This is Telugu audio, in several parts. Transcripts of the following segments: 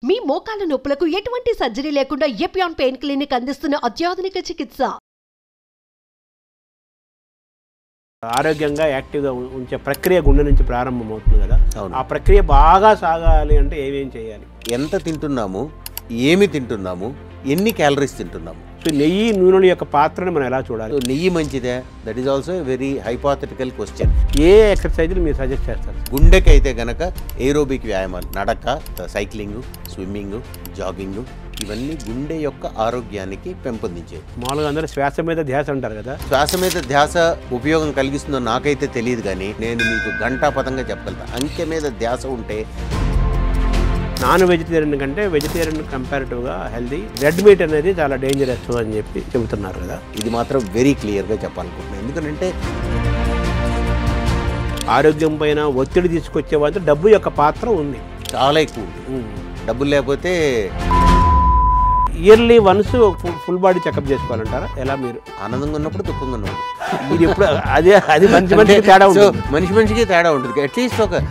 మీ మోకాల నొప్పులకు ఎటువంటి సర్జరీ లేకుండా ఎపియాన్ పెయిన్ క్లినిక్ అందిస్తున్న అత్యాధునిక చికిత్స. ఆరోగ్యంగా యాక్టివ్గా ఉంచే ప్రక్రియ గుండె నుంచి ప్రారంభమవుతుంది కదా. అవును. ఆ ప్రక్రియ బాగా సాగాలి అంటే ఏమేం చేయాలి? ఎంత తింటున్నాము, ఏమి తింటున్నాము, ఎన్ని క్యాలరీస్ తింటున్నాము. సో నెయ్యి నూనెల యొక్క పాత్రను మనం ఎలా చూడాలి? నెయ్యి మంచిదే? That is also a very hypothetical question. ఏ ఎక్సర్సైజులు మీరు సజెస్ట్ చేస్తారు? గుండెకైతే గనక ఏరోబిక్ వ్యాయామాలు, నడక, సైక్లింగ్, స్విమ్మింగ్, జాగింగ్, ఇవన్నీ గుండె యొక్క ఆరోగ్యానికి పెంపొందించేవి. మామూలుగా అందరూ శ్వాస మీద ధ్యాస అంటారు కదా. శ్వాస మీద ధ్యాస ఉపయోగం కలిగిస్తుందో నాకైతే తెలియదు, కానీ నేను మీకు ఘంటాపథంగా చెప్పగలుగుతాను. అంకె మీద ధ్యాస ఉంటే నాన్ వెజిటేరియన్ కంటే వెజిటేరియన్ కంపారిటివ్గా హెల్దీ. రెడ్ మీట్ అనేది చాలా డేంజరస్ అని చెప్పి చెబుతున్నారు కదా. ఇది మాత్రం వెరీ క్లియర్గా చెప్పాలనుకుంటున్నాను. ఎందుకంటే ఆరోగ్యం పైన ఒత్తిడి తీసుకొచ్చే వాళ్ళు డబ్బు యొక్క పాత్ర ఉంది, చాలా ఎక్కువ ఉంది. డబ్బులు లేకపోతే yearly once full body checkup చేసుకోవాలంటారా? ఎలా మీరు ఆనందంగా ఉన్నప్పుడు దుఃఖంగా ఉన్నప్పుడు మీరు ఎప్పుడు అది మంచి మనిషికి తేడా ఉంటుంది. మనిషికి తేడా ఉంటుంది. అట్లీస్ట్ ఒక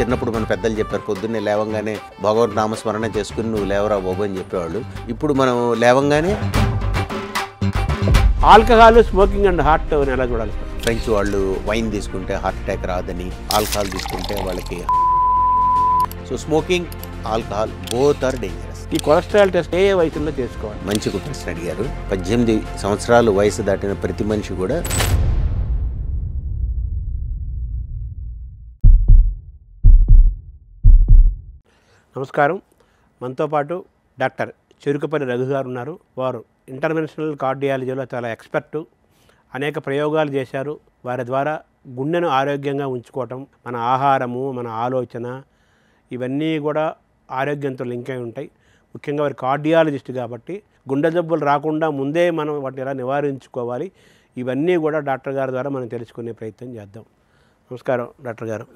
చిన్నప్పుడు మన పెద్దలు చెప్పారు, పొద్దున్నే లేవంగానే భగవద్ నామస్మరణ చేసుకుని నువ్వు లేవరా బాబు అని చెప్పేవాళ్ళు. ఇప్పుడు మనం లేవంగానే ఆల్కహాల్, స్మోకింగ్ అండ్ హార్ట్ ఎలా చూడాలి? ఫ్రెంచ్ వాళ్ళు వైన్ తీసుకుంటే హార్ట్ అటాక్ రాదని, ఆల్కహాల్ తీసుకుంటే వాళ్ళకి. So smoking, alcohol both are dangerous. ఈ కొలెస్ట్రాల్ టెస్ట్ ఏ వయసులో చేసుకోవాలి? మంచి ప్రశ్న అడిగారు. 18 సంవత్సరాలు వయసు దాటిన ప్రతి మనిషి కూడా నమస్కారం. మనతో పాటు డాక్టర్ చెరుకుపల్లి రఘు గారు ఉన్నారు. వారు ఇంటర్వెన్షనల్ కార్డియాలజీలో చాలా ఎక్స్పర్టు. అనేక ప్రయోగాలు చేశారు. వారి ద్వారా గుండెను ఆరోగ్యంగా ఉంచుకోవటం, మన ఆహారము, మన ఆలోచన, ఇవన్నీ కూడా ఆరోగ్యంతో లింక్ అయి ఉంటాయి. ముఖ్యంగా వారి కార్డియాలజిస్ట్ కాబట్టి గుండె జబ్బులు రాకుండా ముందే మనం వాటిని ఎలా నివారించుకోవాలి, ఇవన్నీ కూడా డాక్టర్ గారి ద్వారా మనం తెలుసుకునే ప్రయత్నం చేద్దాం. నమస్కారం డాక్టర్ గారు.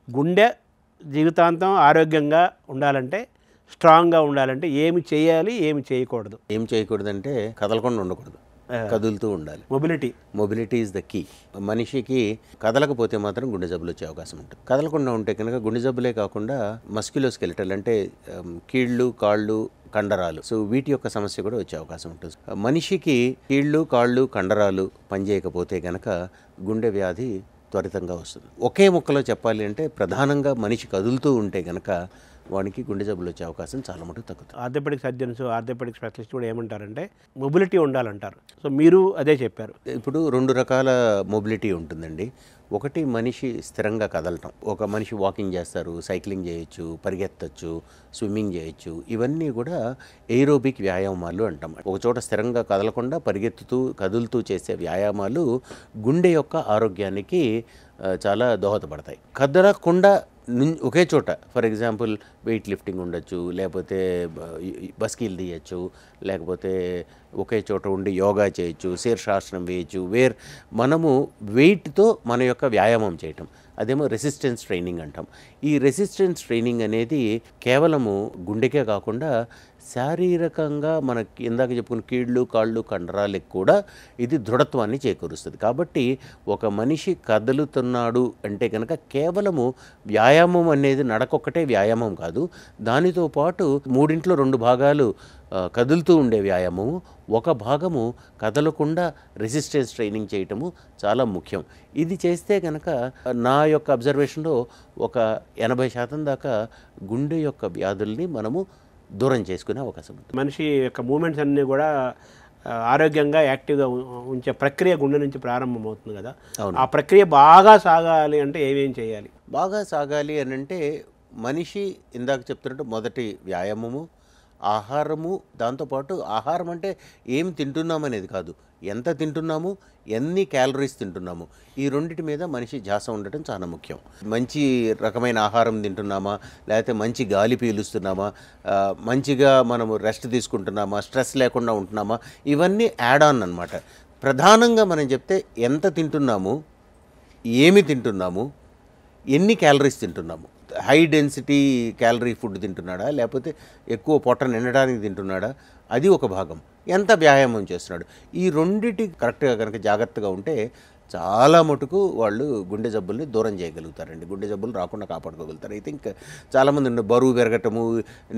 గుండె జీవితాంతం ఆరోగ్యంగా ఉండాలంటే, స్ట్రాంగ్గా ఉండాలంటే ఏమి చేయాలి, ఏమి చేయకూడదు? ఏం చేయకూడదంటే కదలకుండా ఉండకూడదు, కదులుతూ ఉండాలి. Mobility is the key. మనిషికి కదలకపోతే మాత్రం గుండె జబ్బులు వచ్చే అవకాశం ఉంటుంది. కదలకుండా ఉంటే కనుక గుండె జబ్బులే కాకుండా మస్క్యులోస్కెలిటల్ అంటే కీళ్ళు, కాళ్ళు, కండరాలు, సో వీటి యొక్క సమస్య కూడా వచ్చే అవకాశం ఉంటుంది. మనిషికి కీళ్ళు, కాళ్ళు, కండరాలు పనిచేయకపోతే కనుక గుండె వ్యాధి త్వరితంగా వస్తుంది. ఒకే ముక్కలో చెప్పాలి అంటే ప్రధానంగా మనిషి కదులుతూ ఉంటే కనుక వానికి గుండె జబ్బులు వచ్చే అవకాశం చాలా మటుకు తగ్గుతుంది. ఆర్థోపెడిక్ సర్జన్స్, ఆర్థోపెడిక్ స్పెషలిస్ట్ కూడా ఏమంటారంటే మొబిలిటీ ఉండాలంటారు. సో మీరు అదే చెప్పారు. ఇప్పుడు 2 రకాల మొబిలిటీ ఉంటుందండి. ఒకటి మనిషి స్థిరంగా కదలటం. ఒక మనిషి వాకింగ్ చేస్తారు, సైక్లింగ్ చేయొచ్చు, పరిగెత్తచ్చు, స్విమ్మింగ్ చేయొచ్చు. ఇవన్నీ కూడా ఏరోబిక్ వ్యాయామాలు అంటాం. ఒక చోట స్థిరంగా కదలకుండా కదులుతూ చేసే వ్యాయామాలు గుండె యొక్క ఆరోగ్యానికి చాలా దోహదపడతాయి. కదలకుండా ఒకే చోట, ఫర్ ఎగ్జాంపుల్ వెయిట్ లిఫ్టింగ్ ఉండొచ్చు, లేకపోతే బస్కీలు తీయచ్చు, లేకపోతే ఒకే చోట ఉండి యోగా చేయొచ్చు, శీర్షాసనం వేయచ్చు. మనము వెయిట్తో మన యొక్క వ్యాయామం చేయటం, అదేమో రెసిస్టెన్స్ ట్రైనింగ్ అంటాం. ఈ రెసిస్టెన్స్ ట్రైనింగ్ అనేది కేవలము గుండెకే కాకుండా శారీరకంగా మనకి ఇందాక చెప్పుకున్న కీళ్ళు, కాళ్ళు, కండరాలకు కూడా ఇది దృఢత్వాన్ని చేకూరుస్తుంది. కాబట్టి ఒక మనిషి కదులుతున్నాడు అంటే కనుక కేవలము వ్యాయామం అనేది నడకొక్కటే వ్యాయామం కాదు. దానితో పాటు 2 భాగాలు కదులుతూ ఉండే వ్యాయామము, ఒక భాగము కదలకుండా రెసిస్టెన్స్ ట్రైనింగ్ చేయటము చాలా ముఖ్యం. ఇది చేస్తే కనుక నా యొక్క అబ్జర్వేషన్లో ఒక 80% దాకా గుండె యొక్క వ్యాధుల్ని మనము దూరం చేసుకునే అవకాశం ఉంటుంది. మనిషి యొక్క మూమెంట్స్ అన్నీ కూడా ఆరోగ్యంగా యాక్టివ్గా ఉంచే ప్రక్రియ గుండె నుంచి ప్రారంభమవుతుంది కదా. ఆ ప్రక్రియ బాగా సాగాలి అంటే ఏమేం చేయాలి? బాగా సాగాలి అని అంటే మనిషి ఇందాక చెప్తున్నట్టు మొదటి వ్యాయామము, ఆహారము. దాంతోపాటు ఆహారం అంటే ఏం తింటున్నామనేది కాదు, ఎంత తింటున్నాము, ఎన్ని క్యాలరీస్ తింటున్నాము, ఈ రెండింటి మీద మనిషి ధ్యాస ఉండటం చాలా ముఖ్యం. మంచి రకమైన ఆహారం తింటున్నామా, లేకపోతే మంచి గాలి పీలుస్తున్నామా, మంచిగా మనము రెస్ట్ తీసుకుంటున్నామా, స్ట్రెస్ లేకుండా ఉంటున్నామా, ఇవన్నీ యాడ్ ఆన్ అన్నమాట. ప్రధానంగా మనం చెప్తే ఎంత తింటున్నాము, ఏమి తింటున్నాము, ఎన్ని క్యాలరీస్ తింటున్నాము. హై డెన్సిటీ క్యాలరీ ఫుడ్ తింటున్నాడా, లేకపోతే ఎక్కువ పొట్ట నిండడానికి తింటున్నాడా, అది ఒక భాగం. ఎంత వ్యాయామం చేస్తున్నాడు, ఈ రెండిటి కరెక్ట్గా కనుక జాగ్రత్తగా ఉంటే చాలా మటుకు వాళ్ళు గుండె జబ్బుల్ని దూరం చేయగలుగుతారండి. గుండె జబ్బులు రాకుండా కాపాడుకోగలుగుతారు. ఐ థింక్ చాలామంది ఉండే బరువు పెరగటము,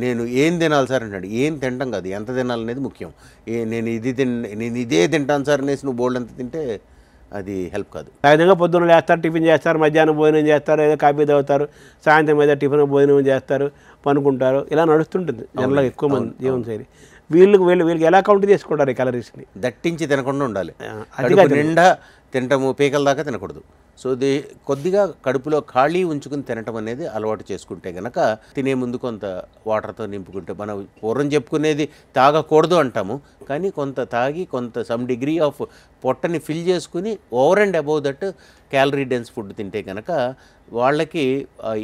నేను ఏం తినాలి సార్ అంటాడు. ఏం తింటాం కాదు, ఎంత తినాలనేది ముఖ్యం. నేను ఇదే తింటాను సార్ అనేసి నువ్వు బోల్డ్ అంత తింటే అది హెల్ప్ కాదు. సహజంగా పొద్దున్న లేస్తారు, టిఫిన్ చేస్తారు, మధ్యాహ్నం భోజనం చేస్తారు, ఏదో కాఫీ తాగుతారు, సాయంత్రం ఏదో టిఫిన్ భోజనం చేస్తారు, పనుకుంటారు, ఇలా నడుస్తుంటుంది జనరల్గా ఎక్కువ మంది జీవనశైలి. వీళ్ళకి ఎలా కౌంట్ చేసుకుంటారు ఈ క్యాలరీస్ని? దట్టించి తినకుండా ఉండాలి. కడుపు నిండా తినటము, పీకల దాకా తినకూడదు. సో కొద్దిగా కడుపులో ఖాళీ ఉంచుకుని తినటం అనేది అలవాటు చేసుకుంటే కనుక తినే ముందు కొంత వాటర్తో నింపుకుంటే, మనం పూర్వం చెప్పుకునేది తాగకూడదు అంటాము, కానీ కొంత తాగి కొంత సమ్ డిగ్రీ ఆఫ్ పొట్టని ఫిల్ చేసుకుని over and above that calorie dense food తింటే కనుక వాళ్ళకి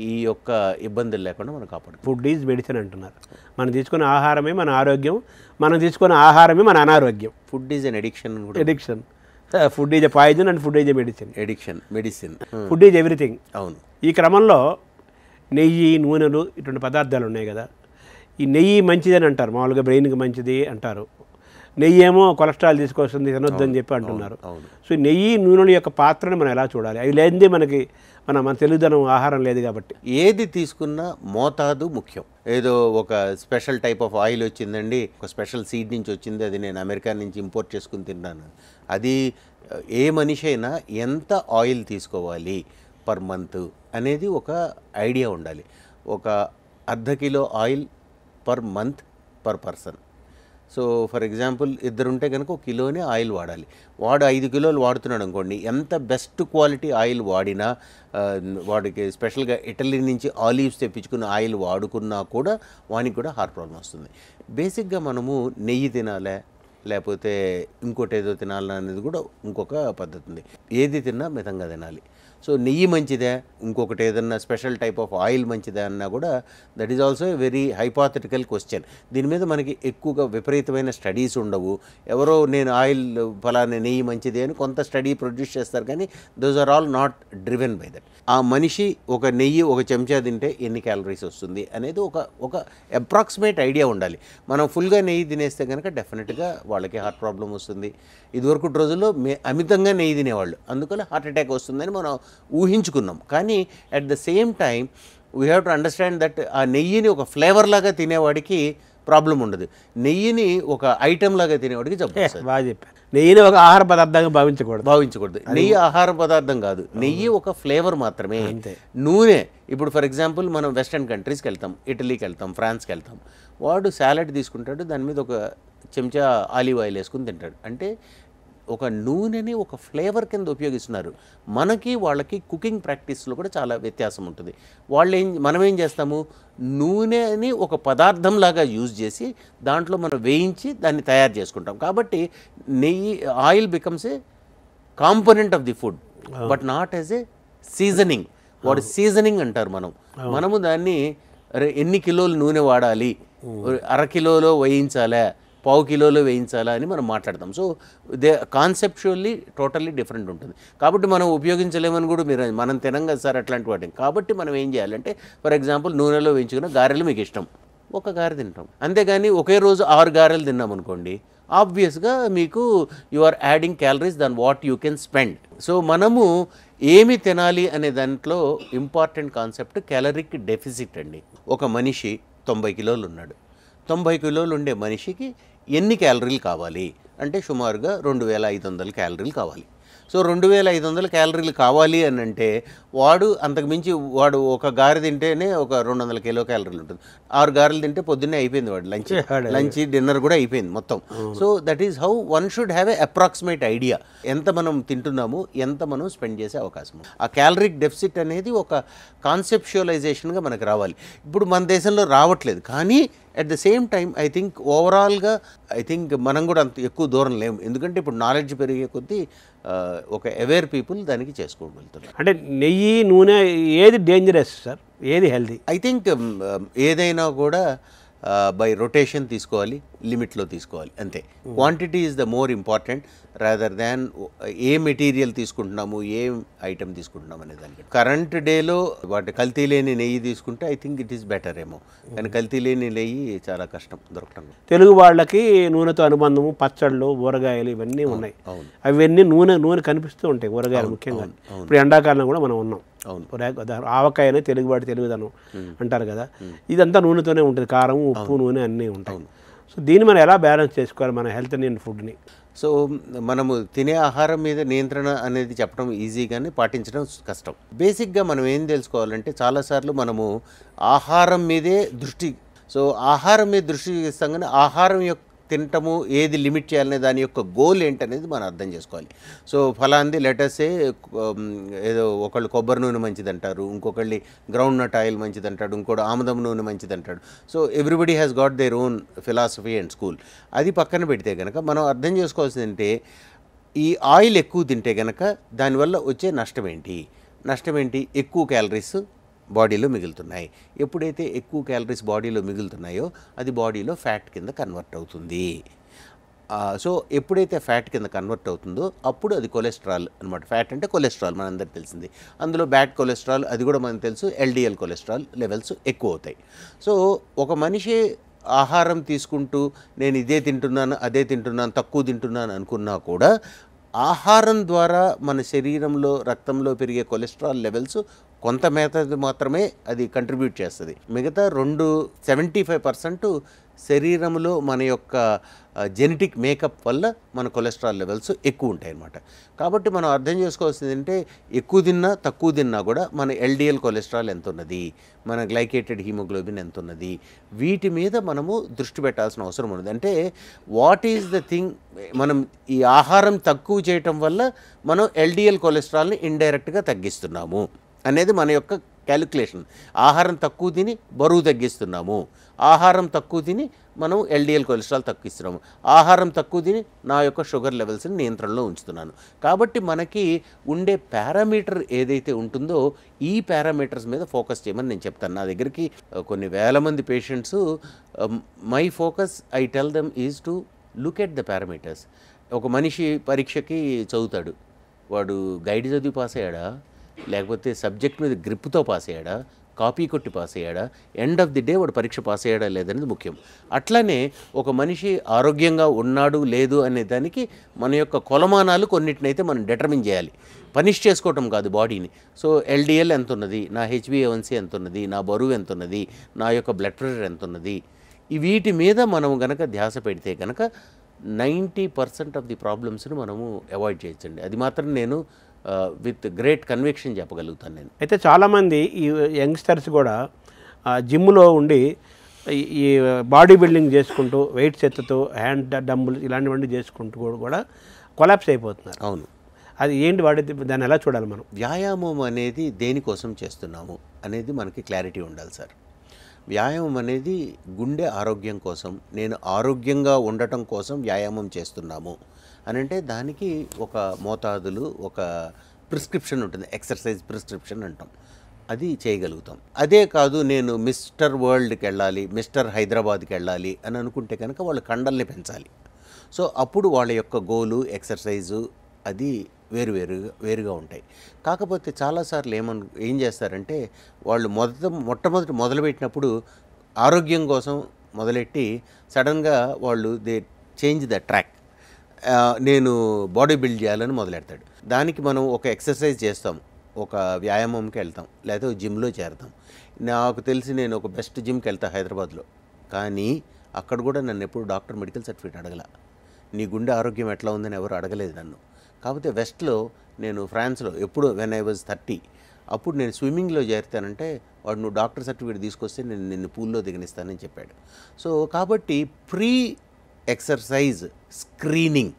ఈ యొక్క ఇబ్బందులు లేకుండా మనం కాపాడు. ఫుడ్ ఈజ్ మెడిసిన్ అంటున్నారు. మనం తీసుకునే ఆహారమే మన ఆరోగ్యం, మనం తీసుకునే ఆహారమే మన అనారోగ్యం. Food is an addiction. Addiction. Food is a poison and food is a medicine. Medicine. Food is everything. అవును. ఈ క్రమంలో నెయ్యి, నూనెలు ఇటువంటి పదార్థాలు ఉన్నాయి కదా, ఈ నెయ్యి మంచిదని అంటారు, మామూలుగా బ్రెయిన్కి మంచిది అంటారు. నెయ్యి ఏమో కొలెస్ట్రాల్ తీసుకొస్తుంది, తినొద్దని చెప్పి అంటున్నారు. సో నెయ్యి, నూనెల యొక్క పాత్రని మనం ఎలా చూడాలి? అవి లేనిదే మనకి మన తెలుగుదనం ఆహారం లేదు కాబట్టి. ఏది తీసుకున్నా మోతాదు ముఖ్యం. ఏదో ఒక స్పెషల్ టైప్ ఆఫ్ ఆయిల్ వచ్చిందండి, ఒక స్పెషల్ సీడ్ నుంచి వచ్చింది, అది నేను అమెరికా నుంచి ఇంపోర్ట్ చేసుకుని తిన్నాను. అది ఏ మనిషి అయినా ఎంత ఆయిల్ తీసుకోవాలి పర్ మంత్ అనేది ఒక ఐడియా ఉండాలి. ఒక ½ kilo oil per month per person. So for example ఇద్దరుంటే కనుక 1 కిలోనే ఆయిల్ వాడాలి. వాడు 5 కిలోలు వాడుతున్నాడు అనుకోండి, ఎంత బెస్ట్ క్వాలిటీ ఆయిల్ వాడినా, వాడికి స్పెషల్గా ఇటలీ నుంచి ఆలివ్స్ తెప్పించుకున్న ఆయిల్ వాడుకున్నా కూడా వానికి కూడా హార్ట్ ప్రాబ్లం వస్తుంది. బేసిక్గా మనము నెయ్యి తినాలా లేకపోతే ఇంకోటి ఏదో తినాలా అనేది కూడా ఇంకొక పద్ధతి ఉంది. ఏది తిన్నా మితంగా తినాలి. సో నెయ్యి మంచిదే, ఇంకొకటి ఏదన్నా స్పెషల్ టైప్ ఆఫ్ ఆయిల్ మంచిదే అన్నా కూడా that is also a very hypothetical question. దీని మీద మనకి ఎక్కువగా విపరీతమైన స్టడీస్ ఉండవు. ఎవరో నేను ఆయిల్ ఫలానా నెయ్యి మంచిది అని కొంత స్టడీ ప్రొడ్యూస్ చేస్తారు, కానీ those are all not driven by that. ఆ మనిషి ఒక నెయ్యి 1 చెంచా తింటే ఎన్ని క్యాలరీస్ వస్తుంది అనేది ఒక అప్రాక్సిమేట్ ఐడియా ఉండాలి. మనం ఫుల్గా నెయ్యి తినేస్తే కనుక డెఫినెట్గా వాళ్ళకి హార్ట్ ప్రాబ్లం వస్తుంది. ఇదివరకు రోజుల్లో అమితంగా నెయ్యి తినేవాళ్ళు, అందుకని హార్ట్ అటాక్ వస్తుందని మనం ఊహించుకున్నాం. కానీ at the same time we have to understand that ఆ నెయ్యిని ఒక ఫ్లేవర్ లాగా తినేవాడికి ప్రాబ్లం ఉండదు, నెయ్యిని ఒక ఐటెం లాగా తినేవాడికి జబ్బు. బాగా చెప్పారు. నెయ్యిని ఒక ఆహార పదార్థంగా భావించకూడదు. నెయ్యి ఆహార పదార్థం కాదు, నెయ్యి ఒక ఫ్లేవర్ మాత్రమే. నూనె ఇప్పుడు ఫర్ ఎగ్జాంపుల్ మనం వెస్టర్న్ కంట్రీస్కి వెళ్తాం, ఇటలీకి వెళ్తాం, ఫ్రాన్స్కి వెళ్తాం, వాడు సాలడ్ తీసుకుంటాడు, దాని మీద ఒక చెంచా ఆలివ్ ఆయిల్ వేసుకుని తింటాడు. అంటే ఒక నూనెని ఒక ఫ్లేవర్ కింద ఉపయోగిస్తున్నారు. మనకి వాళ్ళకి కుకింగ్ ప్రాక్టీస్లో కూడా చాలా వ్యత్యాసం ఉంటుంది. మనం ఏం చేస్తాము, నూనెని ఒక పదార్థంలాగా యూజ్ చేసి దాంట్లో మనం వేయించి దాన్ని తయారు చేసుకుంటాం. కాబట్టి oil becomes a component of the food but not as a seasoning. వాడు సీజనింగ్ అంటారు. మనము దాన్ని ఎన్ని కిలోలు నూనె వాడాలి, 1/2 కిలోలో వేయించాలా, 1/4 కిలోలో వేయించాలా అని మనం మాట్లాడతాం. సో కాన్సెప్చువల్లీ టోటల్లీ డిఫరెంట్ ఉంటుంది. కాబట్టి మనం ఉపయోగించలేమని కూడా మనం తినం కదా సార్ అట్లాంటి వాటిని. కాబట్టి మనం ఏం చేయాలంటే ఫర్ ఎగ్జాంపుల్ నూనెలో వేయించుకున్న గారెలు మీకు ఇష్టం, ఒక గారె తింటాం. అంతేగాని ఒకే రోజు 6 గారెలు తిన్నాం అనుకోండి, ఆబ్వియస్గా మీకు you are adding calories than what you can spend. So మనము ఏమి తినాలి అనే దాంట్లో ఇంపార్టెంట్ కాన్సెప్ట్ క్యాలరిక్ డెఫిసిట్ అండి. ఒక మనిషి 90 కిలోలు ఉన్నాడు, 90 కిలోలు ఉండే మనిషికి ఎన్ని క్యాలరీలు కావాలి అంటే సుమారుగా 2500 క్యాలరీలు కావాలి. సో 2500 క్యాలరీలు కావాలి అని అంటే వాడు అంతకుమించి వాడు ఒక గారె తింటేనే ఒక 200 కిలో క్యాలరీలు ఉంటుంది. 6 గారెలు తింటే పొద్దున్నే అయిపోయింది వాడు లంచ్ డిన్నర్ కూడా అయిపోయింది మొత్తం. So that is how one should have a approximate idea ఎంత మనం తింటున్నాము, ఎంత మనం స్పెండ్ చేసే అవకాశం. ఆ క్యాలరిక్ డెఫిసిట్ అనేది ఒక కాన్సెప్చువలైజేషన్గా మనకు రావాలి. ఇప్పుడు మన దేశంలో రావట్లేదు, కానీ at the same time I think ఓవరాల్గా మనం కూడా అంత ఎక్కువ దూరం లేము. ఎందుకంటే ఇప్పుడు నాలెడ్జ్ పెరిగే కొద్దీ ఒక అవేర్ పీపుల్ దానికి చేసుకోగలుగుతున్నారు. అంటే నెయ్యి, నూనె ఏది డేంజరస్ సార్, ఏది హెల్దీ? ఐ థింక్ ఏదైనా కూడా బై రొటేషన్ తీసుకోవాలి. లిమిట్లో తీసుకోవాలి అంతే. Quantity is the more important rather than A material తీసుకుంటున్నాము, ఏ ఐటమ్ తీసుకుంటున్నాము అనే దానికి. కరెంట్ డేలో వాటి కల్తీ లేని నెయ్యి తీసుకుంటే I think it is better ఏమో, కానీ కల్తీ లేని నెయ్యి చాలా కష్టం దొరకటం. తెలుగు వాళ్ళకి నూనెతో అనుబంధము, పచ్చళ్ళు, ఊరగాయలు ఇవన్నీ ఉన్నాయి. అవన్నీ నూనె కనిపిస్తూ ఉంటాయి ఊరగాయలు ముఖ్యంగా. ఇప్పుడు ఎండాకాలం కూడా మనం ఉన్నాం. ఆవకాయ అనేది తెలుగువాడి తెలుగుదనం అంటారు కదా, ఇదంతా నూనెతోనే ఉంటుంది. కారం, ఉప్పు, నూనె అన్నీ ఉంటాయి. సో దీన్ని మనం ఎలా బ్యాలెన్స్ చేసుకోవాలి మన హెల్త్ని అండ్ ఫుడ్ని? సో మనము తినే ఆహారం మీద నియంత్రణ అనేది చెప్పడం ఈజీ, కానీ పాటించడం కష్టం. బేసిక్గా మనం ఏం తెలుసుకోవాలంటే చాలాసార్లు మనము ఆహారం మీదే ఆహారం మీద దృష్టి ఇస్తాం, కానీ ఆహారం యొక్క తినటము ఏది లిమిట్ చేయాలనే దాని యొక్క గోల్ ఏంటనేది మనం అర్థం చేసుకోవాలి. సో ఫలాంది లెటర్సే ఏదో ఒకళ్ళు కొబ్బరి నూనె మంచిది అంటారు, ఇంకొకళ్ళు గ్రౌండ్ నట్ ఆయిల్ మంచిది అంటాడు, ఇంకోటి ఆముదం నూనె మంచిది అంటాడు. So everybody has got their own philosophy and school. అది పక్కన పెడితే కనుక మనం అర్థం చేసుకోవాల్సింది అంటే ఈ ఆయిల్ ఎక్కువ తింటే కనుక దానివల్ల వచ్చే నష్టం ఏంటి? ఎక్కువ క్యాలరీస్ బాడీలో మిగులుతున్నాయి. ఎప్పుడైతే ఎక్కువ క్యాలరీస్ బాడీలో మిగులుతున్నాయో అది బాడీలో ఫ్యాట్ కింద కన్వర్ట్ అవుతుంది. సో ఎప్పుడైతే ఫ్యాట్ కింద కన్వర్ట్ అవుతుందో అప్పుడు అది కొలెస్ట్రాల్ అనమాట. ఫ్యాట్ అంటే కొలెస్ట్రాల్ మనందరికీ తెలిసింది. అందులో బ్యాడ్ కొలెస్ట్రాల్ అది కూడా మనకు తెలుసు, ఎల్డిఎల్ కొలెస్ట్రాల్ లెవెల్స్ ఎక్కువ అవుతాయి. సో ఒక మనిషి ఆహారం తీసుకుంటూ నేను ఇదే తింటున్నాను, అదే తింటున్నాను, తక్కువ తింటున్నాను అనుకున్నా కూడా ఆహారం ద్వారా మన శరీరంలో రక్తంలో పెరిగే కొలెస్ట్రాల్ లెవెల్స్ కొంత మేత మాత్రమే అది కంట్రిబ్యూట్ చేస్తుంది. మిగతా 75% శరీరంలో మన యొక్క జెనెటిక్ మేకప్ వల్ల మన కొలెస్ట్రాల్ లెవెల్స్ ఎక్కువ ఉంటాయి అన్నమాట. కాబట్టి మనం అర్థం చేసుకోవాల్సింది అంటే ఎక్కువ తిన్నా తక్కువ తిన్నా కూడా మన ఎల్డిఎల్ కొలెస్ట్రాల్ ఎంత ఉన్నది, మన గ్లైకేటెడ్ హీమోగ్లోబిన్ ఎంత ఉన్నది, వీటి మీద మనము దృష్టి పెట్టాల్సిన అవసరం ఉన్నది. అంటే వాట్ ఈజ్ ద థింగ్, మనం ఈ ఆహారం తక్కువ చేయటం వల్ల మనం ఎల్డిఎల్ కొలెస్ట్రాల్ని ఇండైరెక్ట్గా తగ్గిస్తున్నాము అనేది మన యొక్క క్యాలిక్యులేషన్. ఆహారం తక్కువ తిని బరువు తగ్గిస్తున్నాము, ఆహారం తక్కువ తిని మనం ఎల్డిఎల్ కొలెస్ట్రాల్ తగ్గిస్తున్నాము, ఆహారం తక్కువ తిని నా యొక్క షుగర్ లెవెల్స్ని నియంత్రణలో ఉంచుతున్నాను. కాబట్టి మనకి ఉండే పారామీటర్ ఏదైతే ఉంటుందో ఈ పారామీటర్స్ మీద ఫోకస్ చేయమని నేను చెప్తాను. నా దగ్గరికి కొన్ని వేల మంది patients, my focus I tell them is to look at the parameters. ఒక మనిషి పరీక్షకి చదువుతాడు, వాడు గైడ్ చదివి పాస్ అయ్యాడా, లేకపోతే సబ్జెక్ట్ మీద గ్రిప్తో పాస్ అయ్యాడా, కాపీ కొట్టి పాస్ అయ్యాడా, ఎండ్ ఆఫ్ ది డే వాడు పరీక్ష పాస్ అయ్యాడా లేదనేది ముఖ్యం. అట్లనే ఒక మనిషి ఆరోగ్యంగా ఉన్నాడు లేదు అనే దానికి మన యొక్క కొలమానాలు కొన్నిటినైతే మనం డిటర్మిన్ చేయాలి, పనిష్ చేసుకోవటం కాదు బాడీని. సో ఎల్డిఎల్ ఎంత ఉన్నది, నా హెచ్బిఏవన్సీ ఎంత ఉన్నది, నా బరువు ఎంత ఉన్నది, నా యొక్క బ్లడ్ ప్రెషర్ ఎంత ఉన్నది, వీటి మీద మనం గనక ధ్యాస పెడితే కనుక 90% ఆఫ్ ది ప్రాబ్లమ్స్ని మనము అవాయిడ్ చేయొచ్చండి. అది మాత్రం నేను విత్ గ్రేట్ కన్విక్షన్ చెప్పగలుగుతాను నేను. అయితే చాలామంది ఈ యంగ్స్టర్స్ కూడా జిమ్లో ఉండి ఈ బాడీ బిల్డింగ్ చేసుకుంటూ వెయిట్స్ ఎత్తుతూ హ్యాండ్ డంబుల్ ఇలాంటివన్నీ చేసుకుంటూ కూడా కొలాప్స్ అయిపోతున్నారు. అవును, అది ఏంటి దాన్ని ఎలా చూడాలి మనం? వ్యాయామం అనేది దేనికోసం చేస్తున్నాము అనేది మనకి క్లారిటీ ఉండాలి సార్. వ్యాయామం అనేది గుండె ఆరోగ్యం కోసం, నేను ఆరోగ్యంగా ఉండటం కోసం వ్యాయామం చేస్తున్నాము అని అంటే దానికి ఒక మోతాదులు, ఒక ప్రిస్క్రిప్షన్ ఉంటుంది, ఎక్సర్సైజ్ ప్రిస్క్రిప్షన్ అంటాం, అది చేయగలుగుతాం. అదే కాదు నేను మిస్టర్ వరల్డ్కి వెళ్ళాలి, మిస్టర్ హైదరాబాద్కి వెళ్ళాలి అని అనుకుంటే కనుక వాళ్ళ కండల్ని పెంచాలి. సో అప్పుడు వాళ్ళ యొక్క గోలు, ఎక్సర్సైజు అది వేరుగా ఉంటాయి. కాకపోతే చాలాసార్లు ఏం చేస్తారంటే వాళ్ళు మొట్టమొదటి మొదలుపెట్టినప్పుడు ఆరోగ్యం కోసం మొదలెట్టి సడన్గా వాళ్ళు దే చేంజ్ ద ట్రాక్. నేను బాడీ బిల్డ్ చేయాలని మొదలెడతాడు. దానికి మనం ఒక ఎక్సర్సైజ్ చేస్తాం, ఒక వ్యాయామంకి వెళ్తాం, లేకపోతే జిమ్లో చేరతాం. నాకు తెలిసి నేను ఒక బెస్ట్ జిమ్కి వెళ్తాను హైదరాబాద్లో, కానీ అక్కడ కూడా నన్ను ఎప్పుడు డాక్టర్ మెడికల్ సర్టిఫికేట్ అడగల, నీ గుండె ఆరోగ్యం ఎట్లా ఉందని ఎవరు అడగలేదు నన్ను. కాకపోతే వెస్ట్లో నేను ఫ్రాన్స్లో ఎప్పుడు వెన్ ఐ వాజ్ 30 అప్పుడు నేను స్విమ్మింగ్లో చేరుతానంటే వాడు నువ్వు డాక్టర్ సర్టిఫికేట్ తీసుకొస్తే నేను నిన్ను పూల్లో దిగనిస్తానని చెప్పాడు. సో కాబట్టి ప్రీ ఎక్సర్సైజ్ స్క్రీనింగ్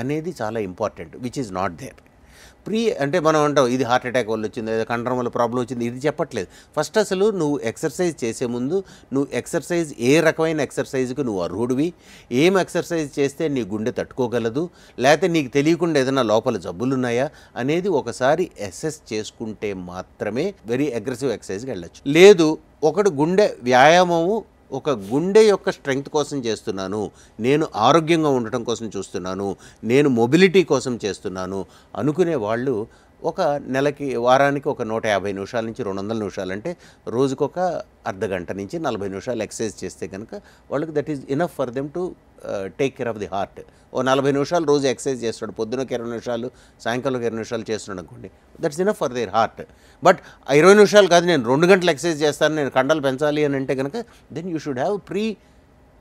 అనేది చాలా important, which is not there. Pre అంటే మనం అంటాం ఇది హార్ట్ అటాక్ వల్ల వచ్చింది, లేదా కండరం వల్ల ప్రాబ్లం వచ్చింది, ఇది చెప్పట్లేదు. ఫస్ట్ అసలు నువ్వు ఎక్సర్సైజ్ చేసే ముందు నువ్వు ఎక్సర్సైజ్ ఏ రకమైన ఎక్సర్సైజ్కి నువ్వు అర్హుడివి, ఏం ఎక్సర్సైజ్ చేస్తే నీ గుండె తట్టుకోగలదు, లేకపోతే నీకు తెలియకుండా ఏదైనా లోపల జబ్బులు ఉన్నాయా అనేది ఒకసారి అసెస్ చేసుకుంటే మాత్రమే వెరీ అగ్రెసివ్ ఎక్సర్సైజ్కి వెళ్ళచ్చు. లేదు ఒకడు గుండె వ్యాయామము ఒక గుండె యొక్క స్ట్రెంగ్త్ కోసం చేస్తున్నాను, నేను ఆరోగ్యంగా ఉండటం కోసం చూస్తున్నాను, నేను మొబిలిటీ కోసం చేస్తున్నాను అనుకునే వాళ్ళు ఒక నెలకి వారానికి ఒక 150 నిమిషాల నుంచి 200 నిమిషాలు అంటే రోజుకొక అర్ధగంట నుంచి 40 నిమిషాలు ఎక్సర్సైజ్ చేస్తే కనుక వాళ్ళకి that is enough for them to take care of the heart. ఓ 40 నిమిషాలు రోజు ఎక్సర్సైజ్ చేస్తాడు, పొద్దునకి 20 నిమిషాలు, సాయంకాలం 20 నిమిషాలు చేస్తున్నాడు అనుకోండి, that's enough for their heart. But 20 నిమిషాలు కాదు, నేను 2 గంటలు ఎక్సర్సైజ్ చేస్తాను, నేను కండలు పెంచాలి అని అంటే కనుక then you should have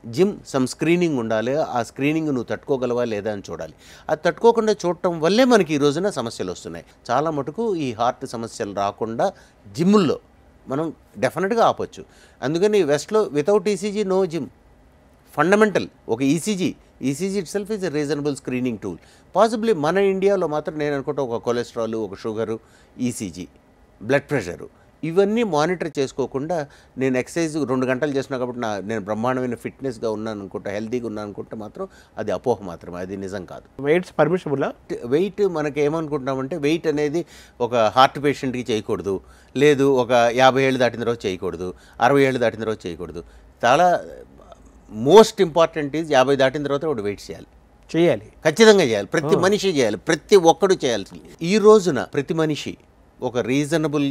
gym some screening ఉండాలి. ఆ స్క్రీనింగ్ నువ్వు తట్టుకోగలవా లేదా అని చూడాలి. అది తట్టుకోకుండా చూడటం వల్లే మనకి ఈ రోజున సమస్యలు వస్తున్నాయి. చాలా మటుకు ఈ హార్ట్ సమస్యలు రాకుండా జిమ్ముల్లో మనం డెఫినెట్గా ఆపొచ్చు. అందుకని వెస్ట్లో without ECG no gym. Fundamental ఒక ECG itself is a reasonable screening tool. Possibly మన ఇండియాలో మాత్రం నేను అనుకుంటా ఒక కొలెస్ట్రాల్, ఒక షుగరు, ఈసీజీ, బ్లడ్ ప్రెషరు ఇవన్నీ మానిటర్ చేసుకోకుండా నేను ఎక్సర్సైజ్ 2 గంటలు చేసినా కాబట్టి నేను బ్రహ్మాండమైన ఫిట్నెస్గా ఉన్నాను అనుకుంటా, హెల్తీగా ఉన్నాను అనుకుంటే మాత్రం అది అపోహ మాత్రమే, అది నిజం కాదు. Weights permissible. వెయిట్ మనకి ఏమనుకుంటున్నామంటే వెయిట్ అనేది ఒక హార్ట్ పేషెంట్కి చేయకూడదు, లేదు ఒక 50 ఏళ్ళు దాటిన తర్వాత చేయకూడదు, 60 ఏళ్ళు దాటిన తర్వాత చేయకూడదు. చాలా మోస్ట్ ఇంపార్టెంట్ ఈజ్ 50 దాటిన తర్వాత వాడు వెయిట్ చేయాలి, ఖచ్చితంగా చేయాలి. ప్రతి మనిషి చేయాలి, ప్రతి ఒక్కడు చేయాల్సింది. ఈ రోజున ప్రతి మనిషి ఒక రీజనబుల్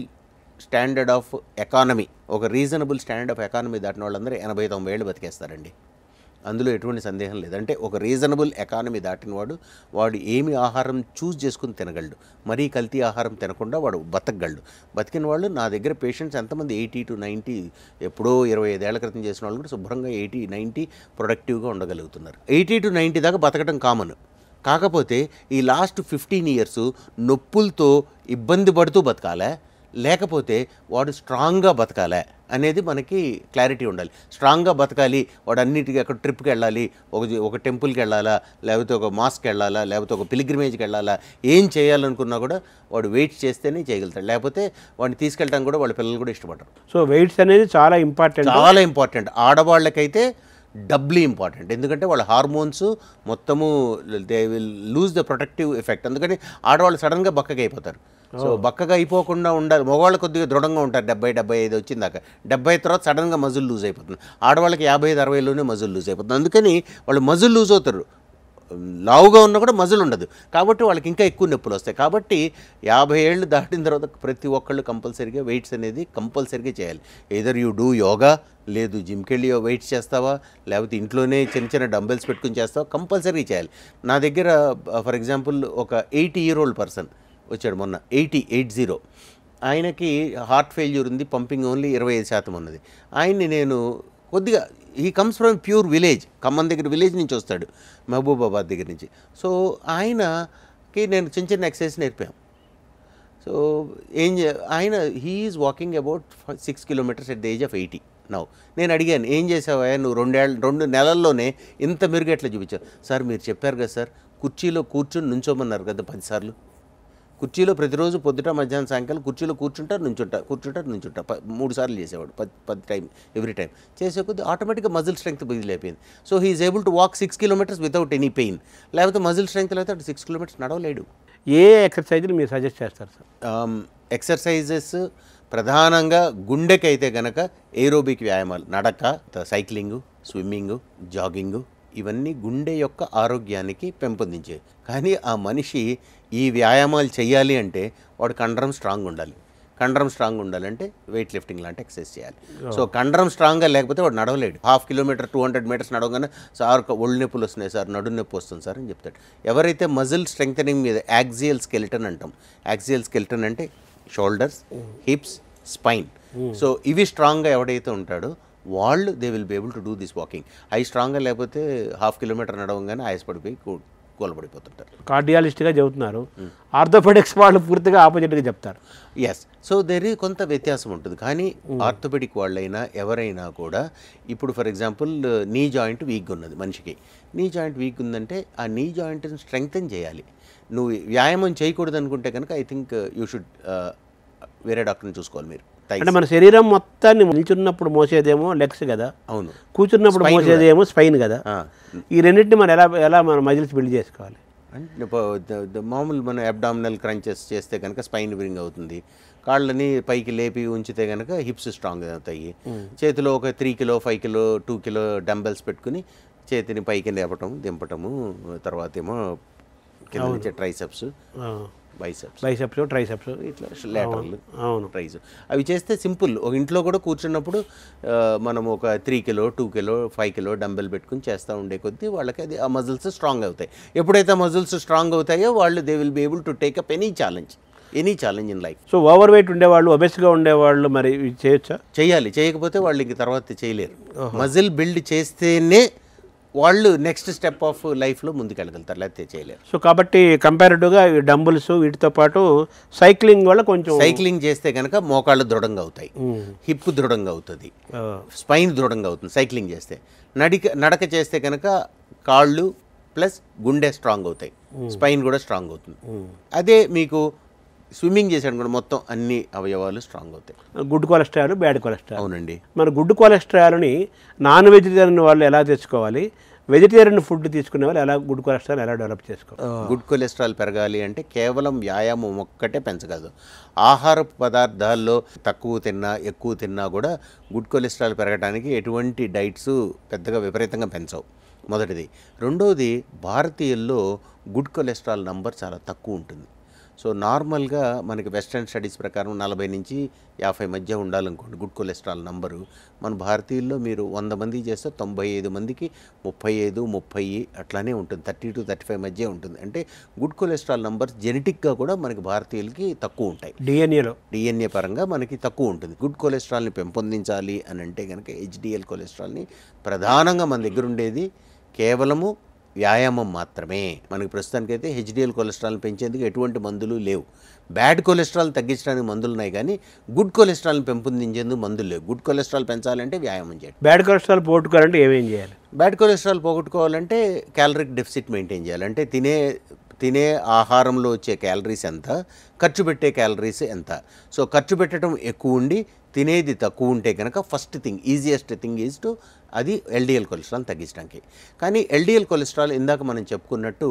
స్టాండర్డ్ ఆఫ్ ఎకానమీ దాటిన వాళ్ళందరూ 80-90 ఏళ్ళు బతికేస్తారండి. అందులో ఎటువంటి సందేహం లేదు. అంటే ఒక రీజనబుల్ ఎకానమీ దాటిన వాడు ఏమి ఆహారం చూస్ చేసుకుని తినగలడు, మరీ కల్తీ ఆహారం తినకుండా వాడు బతకగలడు. బతికిన వాళ్ళు నా దగ్గర పేషెంట్స్ ఎంతమంది 80 to 90 ఎప్పుడో 25 ఏళ్ల క్రితం చేసిన వాళ్ళు కూడా శుభ్రంగా 80-90 ప్రొడక్టివ్గా ఉండగలుగుతున్నారు. 80 to 90 దాకా బతకడం కామన్. కాకపోతే ఈ లాస్ట్ 15 years నొప్పులతో ఇబ్బంది పడుతూ బతకాలే, లేకపోతే వాడు స్ట్రాంగ్గా బతకాలే అనేది మనకి క్లారిటీ ఉండాలి. స్ట్రాంగ్గా బతకాలి, వాడు అన్నిటికీ అక్కడ ట్రిప్కి వెళ్ళాలి, ఒక టెంపుల్కి వెళ్ళాలా, లేకపోతే ఒక మాస్కి వెళ్ళాలా, లేకపోతే ఒక పిలిగ్రిమేజ్కి వెళ్ళాలా, ఏం చేయాలనుకున్నా కూడా వాడు వెయిట్ చేస్తేనే చేయగలుగుతాడు. లేకపోతే వాడిని తీసుకెళ్ళడానికి కూడా వాళ్ళ పిల్లలు కూడా ఇష్టపడరు. సో వెయిట్స్ అనేది చాలా ఇంపార్టెంట్. ఆడవాళ్ళకైతే doubly important. ఎందుకంటే వాళ్ళ హార్మోన్స్ మొత్తము they will lose the protective effect. అందుకని ఆడవాళ్ళు సడన్గా బక్కగా అయిపోతారు. సో బక్కగా అయిపోకుండా ఉండాలి. మగవాళ్ళు కొద్దిగా దృఢంగా ఉంటారు 70-75 వచ్చిందాక. 70 తర్వాత సడన్గా మజిల్ లూజ్ అయిపోతుంది. ఆడవాళ్ళకి 55-60లోనే మజిల్ లూజ్ అయిపోతుంది. అందుకని వాళ్ళు మజిల్ లూజ్ అవుతారు. లావుగా ఉన్నా కూడా మజిల్ ఉండదు, కాబట్టి వాళ్ళకి ఇంకా ఎక్కువ నొప్పులు వస్తాయి. కాబట్టి 50 ఏళ్ళు దాటిన తర్వాత ప్రతి ఒక్కళ్ళు కంపల్సరీగా వెయిట్స్ అనేది కంపల్సరీగా చేయాలి. ఎయిదర్ యూ డూ యోగా, లేదు జిమ్కి వెళ్ళి వెయిట్స్ చేస్తావా, లేకపోతే ఇంట్లోనే చిన్న డంబెల్స్ పెట్టుకుని చేస్తావా, కంపల్సరీ చేయాలి. నా దగ్గర ఫర్ ఎగ్జాంపుల్ ఒక 80-year-old పర్సన్ వచ్చాడు మొన్న, 80. ఆయనకి హార్ట్ ఫెయిల్యూర్ ఉంది, పంపింగ్ ఓన్లీ 25% ఉన్నది. ఆయన్ని నేను కొద్దిగా he comes from pure village, Khammam దగ్గర విలేజ్ నుంచి వస్తాడు, మహబూబాబాద్ దగ్గర నుంచి. సో ఆయనకి నేను చిన్న ఎక్సర్సైజ్ నేర్పాను. సో ఆయన he is walking about 6 kilometers at the age of 80 now. నేను అడిగాను, ఏం చేసావా నువ్వు 2 నెలల్లోనే ఇంత మెరుగు ఎట్లా చూపించావు? సార్ మీరు చెప్పారు కదా సార్, కుర్చీలో కూర్చొని నుంచోమన్నారు కదా 10 సార్లు. కుర్చీలో ప్రతిరోజు పొద్దుట మధ్యాహ్నం సాయంకాలం కుర్చీలో కూర్చుంటారు నుంచుంటా 3 సార్లు చేసేవాడు. 10 టైం ఎవ్రీ టైం చేసే కొద్ది ఆటోమేటిక్గా మజిల్ స్ట్రెంగ్త్ బిల్డ్ అయిపోయింది. So he is able to walk 6 kilometers without any pain. లేకపోతే మజిల్ స్ట్రెంగ్త్ లేకపోతే 6 kilometers నడవలేడు. ఏ ఎక్సర్సైజ్లు మీరు సజెస్ట్ చేస్తారు సార్? ఎక్సర్సైజెస్ ప్రధానంగా గుండెకైతే కనుక ఏరోబిక్ వ్యాయామాలు, నడక, సైక్లింగు, స్విమ్మింగు, జాగింగు, ఇవన్నీ గుండె యొక్క ఆరోగ్యానికి పెంపొందించేవి. కానీ ఆ మనిషి ఈ వ్యాయామాలు చేయాలి అంటే వాడు కండరం స్ట్రాంగ్ ఉండాలి. కండరం స్ట్రాంగ్ ఉండాలంటే వెయిట్ లిఫ్టింగ్ లాంటి ఎక్సర్సైజ్ చేయాలి. సో కండరం స్ట్రాంగ్గా లేకపోతే వాడు నడవలేడు. 1/2 kilometer 200 meters నడవగానే సార్ ఒళ్ళు నొప్పులు వస్తున్నాయి సార్, నడు నొప్పి వస్తుంది సార్ అని చెప్తాడు. ఎవరైతే మజిల్ స్ట్రెంగ్థనింగ్ మీద యాక్సియల్ స్కెలిటన్ అంటాం. యాక్సియల్ స్కెలిటన్ అంటే షోల్డర్స్, హిప్స్, స్పైన్. సో ఇవి స్ట్రాంగ్గా ఎవడైతే ఉంటాడో వాళ్ళు they will be able to do this walking. అవి స్ట్రాంగ్గా లేకపోతే 1/2 kilometer నడవగానే ఆయాసపడిపోయి కూలబడిపోతుంటారు. కార్డియాలిస్ట్గా చెబుతున్నారు, ఆర్థోపెడిక్స్ వాళ్ళు పూర్తిగా ఆపోజిట్గా చెప్తారు. ఎస్, సో దేర్ ఈ కొంత వ్యత్యాసం ఉంటుంది. కానీ ఆర్థోపెడిక్ వాళ్ళైనా ఎవరైనా కూడా ఇప్పుడు ఫర్ ఎగ్జాంపుల్ నీ జాయింట్ వీక్గా ఉన్నది మనిషికి. నీ జాయింట్ వీక్ ఉందంటే ఆ నీ జాయింట్ని స్ట్రెంగ్తన్ చేయాలి. నువ్వు వ్యాయామం చేయకూడదు అనుకుంటే కనుక ఐ థింక్ యూ షుడ్ వేరే డాక్టర్ని చూసుకోవాలి మీరు. అంటే మన శరీరం మొత్తాన్ని నిల్చున్నప్పుడు మోసేదేమో లెగ్స్ కదా, అవును, కూర్చున్నప్పుడు మోసేదేమో స్పైన్ కదా. ఈ రెండింటిని మనం ఎలా మన మజిల్స్ బిల్డ్ చేసుకోవాలి అంటే మామూలు మనం అబ్డామినల్ క్రంచెస్ చేస్తే కనుక స్పైన్ బ్రింగ్ అవుతుంది. కాళ్ళని పైకి లేపి ఉంచితే కనుక హిప్స్ స్ట్రాంగ్ అవుతాయి. చేతిలో ఒక 3 కిలో 5 కిలో 2 కిలో డంబెల్స్ పెట్టుకుని చేతిని పైకి లేపటం దింపటము, తర్వాత ఏమో కింద నుంచి ట్రైసెప్స్ బైసెప్స్ ట్రైసెప్స్ ఇట్లా లేటరల్ అవును ట్రైస్ అవి చేస్తే సింపుల్. ఒక ఇంట్లో కూడా కూర్చున్నప్పుడు మనం ఒక 3 కిలో 2 కిలో 5 కిలో డంబెల్ పెట్టుకుని చేస్తూ ఉండే కొద్దీ వాళ్ళకి అది ఆ మజిల్స్ స్ట్రాంగ్ అవుతాయి. ఎప్పుడైతే మజిల్స్ స్ట్రాంగ్ అవుతాయో వాళ్ళు they will be able to take up any challenge in life. So over weight ఉండేవాళ్ళు, ఒబెస్గా ఉండేవాళ్ళు మరి ఇవి చేయొచ్చా? చేయాలి. చేయకపోతే వాళ్ళు ఇంక తర్వాత చేయలేరు. మజిల్ బిల్డ్ చేస్తేనే వాళ్ళు నెక్స్ట్ స్టెప్ ఆఫ్ లైఫ్లో ముందుకెళ్ళగలుగుతారు, లేకపోతే చేయలేరు. సో కాబట్టి కంపారిటివ్గా డంబుల్స్ వీటితో పాటు సైక్లింగ్ వల్ల కొంచెం సైక్లింగ్ చేస్తే కనుక మోకాళ్ళు దృఢంగా అవుతాయి, హిప్ దృఢంగా అవుతుంది, స్పైన్ దృఢంగా అవుతుంది సైక్లింగ్ చేస్తే. నడక చేస్తే కనుక కాళ్ళు ప్లస్ గుండె స్ట్రాంగ్ అవుతాయి, స్పైన్ కూడా స్ట్రాంగ్ అవుతుంది. అదే మీకు స్విమ్మింగ్ చేసాడు కూడా మొత్తం అన్ని అవయవాలు స్ట్రాంగ్ అవుతాయి. Good cholesterol, bad cholesterol. అవునండి. మన గుడ్ కొలెస్ట్రాల్ని నాన్ వెజిటేరియన్ వాళ్ళు ఎలా తెచ్చుకోవాలి, వెజిటేరియన్ ఫుడ్ తీసుకునే వాళ్ళు ఎలా గుడ్ కొలెస్ట్రాల్ ఎలా డెవలప్ చేసుకోవాలి? గుడ్ కొలెస్ట్రాల్ పెరగాలి అంటే కేవలం వ్యాయామం ఒక్కటే పెంచగలదు. ఆహారపు పదార్థాల్లో తక్కువ తిన్నా ఎక్కువ తిన్నా కూడా గుడ్ కొలెస్ట్రాల్ పెరగడానికి ఎటువంటి డైట్స్ పెద్దగా విపరీతంగా పెంచవు, మొదటిది. రెండోది, భారతీయుల్లో గుడ్ కొలెస్ట్రాల్ నంబర్ చాలా తక్కువ ఉంటుంది. సో నార్మల్గా మనకి వెస్ట్రన్ స్టడీస్ ప్రకారం 40 నుంచి 50 మధ్య ఉండాలనుకోండి గుడ్ కొలెస్ట్రాల్ నంబరు. మన భారతీయుల్లో మీరు 100 మంది చేస్తే 95 మందికి 35, 30 అట్లానే ఉంటుంది, 30 to 35 మధ్య ఉంటుంది. అంటే గుడ్ కొలెస్ట్రాల్ నంబర్స్ జెనెటిక్గా కూడా మనకి భారతీయులకి తక్కువ ఉంటాయి. డిఎన్ఏ పరంగా మనకి తక్కువ ఉంటుంది. గుడ్ కొలెస్ట్రాల్ని పెంపొందించాలి అని అంటే కనుక హెచ్డిఎల్ కొలెస్ట్రాల్ని ప్రధానంగా మన దగ్గర ఉండేది కేవలము వ్యాయామం మాత్రమే. మనకి ప్రస్తుతానికైతే హెచ్డిఎల్ కొలెస్ట్రాల్ని పెంచేందుకు ఎటువంటి మందులు లేవు. బ్యాడ్ కొలెస్ట్రాల్ తగ్గించడానికి మందులు ఉన్నాయి కానీ గుడ్ కొలెస్ట్రాల్ని పెంపొందించేందుకు మందులు లేవు. గుడ్ కొలెస్ట్రాల్ పెంచాలంటే వ్యాయామం చేయాలి. బ్యాడ్ కొలెస్ట్రాల్ పోగొట్టుకోవాలంటే ఏమేం చేయాలి? Bad cholesterol పోగొట్టుకోవాలంటే caloric deficit maintain చేయాలి. అంటే తినే ఆహారంలో వచ్చే క్యాలరీస్ ఎంత, ఖర్చు పెట్టే క్యాలరీస్ ఎంత. సో ఖర్చు పెట్టడం ఎక్కువ ఉండి తినేది తక్కువ ఉంటే కనుక first thing easiest thing is to అది ఎల్డిఎల్ కొలెస్ట్రాల్ తగ్గించడానికి. కానీ ఎల్డిఎల్ కొలెస్ట్రాల్ ఇందాక మనం చెప్పుకున్నట్టు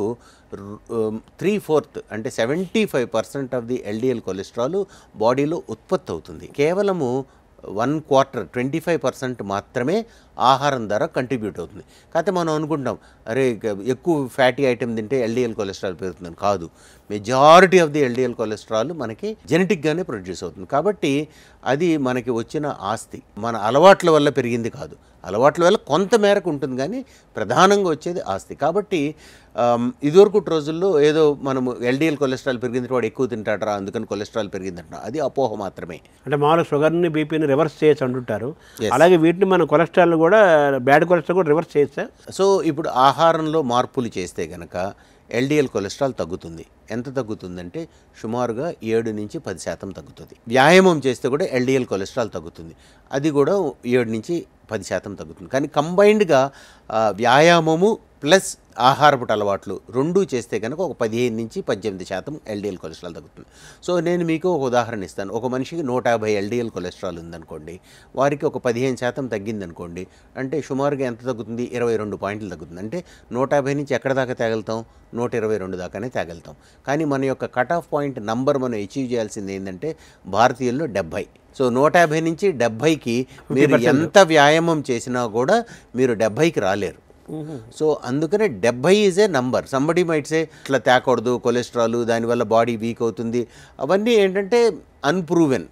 3/4 అంటే 75% ఆఫ్ ది ఎల్డిఎల్ కొలెస్ట్రాల్ బాడీలో ఉత్పత్తి అవుతుంది. కేవలము 1/4 25% మాత్రమే ఆహారం ద్వారా కంట్రిబ్యూట్ అవుతుంది. కాకపోతే మనం అనుకుంటాం అరే ఎక్కువ ఫ్యాటీ ఐటమ్ తింటే ఎల్డిఎల్ కొలెస్ట్రాల్ పెరుగుతుందని. కాదు, majority of the LDL cholesterol మనకి జెనెటిక్గానే ప్రొడ్యూస్ అవుతుంది. కాబట్టి అది మనకి వచ్చిన ఆస్తి, మన అలవాట్ల వల్ల పెరిగింది కాదు. అలవాట్ల వల్ల కొంత మేరకు ఉంటుంది కానీ ప్రధానంగా వచ్చేది ఆస్తి. కాబట్టి ఇదివరకు రోజుల్లో ఏదో మనము ఎల్డిఎల్ కొలెస్ట్రాల్ పెరిగింది వాడు ఎక్కువ తింటాడరా అందుకని కొలెస్ట్రాల్ పెరిగిందంట, అది అపోహ మాత్రమే. అంటే మామూలుగా షుగర్ని బీపీని రివర్స్ చేయొచ్చు అంటుంటారు. అలాగే వీటిని మనం కొలెస్ట్రాల్ కూడా బ్యాడ్ కొలెస్ట్రాల్ కూడా రివర్స్ చేయొచ్చా? సో ఇప్పుడు ఆహారంలో మార్పులు చేస్తే కనుక ఎల్డిఎల్ కొలెస్ట్రాల్ తగ్గుతుంది. ఎంత తగ్గుతుందంటే సుమారుగా 7 నుంచి 10% తగ్గుతుంది. వ్యాయామం చేస్తే కూడా ఎల్డిఎల్ కొలెస్ట్రాల్ తగ్గుతుంది, అది కూడా 7 నుంచి 10% తగ్గుతుంది. కానీ కంబైన్డ్గా వ్యాయామము ప్లస్ ఆహారపు అలవాట్లు రెండూ చేస్తే కనుక ఒక 15 నుంచి 18% ఎల్డిఎల్ కొలెస్ట్రాల్ తగ్గుతుంది. సో నేను మీకు ఒక ఉదాహరణ ఇస్తాను. ఒక మనిషికి 150 ఎల్డిఎల్ కొలెస్ట్రాల్ ఉందనుకోండి, వారికి ఒక 15% తగ్గిందనుకోండి, అంటే సుమారుగా ఎంత తగ్గుతుంది? 22 పాయింట్లు తగ్గుతుంది. అంటే 150 నుంచి ఎక్కడ దాకా తేగలుగుతాం? 122 దాకానే తేగలుగుతాం. కానీ మన యొక్క కట్ ఆఫ్ పాయింట్ నంబర్ మనం అచీవ్ చేయాల్సింది ఏంటంటే భారతీయుల్లో 70. సో 150 నుంచి 70కి మీరు ఎంత వ్యాయామం చేసినా కూడా మీరు 70కి రాలేరు. సో అందుకనే 70 is a number. Somebody might say ఇట్లా తేకూడదు కొలెస్ట్రాల్, దానివల్ల బాడీ వీక్ అవుతుంది. అవన్నీ ఏంటంటే అన్ప్రూవెన్.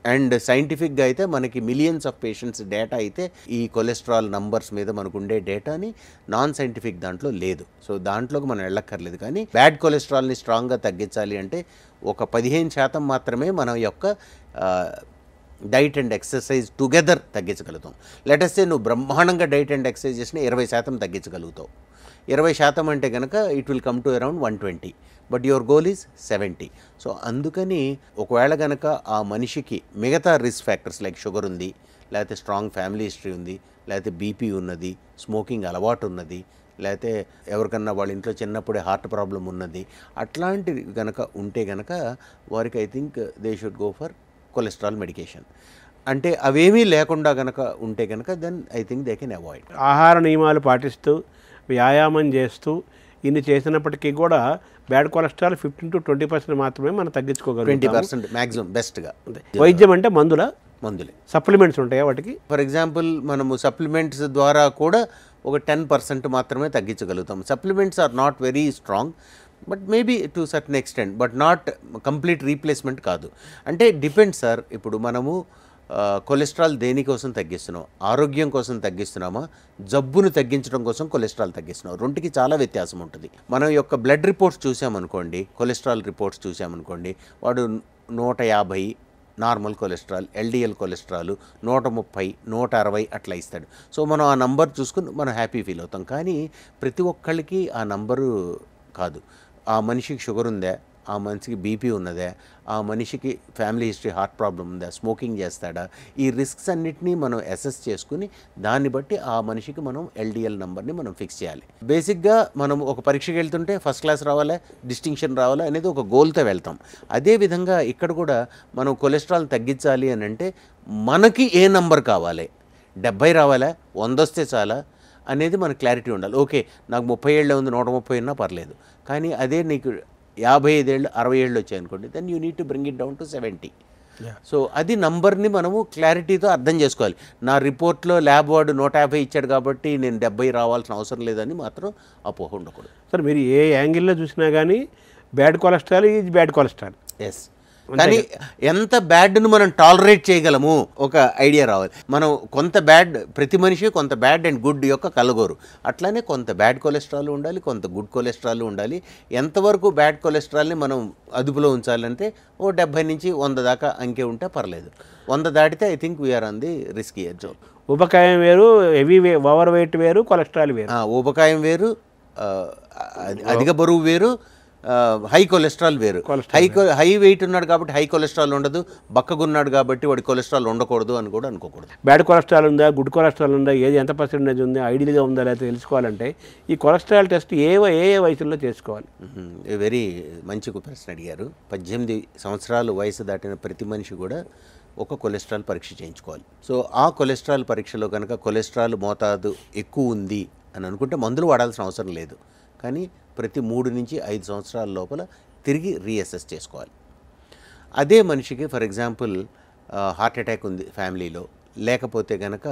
అండ్ సైంటిఫిక్గా అయితే మనకి మిలియన్స్ ఆఫ్ పేషెంట్స్ డేటా అయితే ఈ కొలెస్ట్రాల్ నంబర్స్ మీద మనకు ఉండే డేటాని నాన్ సైంటిఫిక్ దాంట్లో లేదు. సో దాంట్లోకి మనం వెళ్ళక్కర్లేదు. కానీ బ్యాడ్ కొలెస్ట్రాల్ని స్ట్రాంగ్గా తగ్గించాలి అంటే ఒక 15% మాత్రమే మన యొక్క డైట్ అండ్ ఎక్సర్సైజ్ టుగెదర్ తగ్గించగలుగుతాం. లెటస్ సే నువ్వు బ్రహ్మాండంగా డైట్ అండ్ ఎక్సర్సైజ్ చేసిన 20% తగ్గించగలుగుతావు. 20% అంటే కనుక it will come to around 120, but your goal is 70. So అందుకని ఒకవేళ కనుక ఆ మనిషికి మిగతా రిస్క్ ఫ్యాక్టర్స్ లైక్ షుగర్ ఉంది, లేకపోతే స్ట్రాంగ్ ఫ్యామిలీ హిస్టరీ ఉంది, లేకపోతే బీపీ ఉన్నది, స్మోకింగ్ అలవాటు ఉన్నది, లేకపోతే ఎవరికన్నా వాళ్ళ ఇంట్లో చిన్నప్పుడే హార్ట్ ప్రాబ్లం ఉన్నది, అట్లాంటివి కనుక ఉంటే కనుక వారికి I think they should go for cholesterol medication. అంటే అవేమీ లేకుండా కనుక ఉంటే కనుక then I think they can avoid. ఆహార నియమాలు పాటిస్తూ వ్యాయామం చేస్తూ ఇన్ని చేసినప్పటికీ కూడా బ్యాడ్ కొలెస్ట్రాల్ 15 to 20% మాత్రమే మనం తగ్గించుకోగలుగుతాం. 20% మ్యాక్సిమం బెస్ట్గా. వైద్యం అంటే మందులే. సప్లిమెంట్స్ ఉంటాయా వాటికి? ఫర్ ఎగ్జాంపుల్ మనము సప్లిమెంట్స్ ద్వారా కూడా ఒక 10% మాత్రమే తగ్గించగలుగుతాం. Supplements are not very strong, but maybe to certain extent, but not complete replacement కాదు. అంటే డిపెండ్స్ సార్. ఇప్పుడు మనము కొలెస్ట్రాల్ దేనికోసం తగ్గిస్తున్నాం? ఆరోగ్యం కోసం తగ్గిస్తున్నామా, జబ్బును తగ్గించడం కోసం కొలెస్ట్రాల్ తగ్గిస్తున్నాం? రెండుకి చాలా వ్యత్యాసం ఉంటుంది. మనం యొక్క బ్లడ్ రిపోర్ట్స్ చూసామనుకోండి, కొలెస్ట్రాల్ రిపోర్ట్స్ చూసామనుకోండి, వాడు 150 నార్మల్ కొలెస్ట్రాల్, ఎల్డిఎల్ కొలెస్ట్రాల్ 130, 160 అట్లా ఇస్తాడు. సో మనం ఆ నంబర్ చూసుకుని మనం హ్యాపీ ఫీల్ అవుతాం. కానీ ప్రతి ఒక్కళ్ళకి ఆ నంబరు కాదు. ఆ మనిషికి షుగర్ ఉందా, ఆ మనిషికి బీపీ ఉన్నదా, ఆ మనిషికి ఫ్యామిలీ హిస్టరీ హార్ట్ ప్రాబ్లం ఉందా, స్మోకింగ్ చేస్తాడా, ఈ రిస్క్స్ అన్నిటినీ మనం అసెస్ చేసుకుని దాన్ని బట్టి ఆ మనిషికి మనం ఎల్డిఎల్ నెంబర్ని మనం ఫిక్స్ చేయాలి. బేసిక్గా మనం ఒక పరీక్షకి వెళ్తుంటే ఫస్ట్ క్లాస్ రావాలా, డిస్టింక్షన్ రావాలా అనేది ఒక గోల్తో వెళ్తాం. అదేవిధంగా ఇక్కడ కూడా మనం కొలెస్ట్రాల్ తగ్గించాలి అని అంటే మనకి ఏ నంబర్ కావాలి, 70 రావాలా, 100 వస్తే చాలా అనేది మనకు క్లారిటీ ఉండాలి. ఓకే, నాకు 30 ఏళ్ళే ఉంది, 130 ఉన్నా పర్లేదు. కానీ అదే నీకు 55 ఏళ్ళు 60 ఏళ్ళు వచ్చాయనుకోండి, then you need to bring it down to 70. So అది నంబర్ని మనము క్లారిటీతో అర్థం చేసుకోవాలి. నా రిపోర్ట్లో ల్యాబ్ వాడు 150 ఇచ్చాడు కాబట్టి నేను 70 రావాల్సిన అవసరం లేదని మాత్రం అపోహ ఉండకూడదు. సార్ మీరు ఏ యాంగిల్లో చూసినా కానీ bad cholesterol is bad cholesterol. Yes, కానీ ఎంత బ్యాడ్ను మనం టాలరేట్ చేయగలము ఒక ఐడియా రావాలి. మనం కొంత బ్యాడ్, ప్రతి మనిషి కొంత బ్యాడ్ అండ్ గుడ్ యొక్క కలగోరు. అట్లానే కొంత బ్యాడ్ కొలెస్ట్రాల్ ఉండాలి, కొంత గుడ్ కొలెస్ట్రాల్ ఉండాలి. ఎంతవరకు బ్యాడ్ కొలెస్ట్రాల్ని మనం అదుపులో ఉంచాలంటే 70 నుంచి 100 దాకా అంకే ఉంటే పర్లేదు. 100 దాటితే I think we are on the riskier zone. ఊబకాయం వేరు, హెవీ ఓవర్ వెయిట్ వేరు, కొలెస్ట్రాల్ వేరు. ఊబకాయం వేరు, అధిక బరువు వేరు, హై కొలెస్ట్రాల్ వేరు. హై వెయిట్ ఉన్నాడు కాబట్టి హై కొలెస్ట్రాల్ ఉండదు, బక్కగున్నాడు కాబట్టి వాడి కొలెస్ట్రాల్ ఉండకూడదు అని కూడా అనుకోకూడదు. బ్యాడ్ కొలెస్ట్రాల్ ఉందా, గుడ్ కొలెస్ట్రాల్ ఉందా, ఏది ఎంత పర్సెంటేజ్ ఉంది, ఐడియల్గా ఉందా లేదా తెలుసుకోవాలంటే ఈ కొలెస్ట్రాల్ టెస్ట్ ఏ వయసులో చేసుకోవాలి? వెరీ మంచి ప్రశ్న అడిగారు. 18 సంవత్సరాలు వయసు దాటిన ప్రతి మనిషి కూడా ఒక కొలెస్ట్రాల్ పరీక్ష చేయించుకోవాలి. సో ఆ కొలెస్ట్రాల్ పరీక్షలో కనుక కొలెస్ట్రాల్ మోతాదు ఎక్కువ ఉంది అని అనుకుంటే మందులు వాడాల్సిన అవసరం లేదు. కానీ ప్రతి 3 నుంచి 5 సంవత్సరాల లోపల తిరిగి రీఅసెస్ చేసుకోవాలి. అదే మనిషికి ఫర్ ఎగ్జాంపుల్ హార్ట్ అటాక్ ఉంది ఫ్యామిలీలో, లేకపోతే కనుక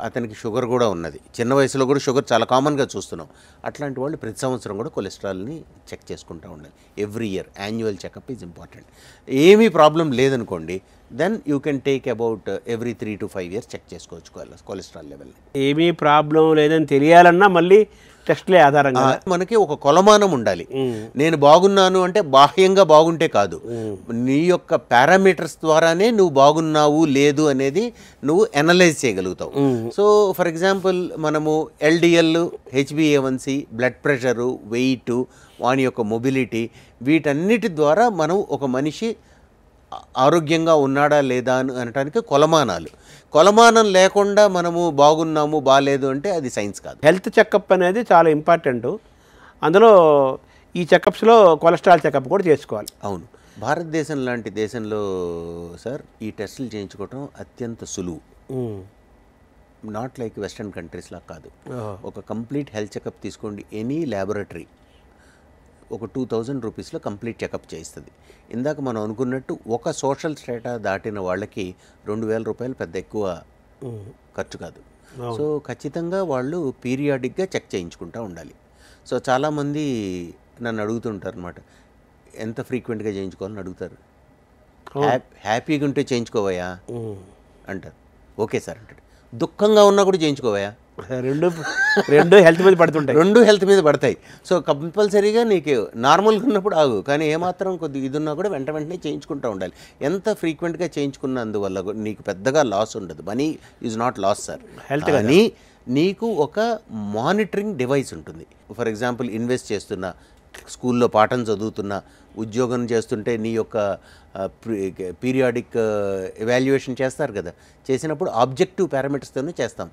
అతనికి షుగర్ కూడా ఉన్నది, చిన్న వయసులో కూడా షుగర్ చాలా కామన్గా చూస్తున్నాం. అట్లాంటి వాళ్ళు ప్రతి సంవత్సరం కూడా కొలెస్ట్రాల్ని చెక్ చేసుకుంటూ ఉండాలి. Every year annual checkup is important. ఏమీ ప్రాబ్లం లేదనుకోండి, then you can take about every 3 to 5 years check చేసుకోవచ్చు కొలెస్ట్రాల్ లెవెల్ని. ఏమీ ప్రాబ్లం లేదని తెలియాలన్నా మళ్ళీ టెస్ట్లే ఆధారంగా మనకి ఒక కొలమానం ఉండాలి. నేను బాగున్నాను అంటే బాహ్యంగా బాగుంటే కాదు, నీ యొక్క పారామీటర్స్ ద్వారానే నువ్వు బాగున్నావు లేదు అనేది నువ్వు అనలైజ్ చేయగలుగుతావు. సో ఫర్ ఎగ్జాంపుల్ మనము LDL, HbA1c, blood pressure, weight, వాని యొక్క మొబిలిటీ, వీటన్నిటి ద్వారా మనం ఒక మనిషి ఆరోగ్యంగా ఉన్నాడా లేదా అని అనడానికి కొలమానాలు. కొలమానం లేకుండా మనము బాగున్నాము బాగాలేదు అంటే అది సైన్స్ కాదు. హెల్త్ చెకప్ అనేది చాలా ఇంపార్టెంట్. అందులో ఈ చెకప్స్లో కొలెస్ట్రాల్ చెకప్ కూడా చేసుకోవాలి. అవును, భారతదేశం లాంటి దేశంలో సార్ ఈ టెస్టులు చేయించుకోవటం అత్యంత సులువు. నాట్ లైక్ వెస్ట్రన్ కంట్రీస్లా కాదు. ఒక కంప్లీట్ హెల్త్ చెకప్ తీసుకోండి, ఎనీ ల్యాబొరేటరీ ఒక 2000 రూపీస్లో కంప్లీట్ చెకప్ చేయిస్తుంది. ఇందాక మనం అనుకున్నట్టు ఒక సోషల్ స్టేటా దాటిన వాళ్ళకి 2000 రూపాయలు పెద్ద ఎక్కువ ఖర్చు కాదు. సో ఖచ్చితంగా వాళ్ళు పీరియాడిక్గా చెక్ చేయించుకుంటూ ఉండాలి. సో చాలామంది నన్ను అడుగుతుంటారు అనమాట, ఎంత ఫ్రీక్వెంట్గా చేయించుకోవాలని అడుగుతారు. హ్యాపీగా ఉంటే చేయించుకోవయా అంటారు. ఓకే సార్ అంటాడు. దుఃఖంగా ఉన్నా కూడా చేయించుకోవయా, రెండు హెల్త్ మీద పడుతుంటాయి, రెండు హెల్త్ మీద పడతాయి. సో కంపల్సరీగా నీకు నార్మల్గా ఉన్నప్పుడు ఆగు, కానీ ఏమాత్రం కొద్దిగా ఇది ఉన్నా కూడా వెంటనే చేయించుకుంటూ ఉండాలి. ఎంత ఫ్రీక్వెంట్గా చేయించుకున్నందువల్ల నీకు పెద్దగా లాస్ ఉండదు. Money is not loss sir. Health కానీ నీకు ఒక మానిటరింగ్ డివైస్ ఉంటుంది. ఫర్ ఎగ్జాంపుల్ ఇన్వెస్ట్ చేస్తున్నా, స్కూల్లో పాఠం చదువుతున్నా, ఉద్యోగం చేస్తుంటే నీ యొక్క పీరియాడిక్ ఎవాల్యుయేషన్ చేస్తారు కదా, చేసినప్పుడు ఆబ్జెక్టివ్ పారామీటర్స్తోనే చేస్తాం.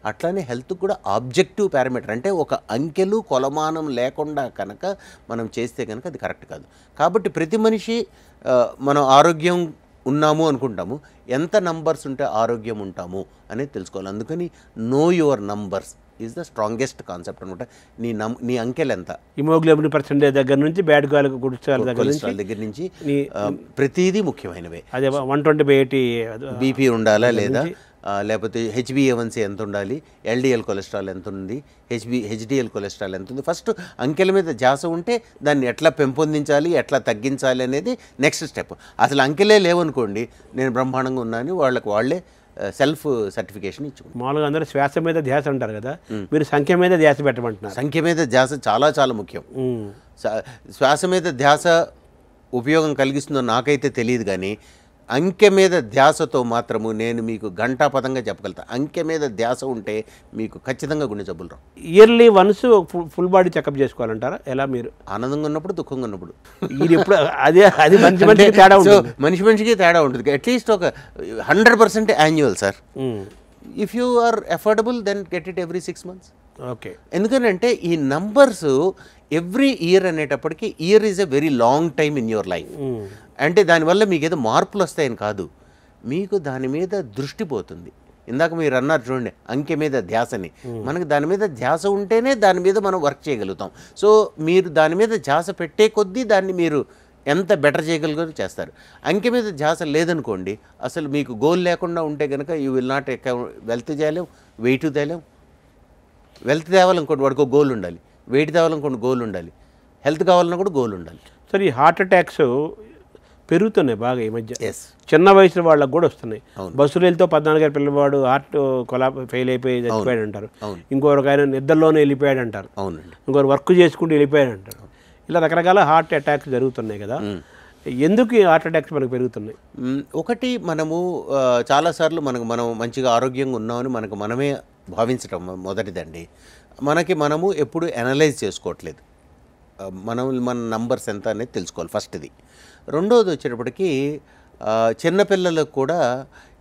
అట్లానే హెల్త్ కూడా ఆబ్జెక్టివ్ పారామీటర్, అంటే ఒక అంకెలు కొలమానం లేకుండా కనుక మనం చేస్తే కనుక అది కరెక్ట్ కాదు. కాబట్టి ప్రతి మనిషి మనం ఆరోగ్యం ఉన్నాము అనుకుంటాము, ఎంత నంబర్స్ ఉంటే ఆరోగ్యం ఉంటాము అనేది తెలుసుకోవాలి. అందుకని know your numbers is the strongest concept అనమాట. నీ అంకెలు ఎంత, హిమోగ్లోబిన్ పర్సెంటేజ్ దగ్గర నుంచి బ్యాడ్ కొలెస్ట్రాల్ దగ్గర నుంచి ప్రతిదీ ముఖ్యమైనవే. అదే 120/80 బీపీ ఉండాలా లేదా, లేకపోతే HbA1c ఎంత ఉండాలి, LDL కొలెస్ట్రాల్ ఎంత ఉంది, HDL కొలెస్ట్రాల్ ఎంత ఉంది. ఫస్ట్ అంకెల మీద ధ్యాస ఉంటే దాన్ని ఎట్లా పెంపొందించాలి, ఎట్లా తగ్గించాలి అనేది నెక్స్ట్ స్టెప్. అసలు అంకెలే లేవనుకోండి, నేను బ్రహ్మాండంగా ఉన్నాను వాళ్ళే సెల్ఫ్ సర్టిఫికేషన్ ఇచ్చుకుంటారు. మామూలుగా అందరూ శ్వాస మీద ధ్యాస అంటారు కదా, మీరు సంఖ్య మీద ధ్యాస పెట్టమంటున్నారు. సంఖ్య మీద ధ్యాస చాలా చాలా ముఖ్యం. శ్వాస మీద ధ్యాస ఉపయోగం కలిగిస్తుందో నాకైతే తెలియదు, కానీ అంకె మీద ధ్యాసతో మాత్రము నేను మీకు ఘంటాపథంగా చెప్పగలుగుతా. అంకె మీద ధ్యాస ఉంటే మీకు ఖచ్చితంగా గుండె జబ్బులు రావు. Yearly once full body checkup చేసుకోవాలంటారా? ఎలా మీరు ఆనందంగా ఉన్నప్పుడు, దుఃఖంగా ఉన్నప్పుడు. ఇది ఎప్పుడు అది మనిషికి తేడా ఉంటుంది. మనిషికి తేడా ఉంటుంది. అట్లీస్ట్ ఒక 100% annual sir. If you are affordable then get it every 6 months. Okay. ఎందుకంటే ఈ నంబర్స్ ఎవ్రీ ఇయర్ అనేటప్పటికీ, year is a very long time in your life. అంటే దానివల్ల మీకు ఏదో మార్పులు వస్తాయని కాదు, మీకు దాని మీద దృష్టి పోతుంది. ఇందాక మీరు అన్నారు చూడండి, అంకె మీద ధ్యాసని. మనకు దాని మీద ధ్యాస ఉంటేనే దాని మీద మనం వర్క్ చేయగలుగుతాం. సో మీరు దాని మీద ధ్యాస పెట్టే కొద్దీ దాన్ని మీరు ఎంత బెటర్ చేయగలిగారో చేస్తారు. అంకె మీద ధ్యాస లేదనుకోండి, అసలు మీకు గోల్ లేకుండా ఉంటే కనుక యూ విల్ నాట్ వెల్త్ చేయలేం, వెయిట్ తేలేం. వెల్త్ తేవాలనుకోండి వాడికి ఒక గోల్ ఉండాలి, వెయిట్ తేవాలనుకోండి గోల్ ఉండాలి, హెల్త్ కావాలన్నా కూడా గోల్ ఉండాలి. సరే, ఈ హార్ట్ అటాక్స్ పెరుగుతున్నాయి బాగా ఈ మధ్య. ఎస్, చిన్న వయసు వాళ్ళకు కూడా వస్తున్నాయి. బస్సులు వెళ్తే 14 ఏళ్ళ పిల్లవాడు హార్ట్ ఫెయిల్ అయిపోయి చచ్చిపోయాడు అంటారు. ఇంకొకరికి ఆయన నిద్రలోనే వెళ్ళిపోయాడు అంటారు. అవునండి. ఇంకొకరు వర్క్ చేసుకుంటూ వెళ్ళిపోయాడు అంటారు. ఇలా రకరకాల హార్ట్ అటాక్స్ జరుగుతున్నాయి కదా. ఎందుకు ఈ హార్ట్ అటాక్స్ మనకు పెరుగుతున్నాయి? ఒకటి, మనము చాలాసార్లు మనం మంచిగా ఆరోగ్యంగా ఉన్నామని మనమే భావించటం మొదటిదండి. మనము ఎప్పుడు అనలైజ్ చేసుకోవట్లేదు. మన నంబర్స్ ఎంత అనేది తెలుసుకోవాలి ఫస్ట్ది. రెండోది వచ్చేటప్పటికి చిన్నపిల్లలకు కూడా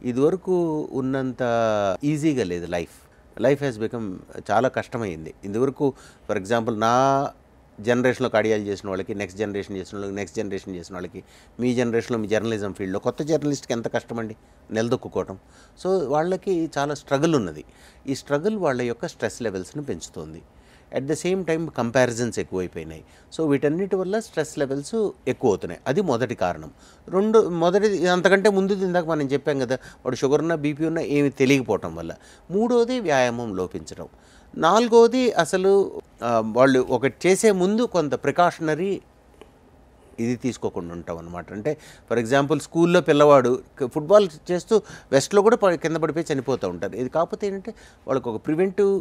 ఇదివరకు ఉన్నంత ఈజీగా లేదు లైఫ్ హ్యాస్ బికమ్ చాలా కష్టమైంది. ఇదివరకు ఫర్ ఎగ్జాంపుల్ నా జనరేషన్లో కార్డియాలజీ చేసిన వాళ్ళకి, నెక్స్ట్ జనరేషన్ చేసిన వాళ్ళకి, మీ జనరేషన్లో మీ జర్నలిజం ఫీల్డ్లో కొత్త జర్నలిస్ట్కి ఎంత కష్టమండి నిలదొక్కుకోవటం. సో వాళ్ళకి చాలా స్ట్రగుల్ ఉన్నది. ఈ స్ట్రగుల్ వాళ్ళ యొక్క స్ట్రెస్ లెవెల్స్ని పెంచుతుంది. At the same time comparisons ఎక్కువైపోయినాయి. సో వీటన్నిటి వల్ల స్ట్రెస్ లెవెల్స్ ఎక్కువ అవుతున్నాయి. అది మొదటి కారణం. మొదటిది అంతకంటే ముందు ఇందాక మనం చెప్పాం కదా, వాడు షుగర్ ఉన్నా బీపీ ఉన్నా ఏమి తెలియకపోవటం వల్ల. మూడోది వ్యాయామం లోపించడం. నాలుగోది అసలు వాళ్ళు ఒకటి చేసే ముందు కొంత ప్రికాషనరీ ఇది తీసుకోకుండా ఉంటాం అనమాట. అంటే ఫర్ ఎగ్జాంపుల్ స్కూల్లో పిల్లవాడు ఫుట్బాల్ చేస్తూ వెస్ట్లో కూడా కింద పడిపోయి చనిపోతూ ఉంటారు. ఇది కాకపోతే ఏంటంటే వాళ్ళకు ఒక ప్రివెంటివ్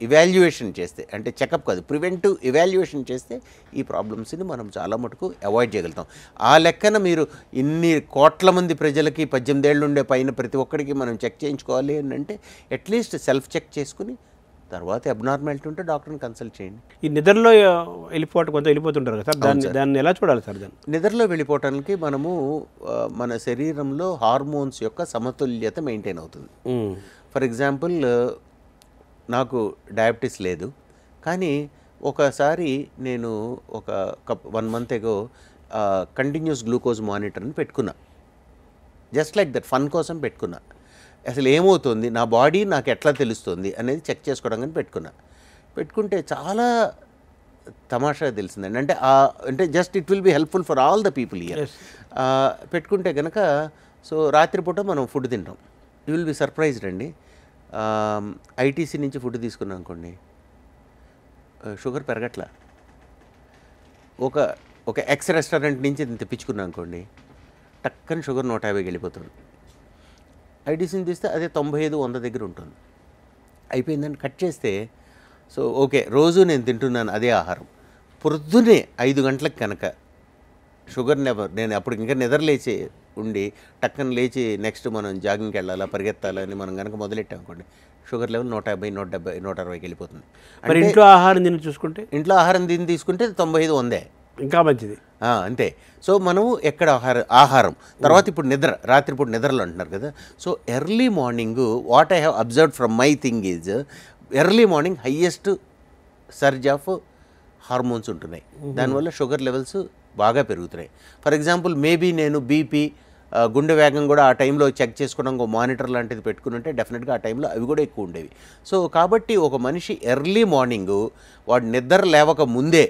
ఇవాల్యుయేషన్ చేస్తే, అంటే చెకప్ కాదు, ప్రివెంటివ్ ఇవాల్యుయేషన్ చేస్తే ఈ ప్రాబ్లమ్స్ని మనం చాలా మటుకు అవాయిడ్ చేయగలుగుతాం. ఆ లెక్కన మీరు ఇన్ని కోట్ల మంది ప్రజలకి 18 ఏళ్ళు ఉండే పైన ప్రతి ఒక్కరికి మనం చెక్ చేయించుకోవాలి అని అంటే అట్లీస్ట్ సెల్ఫ్ చెక్ చేసుకుని తర్వాత అబ్నార్మాలిటీ ఉంటే డాక్టర్ని కన్సల్ట్ చేయండి. ఈ నిద్రలో వెళ్ళిపోతుంటారు కదా సార్, దాన్ని ఎలా చూడాలి సార్? నిద్రలో వెళ్ళిపోవటానికి మనము మన శరీరంలో హార్మోన్స్ యొక్క సమతుల్యత మెయింటైన్ అవుతుంది. ఫర్ ఎగ్జాంపుల్ నాకు డయాబెటీస్ లేదు, కానీ ఒకసారి నేను ఒక 1 month ago కంటిన్యూస్ గ్లూకోజ్ మానిటర్ని పెట్టుకున్నా. జస్ట్ లైక్ దట్, ఫన్ కోసం పెట్టుకున్నా. అసలు ఏమవుతుంది, నా బాడీ నాకు ఎట్లా తెలుస్తుంది అనేది చెక్ చేసుకోవడానికి పెట్టుకుంటే చాలా తమాషా తెలిసిందండి. అంటే just it will be helpful for all the people here. పెట్టుకుంటే కనుక సో రాత్రిపూట మనం ఫుడ్ తింటాం. యూ విల్ బి సర్ప్రైజ్డ్ అండి. ఐటీసీ నుంచి ఫుడ్ తీసుకున్నాం అనుకోండి, షుగర్ పెరగట్లా. ఒక ఎక్స్ రెస్టారెంట్ నుంచి తెప్పించుకున్నాం అనుకోండి, టక్కని షుగర్ 150కి వెళ్ళిపోతుంది. ఐటీసీని తీస్తే అదే 95-100 దగ్గర ఉంటుంది. అయిపోయిందని కట్ చేస్తే, సో ఓకే, రోజు నేను తింటున్నాను అదే ఆహారం. పొద్దున్నే 5 గంటలకు కనుక షుగర్ నేను అప్పుడు ఇంకా నిద్రలేచి ఉండి టక్కన లేచి నెక్స్ట్ మనం జాగింగ్కి వెళ్ళాలా, పరిగెత్తాలని మనం కనుక మొదలెట్టామనుకోండి, షుగర్ లెవెల్ 150, 170, 160కి వెళ్ళిపోతుంది. మరి ఇంట్లో ఆహారం దీన్ని చూసుకుంటే, ఇంట్లో ఆహారం దీన్ని తీసుకుంటే 95-100 ఇంకా మంచిది. అంతే. సో మనము ఎక్కడ ఆహారం తర్వాత ఇప్పుడు రాత్రిపూట నిద్రలు అంటున్నారు కదా. So early morning what I have observed from my thing is, early morning highest surge of hormones ఉంటున్నాయి. దానివల్ల షుగర్ లెవెల్స్ బాగా పెరుగుతున్నాయి. ఫర్ ఎగ్జాంపుల్ మేబీ నేను బీపీ గుండె వేగం కూడా ఆ టైంలో చెక్ చేసుకోవడం ఒక మానిటర్ లాంటిది పెట్టుకుని ఉంటే డెఫినెట్గా ఆ టైంలో అవి కూడా ఎక్కువ ఉండేవి. సో కాబట్టి ఒక మనిషి ఎర్లీ మార్నింగు వాడు నిద్ర లేవక ముందే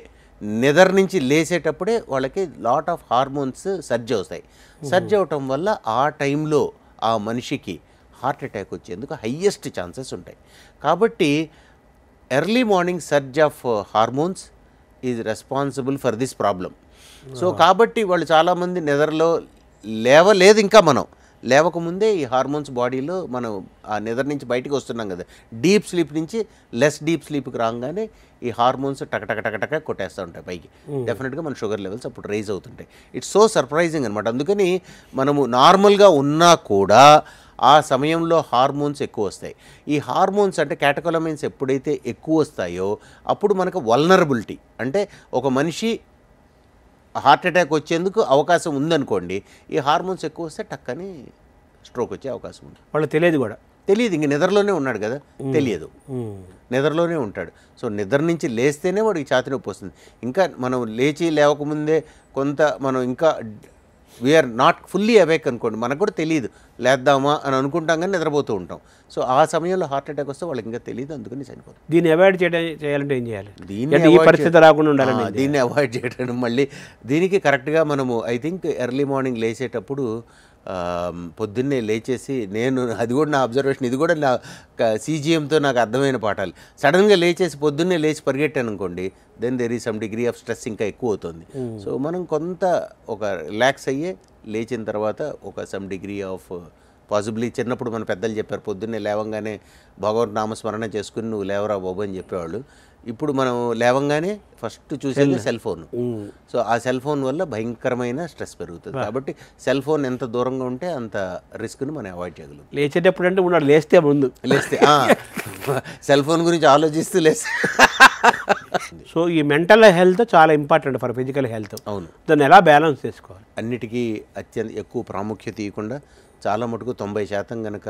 నిద్ర నుంచి లేసేటప్పుడే వాళ్ళకి లాట్ ఆఫ్ హార్మోన్స్ సర్జ్ అవుతాయి. సర్జ్ అవటం వల్ల ఆ టైంలో ఆ మనిషికి హార్ట్ అటాక్ వచ్చేందుకు హయ్యెస్ట్ ఛాన్సెస్ ఉంటాయి. కాబట్టి early morning surge of hormones is responsible for this problem. So కాబట్టి వాళ్ళు చాలామంది నిద్రలో లేవలేదు, ఇంకా మనం లేవకముందే ఈ హార్మోన్స్ బాడీలో మనం ఆ నిద్ర నుంచి బయటికి వస్తున్నాం కదా, డీప్ స్లీప్ నుంచి లెస్ డీప్ స్లీప్కి రాగానే ఈ హార్మోన్స్ టక కొట్టేస్తూ ఉంటాయి పైకి. డెఫినెట్గా మన షుగర్ లెవెల్స్ అప్పుడు రైజ్ అవుతుంటాయి. ఇట్స్ సో సర్ప్రైజింగ్ అనమాట. అందుకని మనము నార్మల్గా ఉన్నా కూడా ఆ సమయంలో హార్మోన్స్ ఎక్కువ వస్తాయి. ఈ హార్మోన్స్ అంటే క్యాటకోలమైన్స్ ఎప్పుడైతే ఎక్కువ వస్తాయో అప్పుడు మనకు వల్నరబిలిటీ, అంటే ఒక మనిషి హార్ట్ అటాక్ వచ్చేందుకు అవకాశం ఉందనుకోండి, ఈ హార్మోన్స్ ఎక్కువ వస్తే టక్కని స్ట్రోక్ వచ్చే అవకాశం ఉంది. వాళ్ళకి తెలియదు కూడా, తెలియదు, ఇంక నిద్రలోనే ఉన్నాడు కదా, తెలియదు, నిద్రలోనే ఉంటాడు. సో నిద్ర నుంచి లేస్తేనే వాడికి ఛాతీ నొప్పి వస్తుంది. ఇంకా మనం లేచి లేవకముందే కొంత మనం ఇంకా వీఆర్ నాట్ ఫుల్లీ అవేక్ అనుకోండి, మనకు కూడా తెలియదు, లేద్దామా అని అనుకుంటాం కానీ నిద్రపోతూ ఉంటాం. సో ఆ సమయంలో హార్ట్ అటాక్ వస్తే వాళ్ళకి ఇంకా తెలియదు, అందుకని చనిపోతుంది. దీన్ని అవాయిడ్ చేయాలంటే ఏం చేయాలి? దీన్ని ఈ పరిస్థితి రాకుండా ఉండాలని దీన్ని అవాయిడ్ చేయడం మళ్ళీ దీనికి కరెక్ట్గా మనము ఐ థింక్ ఎర్లీ మార్నింగ్ లేచేటప్పుడు పొద్దున్నే లేచేసి, నేను అది కూడా నా అబ్జర్వేషన్, ఇది కూడా నా సీజీఎంతో నాకు అర్థమైన పాఠాలు. సడన్గా లేచేసి పొద్దున్నే లేచి పరిగెట్టాను అనుకోండి, then there is some degree of stress ఇంకా ఎక్కువ అవుతుంది. సో మనం కొంత ఒక రిలాక్స్ అయ్యే లేచిన తర్వాత ఒక సమ్ డిగ్రీ ఆఫ్ పాసిబిలీ, చిన్నప్పుడు మన పెద్దలు చెప్పారు పొద్దున్నే లేవంగానే భగవద్ నామస్మరణ చేసుకుని నువ్వు లేవరా బాబు అని చెప్పేవాళ్ళు. ఇప్పుడు మనం లేవంగానే ఫస్ట్ చూసేది సెల్ ఫోన్. సో ఆ సెల్ ఫోన్ వల్ల భయంకరమైన స్ట్రెస్ పెరుగుతుంది. కాబట్టి సెల్ ఫోన్ ఎంత దూరంగా ఉంటే అంత రిస్క్ని మనం అవాయిడ్ చేయగలం. లేచేటప్పుడు అంటే ఉన్నాడు, లేస్తే ముందు లేస్తే సెల్ ఫోన్ గురించి ఆలోచిస్తూ లేస్తే. సో ఈ మెంటల్ హెల్త్ చాలా ఇంపార్టెంట్ ఫర్ ఫిజికల్ హెల్త్. అవును, దాన్ని ఎలా బ్యాలెన్స్ చేసుకోవాలి? అన్నిటికీ అత్యంత ఎక్కువ ప్రాముఖ్యత ఇవ్వకుండా చాలా మటుకు 90% కనుక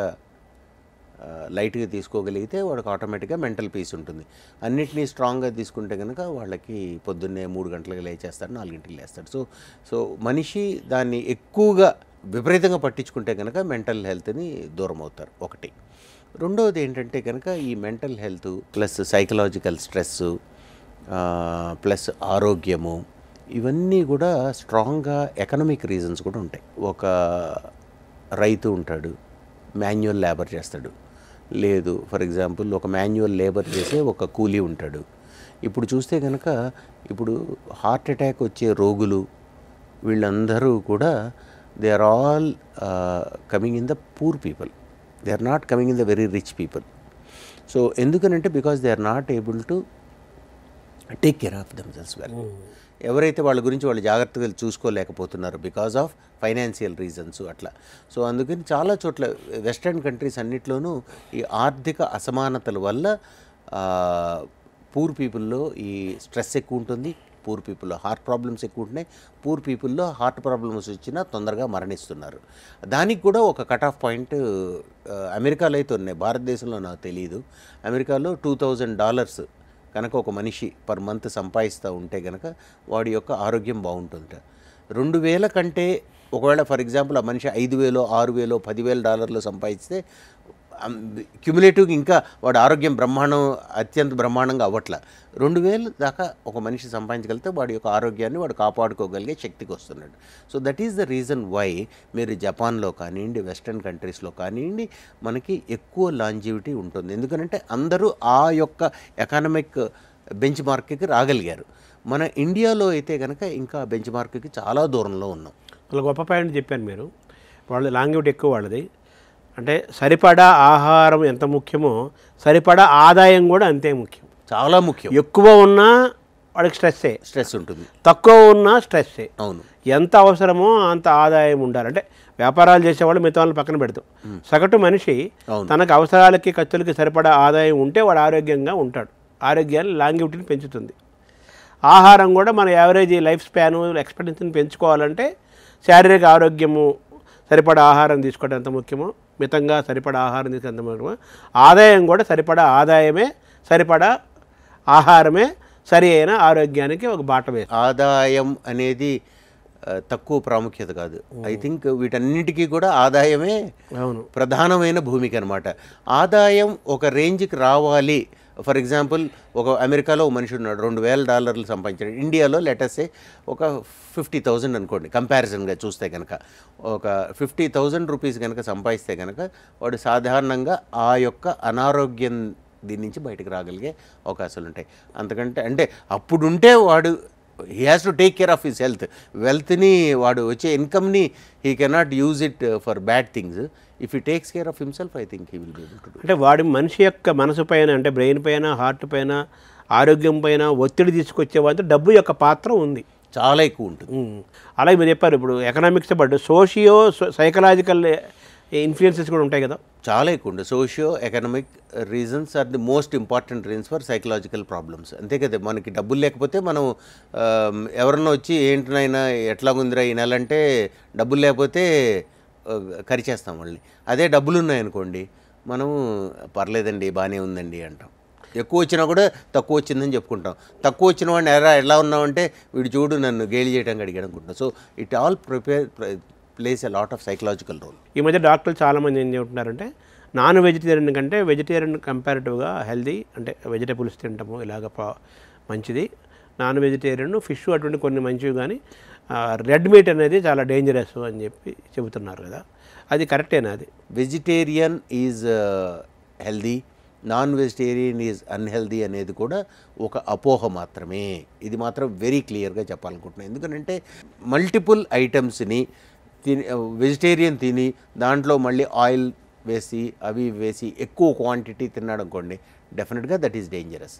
లైట్గా తీసుకోగలిగితే వాడికి ఆటోమేటిక్గా మెంటల్ పీస్ ఉంటుంది. అన్నిటినీ స్ట్రాంగ్గా తీసుకుంటే కనుక వాళ్ళకి పొద్దున్నే 3 గంటలకు లేచేస్తాడు, 4 గంటలకు లేస్తాడు. సో మనిషి దాన్ని ఎక్కువగా విపరీతంగా పట్టించుకుంటే కనుక మెంటల్ హెల్త్ని దూరం అవుతారు. ఒకటి. రెండవది ఏంటంటే కనుక ఈ mental health plus psychological stress plus ఆరోగ్యము, ఇవన్నీ కూడా స్ట్రాంగ్గా ఎకనామిక్ రీజన్స్ కూడా ఉంటాయి. ఒక రైతు ఉంటాడు, మాన్యువల్ లేబర్ చేస్తాడు. లేదు, ఫర్ ఎగ్జాంపుల్ ఒక మాన్యువల్ లేబర్ చేసే ఒక కూలీ ఉంటాడు. ఇప్పుడు చూస్తే కనుక ఇప్పుడు హార్ట్ అటాక్ వచ్చే రోగులు వీళ్ళందరూ కూడా they are all coming in the poor people, they are not coming in the very rich people. So ఎందుకనంటే because they are not able to take care of themselves well. ఎవరైతే వాళ్ళ గురించి వాళ్ళు జాగ్రత్తగా చూసుకోలేకపోతున్నారు బికాజ్ ఆఫ్ ఫైనాన్షియల్ రీజన్స్ అట్లా. సో అందుకని చాలా చోట్ల వెస్టర్న్ కంట్రీస్ అన్నిట్లోనూ ఈ ఆర్థిక అసమానతల వల్ల పూర్ పీపుల్లో ఈ స్ట్రెస్ ఎక్కువ ఉంటుంది, పూర్ పీపుల్లో హార్ట్ ప్రాబ్లమ్స్ ఎక్కువ ఉంటున్నాయి, పూర్ పీపుల్లో హార్ట్ ప్రాబ్లమ్స్ వచ్చినా తొందరగా మరణిస్తున్నారు. దానికి కూడా ఒక కట్ ఆఫ్ పాయింట్ అమెరికాలో అయితే ఉన్నాయి, భారతదేశంలో నాకు తెలియదు. అమెరికాలో $2,000 కనుక ఒక మనిషి పర్ మంత్ సంపాదిస్తూ ఉంటే కనుక వాడి యొక్క ఆరోగ్యం బాగుంటుంట. 2,000 కంటే ఒకవేళ ఫర్ ఎగ్జాంపుల్ ఆ మనిషి $5,000, $6,000, $10,000 సంపాదిస్తే క్యుములేటివ్గా ఇంకా వాడి ఆరోగ్యం అత్యంత బ్రహ్మాండంగా అవ్వట్ల. 2,000 దాకా ఒక మనిషి సంపాదించగలిగితే వాడి యొక్క ఆరోగ్యాన్ని వాడు కాపాడుకోగలిగే శక్తికి వస్తున్నాడు. So that is the reason why మీరు జపాన్లో కానివ్వండి, వెస్ట్రన్ కంట్రీస్లో కానివ్వండి మనకి ఎక్కువ లాంజివిటీ ఉంటుంది. ఎందుకంటే అందరూ ఆ యొక్క ఎకానమిక్ బెంచ్ మార్క్కి రాగలిగారు. మన ఇండియాలో అయితే కనుక ఇంకా బెంచ్ మార్క్కి చాలా దూరంలో ఉన్నాం. వాళ్ళ గొప్ప పాయింట్ చెప్పాను మీరు, వాళ్ళు లాంగివిటీ ఎక్కువ వాళ్ళది. అంటే సరిపడా ఆహారం ఎంత ముఖ్యమో సరిపడా ఆదాయం కూడా అంతే ముఖ్యం, చాలా ముఖ్యం. ఎక్కువ ఉన్నా వాడికి స్ట్రెస్ ఉంటుంది, తక్కువ ఉన్నా స్ట్రెస్సే. అవును, ఎంత అవసరమో అంత ఆదాయం ఉండాలి. అంటే వ్యాపారాలు చేసేవాళ్ళు మిగతా వాళ్ళని పక్కన పెడతాం, సగటు మనిషి తనకు అవసరాలకి ఖర్చులకి సరిపడా ఆదాయం ఉంటే వాడు ఆరోగ్యంగా ఉంటాడు. ఆరోగ్యాన్ని లాంగివిటీని పెంచుతుంది. ఆహారం కూడా మన యావరేజ్ లైఫ్ స్పాను ఎక్స్పెక్టెన్సీని పెంచుకోవాలంటే శారీరక ఆరోగ్యము, సరిపడా ఆహారం తీసుకోవడం ఎంత ముఖ్యమో, మితంగా సరిపడా ఆహారం తీసుకోవడం ఎంత ముఖ్యమో, ఆదాయం కూడా సరిపడా ఆదాయమే, సరిపడా ఆహారమే సరి అయిన ఆరోగ్యానికి ఒక బాట వేస్తుంది. ఆదాయం అనేది తక్కువ ప్రాముఖ్యత కాదు. ఐ థింక్ వీటన్నిటికీ కూడా ఆదాయమే అవును ప్రధానమైన భూమిక అనమాట. ఆదాయం ఒక రేంజ్కి రావాలి. ఫర్ ఎగ్జాంపుల్, ఒక అమెరికాలో మనిషి ఉన్నాడు, $2,000 సంపాదించాడు. ఇండియాలో లెటర్సే ఒక 50,000 అనుకోండి. కంపారిజన్గా చూస్తే కనుక ఒక 50,000 రూపీస్ కనుక సంపాదిస్తే కనుక వాడు సాధారణంగా ఆ యొక్క అనారోగ్యం దీని నుంచి బయటకు రాగలిగే అవకాశాలు ఉంటాయి. అంతకంటే అంటే అప్పుడుంటే వాడు he has to take care of his health. వెల్త్ని వాడు వచ్చే ఇన్కమ్ని he cannot use it for bad things. If he takes care of himself, I think he will be able to do. అంటే వాడి మనిషి యొక్క మనసు పైన, అంటే బ్రెయిన్ పైన, హార్ట్ పైన, ఆరోగ్యం పైన ఒత్తిడి తీసుకొచ్చే వాళ్ళతో డబ్బు యొక్క పాత్ర ఉంది, చాలా ఎక్కువ ఉంటుంది. అలాగే మీరు చెప్పారు ఇప్పుడు ఎకనామిక్స్ పాటు సోషియో సైకలాజికల్ ఇన్ఫ్లుయెన్సెస్ కూడా ఉంటాయి కదా. చాలా ఎక్కువ ఉంటుంది. Socio economic reasons are the most important reasons for psychological problems. అంతే కదా, మనకి డబ్బులు లేకపోతే మనం ఎవరన్నా వచ్చి ఏంటినైనా ఎట్లాగుందిరా ఈ నెల అంటే డబ్బులు లేకపోతే కరిచేస్తాం వాళ్ళని. అదే డబ్బులు ఉన్నాయనుకోండి మనం పర్లేదండి బాగానే ఉందండి అంటాం. ఎక్కువ వచ్చినా కూడా తక్కువ వచ్చిందని చెప్పుకుంటాం. తక్కువ వచ్చిన వాడిని ఎలా ఉన్నామంటే వీడు చూడు నన్ను గేలి చేయడానికి అడిగాడు అనుకుంటాం. So it all plays a lot of psychological role. ఈ మధ్య డాక్టర్లు చాలామంది ఏం చెబుతున్నారంటే నాన్ వెజిటేరియన్ కంటే వెజిటేరియన్ కంపారిటివ్గా హెల్దీ, అంటే వెజిటేబుల్స్ తింటాము ఇలాగ మంచిది. నాన్ వెజిటేరియన్, ఫిష్ అటువంటి కొన్ని మంచివి, కానీ రెడ్ మీట్ అనేది చాలా డేంజరస్ అని చెప్పి చెబుతున్నారు కదా, అది కరెక్టేనా? అది vegetarian is healthy, non vegetarian is unhealthy అనేది కూడా ఒక అపోహ మాత్రమే. ఇది మాత్రం వెరీ క్లియర్గా చెప్పాలనుకుంటున్నాను. ఎందుకంటే మల్టిపుల్ ఐటమ్స్ని వెజిటేరియన్ తిని దాంట్లో మళ్ళీ ఆయిల్ వేసి అవి వేసి ఎక్కువ క్వాంటిటీ తిన్నాడు అనుకోండి, డెఫినెట్గా దట్ ఈస్ డేంజరస్.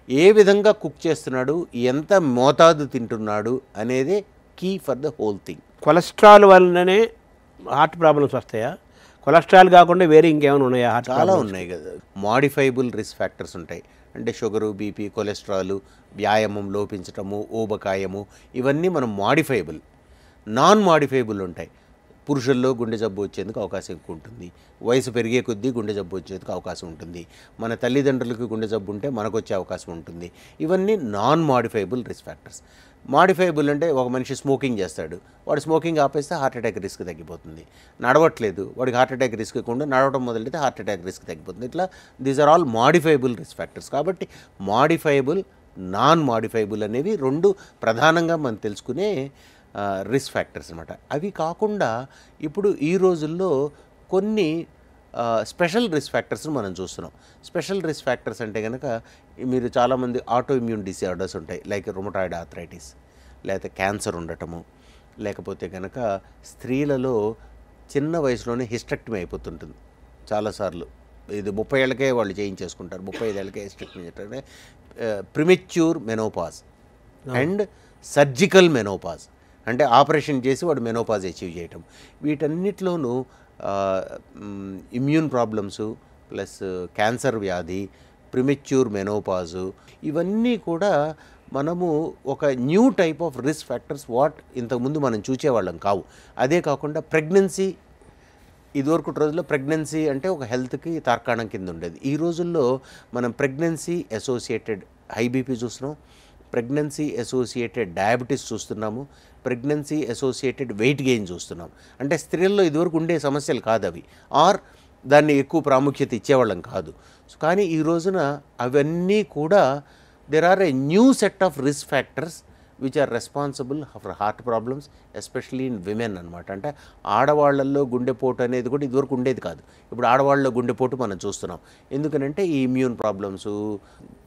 ఏ విధంగా కుక్ చేస్తున్నాడు, ఎంత మోతాదు తింటున్నాడు అనేదే key for the whole thing. Cholesterol వల్లనే హార్ట్ ప్రాబ్లమ్స్ వస్తాయా? కొలెస్ట్రాల్ కాకుండా వేరే ఇంకేమైనా ఉన్నాయా? చాలా ఉన్నాయి కదా. మాడిఫైబుల్ రిస్క్ ఫ్యాక్టర్స్ ఉంటాయి. అంటే షుగరు, బీపీ, కొలెస్ట్రాల్, వ్యాయామం లోపించటము, ఊబకాయము, ఇవన్నీ మనం మాడిఫైబుల్. నాన్ మాడిఫైబుల్ ఉంటాయి. పురుషుల్లో గుండె జబ్బు వచ్చేందుకు అవకాశం ఎక్కువ ఉంటుంది. వయసు పెరిగే కొద్దీ గుండె జబ్బు వచ్చేందుకు అవకాశం ఉంటుంది. మన తల్లిదండ్రులకు గుండె జబ్బు ఉంటే మనకు వచ్చే అవకాశం ఉంటుంది. ఇవన్నీ non modifiable risk factors. Modifiable అంటే ఒక మనిషి స్మోకింగ్ చేస్తాడు, వాడు స్మోకింగ్ ఆపేస్తే హార్ట్ అటాక్ రిస్క్ తగ్గిపోతుంది. నడవట్లేదు, వాడికి హార్ట్ అటాక్ రిస్క్ ఎక్కువ, నడవడం మొదలెడితే హార్ట్ అటాక్ రిస్క్ తగ్గిపోతుంది. ఇట్లా these are all modifiable risk factors. కాబట్టి మాడిఫైబుల్, నాన్ మాడిఫైబుల్ అనేవి రెండు ప్రధానంగా మనం తెలుసుకునే రిస్క్ ఫ్యాక్టర్స్ అనమాట. అవి కాకుండా ఇప్పుడు ఈ రోజుల్లో కొన్ని స్పెషల్ రిస్క్ ఫ్యాక్టర్స్ని మనం చూస్తున్నాం. స్పెషల్ రిస్క్ ఫ్యాక్టర్స్ అంటే కనుక మీరు చాలామంది ఆటో ఇమ్యూన్ డిసార్డర్స్ ఉంటాయి, లైక్ రుమటాయిడ్ ఆర్థరైటిస్, లేకపోతే క్యాన్సర్ ఉండటము, లేకపోతే కనుక స్త్రీలలో చిన్న వయసులోనే హిస్టెక్టమీ అయిపోతుంటుంది చాలాసార్లు. ఇది 30 ఏళ్ళకే వాళ్ళు చేయించేసుకుంటారు, 35 ఏళ్ళకే హిస్టెక్టమీ అంటే premature menopause and surgical menopause, అంటే ఆపరేషన్ చేసి వాడు మెనోపాజ్ అచీవ్ చేయటం. వీటన్నిటిలోనూ ఇమ్యూన్ ప్రాబ్లమ్స్ ప్లస్ క్యాన్సర్ వ్యాధి, ప్రిమెచ్యూర్ మెనోపాజు, ఇవన్నీ కూడా మనము ఒక new type of risk factors ఇంతకుముందు మనం చూసేవాళ్ళం కావు. అదే కాకుండా ప్రెగ్నెన్సీ, ఇదివరకు రోజుల్లో ప్రెగ్నెన్సీ అంటే ఒక హెల్త్కి తార్కాణం కింద ఉండేది. ఈ రోజుల్లో మనం ప్రెగ్నెన్సీ అసోసియేటెడ్ హై బీపీ చూస్తున్నాం, ప్రెగ్నెన్సీ అసోసియేటెడ్ డయాబెటీస్ చూస్తున్నాము, ప్రెగ్నెన్సీ అసోసియేటెడ్ వెయిట్ గెయిన్ చూస్తున్నాం. అంటే స్త్రీల్లో ఇదివరకు ఉండే సమస్యలు కాదు అవి, దాన్ని ఎక్కువ ప్రాముఖ్యత ఇచ్చేవాళ్ళం కాదు. కానీ ఈ రోజున అవన్నీ కూడా there are a new set of risk factors which are responsible for heart problems, especially in women అనమాట. అంటే ఆడవాళ్లలో గుండెపోటు అనేది కూడా ఇదివరకు ఉండేది కాదు, ఇప్పుడు ఆడవాళ్ళలో గుండెపోటు మనం చూస్తున్నాం. ఎందుకనంటే ఈ ఇమ్యూన్ ప్రాబ్లమ్స్,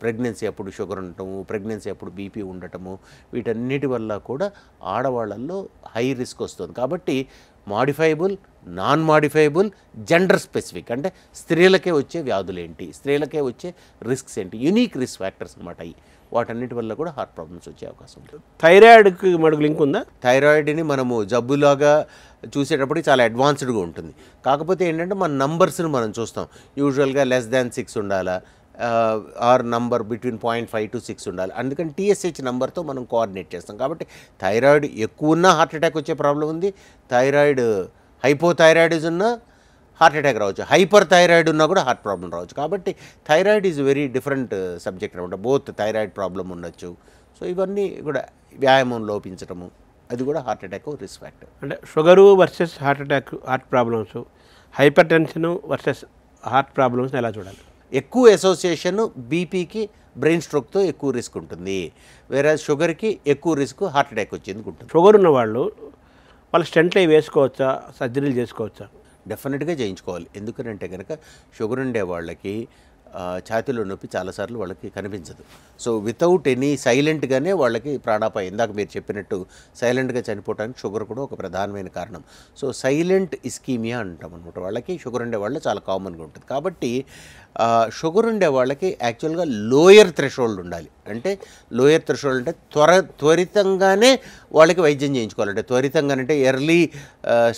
ప్రెగ్నెన్సీ అప్పుడు షుగర్ ఉండటము, ప్రెగ్నెన్సీ అప్పుడు బీపీ ఉండటము, వీటన్నిటి వల్ల కూడా ఆడవాళ్ళల్లో హై రిస్క్ వస్తుంది. కాబట్టి modifiable, non modifiable, gender specific, అంటే స్త్రీలకే వచ్చే వ్యాధులు ఏంటి, స్త్రీలకే వచ్చే రిస్క్స్ ఏంటి, యునీక్ రిస్క్ ఫ్యాక్టర్స్ అనమాట. వాటన్నిటి వల్ల కూడా హార్ట్ ప్రాబ్లమ్స్ వచ్చే అవకాశం ఉంటుంది. థైరాయిడ్కి మనకు లింక్ ఉందా? థైరాయిడ్ని మనము జబ్బులాగా చూసేటప్పటికి చాలా అడ్వాన్స్డ్గా ఉంటుంది. కాకపోతే ఏంటంటే మన నంబర్స్ని మనం చూస్తాం. యూజువల్గా <6 ఉండాలా, ఆర్ నంబర్ బిట్వీన్ 0.5 to 6 ఉండాలి. అందుకని TSH నెంబర్తో మనం కోఆర్డినేట్ చేస్తాం. కాబట్టి థైరాయిడ్ ఎక్కువ ఉన్నా హార్ట్ అటాక్ వచ్చే ప్రాబ్లం ఉంది, థైరాయిడ్ హైపోథైరాయిడిజం ఉన్నా హార్ట్ అటాక్ రావచ్చు, హైపర్ థైరాయిడ్ ఉన్నా కూడా హార్ట్ ప్రాబ్లం రావచ్చు. కాబట్టి thyroid is very different subject అనమాట. బోత్ థైరాయిడ్ ప్రాబ్లం ఉండొచ్చు. సో ఇవన్నీ కూడా వ్యాయామం లోపించటము అది కూడా హార్ట్ అటాక్ రిస్క్ ఫ్యాక్టర్. అంటే sugar versus heart attack, heart problems, hyper tension versus heart problems ఎలా చూడాలి? ఎక్కువ అసోసియేషన్ బీపీకి బ్రెయిన్ స్ట్రోక్తో ఎక్కువ రిస్క్ ఉంటుంది, వేరే షుగర్కి ఎక్కువ రిస్క్ హార్ట్ అటాక్ వచ్చేందుకు ఉంటుంది. షుగర్ ఉన్న వాళ్ళు స్టెంట్లు అవి వేసుకోవచ్చా, సర్జరీలు చేసుకోవచ్చా? డెఫినెట్గా చేయించుకోవాలి. ఎందుకంటే కనుక షుగర్ ఉండే వాళ్ళకి ఛాతీలో నొప్పి చాలాసార్లు వాళ్ళకి కనిపించదు. సో వితౌట్ ఎనీ సైలెంట్గానే వాళ్ళకి ప్రాణాపాయం, ఇందాక మీరు చెప్పినట్టు సైలెంట్గా చనిపోవడానికి షుగర్ కూడా ఒక ప్రధానమైన కారణం. సో సైలెంట్ ఇస్కీమియా అంటాం అనమాట. వాళ్ళకి షుగర్ ఉండే వాళ్ళు చాలా కామన్గా ఉంటుంది. కాబట్టి షుగర్ ఉండే వాళ్ళకి యాక్చువల్గా లోయర్ థ్రెషోల్డ్ ఉండాలి. అంటే లోయర్ థ్రెషోల్డ్ అంటే త్వరితంగానే వాళ్ళకి వైద్యం చేయించుకోవాలంటే, త్వరితంగా అంటే ఎర్లీ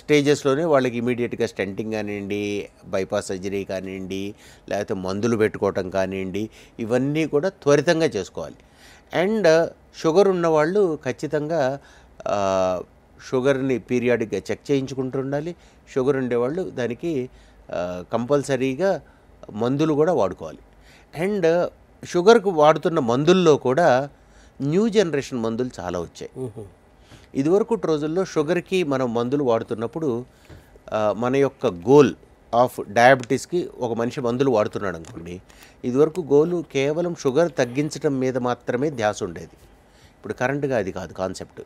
స్టేజెస్లోనే వాళ్ళకి ఇమీడియట్గా స్టెంటింగ్ కానివ్వండి, బైపాస్ సర్జరీ కానివ్వండి, లేకపోతే మందులు పెట్టుకోవటం కానివ్వండి, ఇవన్నీ కూడా త్వరితంగా చేసుకోవాలి. అండ్ షుగర్ ఉన్నవాళ్ళు ఖచ్చితంగా షుగర్ని పీరియాడిక్గా చెక్ చేయించుకుంటూ ఉండాలి. షుగర్ ఉండేవాళ్ళు దానికి కంపల్సరీగా మందులు కూడా వాడుకోవాలి. అండ్ షుగర్కు వాడుతున్న మందుల్లో కూడా న్యూ జనరేషన్ మందులు చాలా వచ్చాయి. ఇదివరకు రోజుల్లో షుగర్కి మనం మందులు వాడుతున్నప్పుడు మన యొక్క గోల్ ఆఫ్ డయాబెటీస్కి ఒక మనిషి మందులు వాడుతున్నాడు అనుకోండి, ఇదివరకు గోలు కేవలం షుగర్ తగ్గించడం మీద మాత్రమే ధ్యాస ఉండేది. ఇప్పుడు కరెంట్గా అది కాదు కాన్సెప్ట్.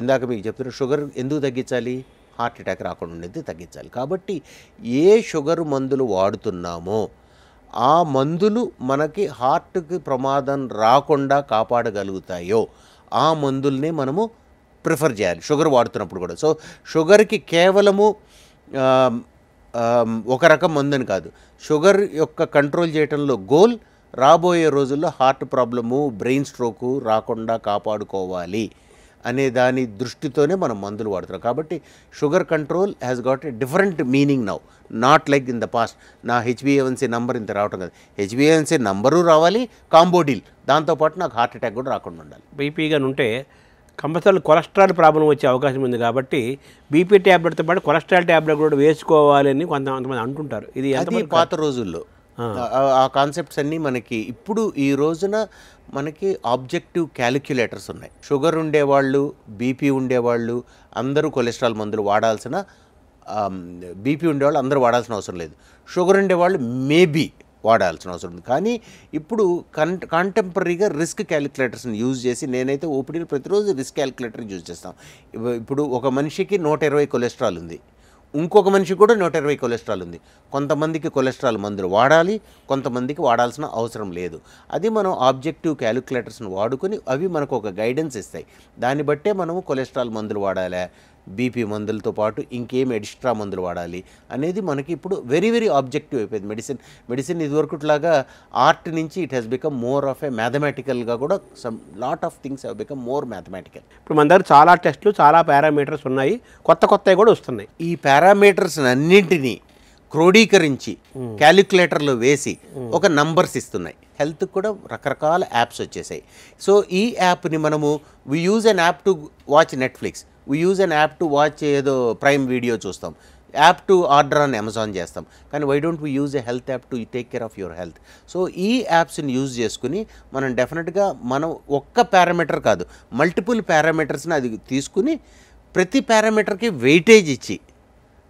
ఇందాక మీకు చెప్తున్న షుగర్ ఎందుకు తగ్గించాలి, హార్ట్ అటాక్ రాకుండా ఉండేది తగ్గించాలి. కాబట్టి ఏ షుగర్ మందులు వాడుతున్నామో ఆ మందులు మనకి హార్ట్కి ప్రమాదం రాకుండా కాపాడగలుగుతాయో ఆ మందుల్ని మనము ప్రిఫర్ చేయాలి షుగర్ వాడుతున్నప్పుడు కూడా. సో షుగర్కి కేవలము ఒక రకం మందని కాదు, షుగర్ యొక్క కంట్రోల్ చేయడంలో గోల్ రాబోయే రోజుల్లో హార్ట్ ప్రాబ్లము, బ్రెయిన్ స్ట్రోకు రాకుండా కాపాడుకోవాలి అనే దాని దృష్టితోనే మనం మందులు వాడుతున్నాం. కాబట్టి sugar control has got a different meaning now, not like in the past. నా హెచ్బిఏవన్సీ నంబర్ ఇంత రావటం కదా, హెచ్బిఏవన్సీ నంబరు రావాలి, కాంబోడిల్, దాంతోపాటు నాకు హార్ట్ అటాక్ కూడా రాకుండా ఉండాలి. బీపీగా ఉంటే కంపల్సరీ కొలెస్ట్రాల్ ప్రాబ్లం వచ్చే అవకాశం ఉంది. కాబట్టి బీపీ ట్యాబ్లెట్తో పాటు కొలెస్ట్రాల్ ట్యాబ్లెట్ కూడా వేసుకోవాలి అని కొంతమంది అంటుంటారు. ఇది పాత రోజుల్లో ఆ కాన్సెప్ట్స్ అన్నీ మనకి ఇప్పుడు ఈ రోజున మనకి ఆబ్జెక్టివ్ క్యాలిక్యులేటర్స్ ఉన్నాయి. షుగర్ ఉండేవాళ్ళు, బీపీ ఉండేవాళ్ళు అందరూ కొలెస్ట్రాల్ మందులు వాడాల్సిన, బీపీ ఉండేవాళ్ళు అందరూ వాడాల్సిన అవసరం లేదు. షుగర్ ఉండేవాళ్ళు మేబీ వాడాల్సిన అవసరం ఉంది. కానీ ఇప్పుడు కాంటెంపరీగా రిస్క్ క్యాలిక్యులేటర్స్ని యూజ్ చేసి, నేనైతే ఓపీడీలో ప్రతిరోజు రిస్క్ క్యాలిక్యులేటర్ యూజ్ చేస్తాం. ఇప్పుడు ఒక మనిషికి 120 కొలెస్ట్రాల్ ఉంది, ఇంకొక మనిషికి కూడా 120 కొలెస్ట్రాల్ ఉంది. కొంతమందికి కొలెస్ట్రాల్ మందులు వాడాలి, కొంతమందికి వాడాల్సిన అవసరం లేదు. అది మనం ఆబ్జెక్టివ్ క్యాలిక్యులేటర్స్ని వాడుకొని అవి మనకు ఒక గైడెన్స్ ఇస్తాయి. దాన్ని బట్టే మనము కొలెస్ట్రాల్ మందులు వాడాలా, బీపీ మందులతో పాటు ఇంకేం ఎక్స్ట్రా మందులు వాడాలి అనేది మనకి ఇప్పుడు వెరీ వెరీ ఆబ్జెక్టివ్ అయిపోయింది. మెడిసిన్ ఇదివరకుట్లాగా ఆర్ట్ నుంచి it has become more of a మ్యాథమెటికల్గా కూడా some lot of things have become more mathematical. ఇప్పుడు మన దగ్గర చాలా టెస్టులు, చాలా పారామీటర్స్ ఉన్నాయి, కొత్తవి కూడా వస్తున్నాయి. ఈ పారామీటర్స్ అన్నింటినీ క్రోడీకరించి క్యాలిక్యులేటర్లో వేసి ఒక నంబర్స్ ఇస్తున్నాయి. హెల్త్కి కూడా రకరకాల యాప్స్ వచ్చేసాయి. సో ఈ యాప్ని మనము we use an app to watch Netflix, we use an app to watch ఏదో ప్రైమ్ వీడియో చూస్తాం, app to order on Amazon చేస్తాం. కానీ why don't we use a health app to take care of your health? So ఈ యాప్స్ని యూజ్ చేసుకుని మనం డెఫినెట్గా మనం ఒక్క పారామీటర్ కాదు, మల్టిపుల్ పారామీటర్స్ని అది తీసుకుని ప్రతి పారామీటర్కి వెయిటేజ్ ఇచ్చి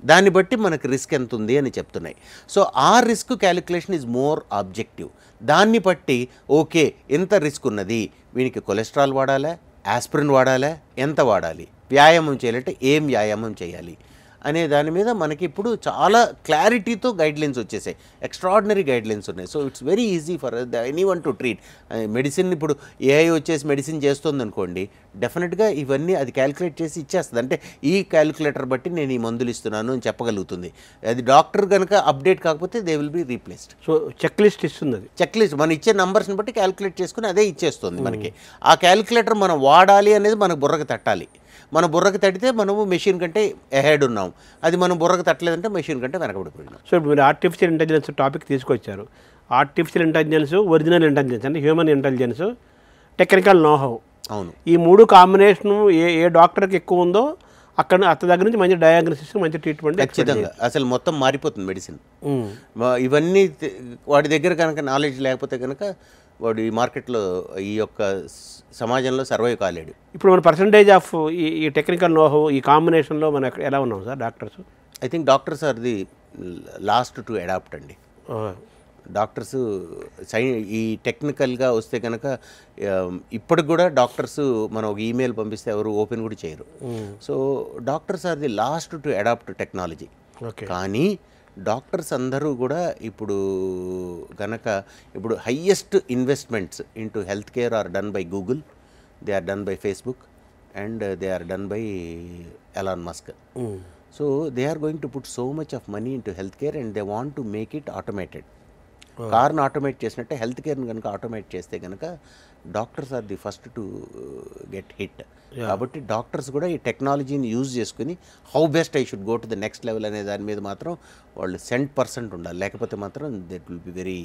దాన్ని బట్టి మనకు రిస్క్ ఎంత ఉంది అని చెప్తున్నాయి. సో ఆ risk calculation is more objective. దాన్ని బట్టి ఓకే ఎంత రిస్క్ ఉన్నది, వీనికి కొలెస్ట్రాల్ వాడాలా, ఆస్పిరిన్ వాడాలా, ఎంత వాడాలి, వ్యాయామం చేయాలంటే ఏం వ్యాయామం చేయాలి అనే దాని మీద మనకి ఇప్పుడు చాలా క్లారిటీతో గైడ్లైన్స్ వచ్చేసాయి, ఎక్స్ట్రాడినరీ గైడ్లైన్స్ ఉన్నాయి. So it's very easy for any one to treat. Medicine ఇప్పుడు ఏఐ వచ్చేసి మెడిసిన్ చేస్తుంది అనుకోండి, డెఫినెట్గా ఇవన్నీ అది క్యాలిక్యులేట్ చేసి ఇచ్చేస్తుంది. అంటే ఈ క్యాలిక్యులేటర్ బట్టి నేను ఈ మందులు ఇస్తున్నాను అని చెప్పగలుగుతుంది. అది డాక్టర్ కనుక అప్డేట్ కాకపోతే they will be replaced. So check list ఇస్తుంది, అది చెక్ లిస్ట్ మనం ఇచ్చే నంబర్స్ని బట్టి క్యాలిక్యులేట్ చేసుకుని అదే ఇచ్చేస్తుంది మనకి. ఆ క్యాలిక్యులేటర్ మనం వాడాలి అనేది మన బుర్రకు తట్టాలి. మన బుర్రకు తట్టితే మనము మెషిన్ కంటే అహెడ్ ఉన్నాం, అది మనం బుర్రకు తట్టలేదంటే మెషిన్ కంటే వెనకబడిపోయినాం. సో ఇప్పుడు మీరు ఆర్టిఫిషియల్ ఇంటెలిజెన్స్ టాపిక్ తీసుకొచ్చారు. ఆర్టిఫిషియల్ ఇంటెలిజెన్స్, ఒరిజినల్ ఇంటెలిజెన్స్ అంటే హ్యూమన్ ఇంటెలిజెన్స్, టెక్నికల్ నోహౌ. అవును, ఈ మూడు కాంబినేషను ఏ డాక్టర్కి ఎక్కువ ఉందో అక్కడ అతని దగ్గర నుంచి మంచి డయాగ్నోసిస్, మంచి ట్రీట్మెంట్ ఖచ్చితంగా అసలు మొత్తం మారిపోతుంది మెడిసిన్. ఇవన్నీ వాడి దగ్గర కనుక నాలెడ్జ్ లేకపోతే కనుక వాడు ఈ మార్కెట్లో ఈ యొక్క సమాజంలో సర్వైవ్ కాలేడు. ఇప్పుడు మన పర్సంటేజ్ ఆఫ్ ఈ టెక్నికల్ నోహో ఈ కాంబినేషన్లో మనం ఎలా ఉన్నాం sir doctors? I think doctors are the last to adapt అండి. డాక్టర్స్ ఈ టెక్నికల్గా వస్తే కనుక ఇప్పటికి కూడా డాక్టర్స్ మనం ఒక ఈమెయిల్ పంపిస్తే ఎవరు ఓపెన్ కూడా చేయరు. So doctors are the last to adopt technology. కానీ డాక్టర్స్ అందరూ కూడా ఇప్పుడు కనుక ఇప్పుడు highest investments into health care are done by Google, they are done by Facebook and they are done by Elon Musk. So they are going to put so much of money into health care and they want to make it automated. కార్ను ఆటోమేట్ చేసినట్టే హెల్త్ కేర్ని కనుక ఆటోమేట్ చేస్తే కనుక doctors are the first to get hit. కాబట్టి డాక్టర్స్ కూడా ఈ టెక్నాలజీని యూజ్ చేసుకుని how best I should go to the next level అనే దాని మీద మాత్రం వాళ్ళు 100% ఉండాలి. లేకపోతే మాత్రం that will be very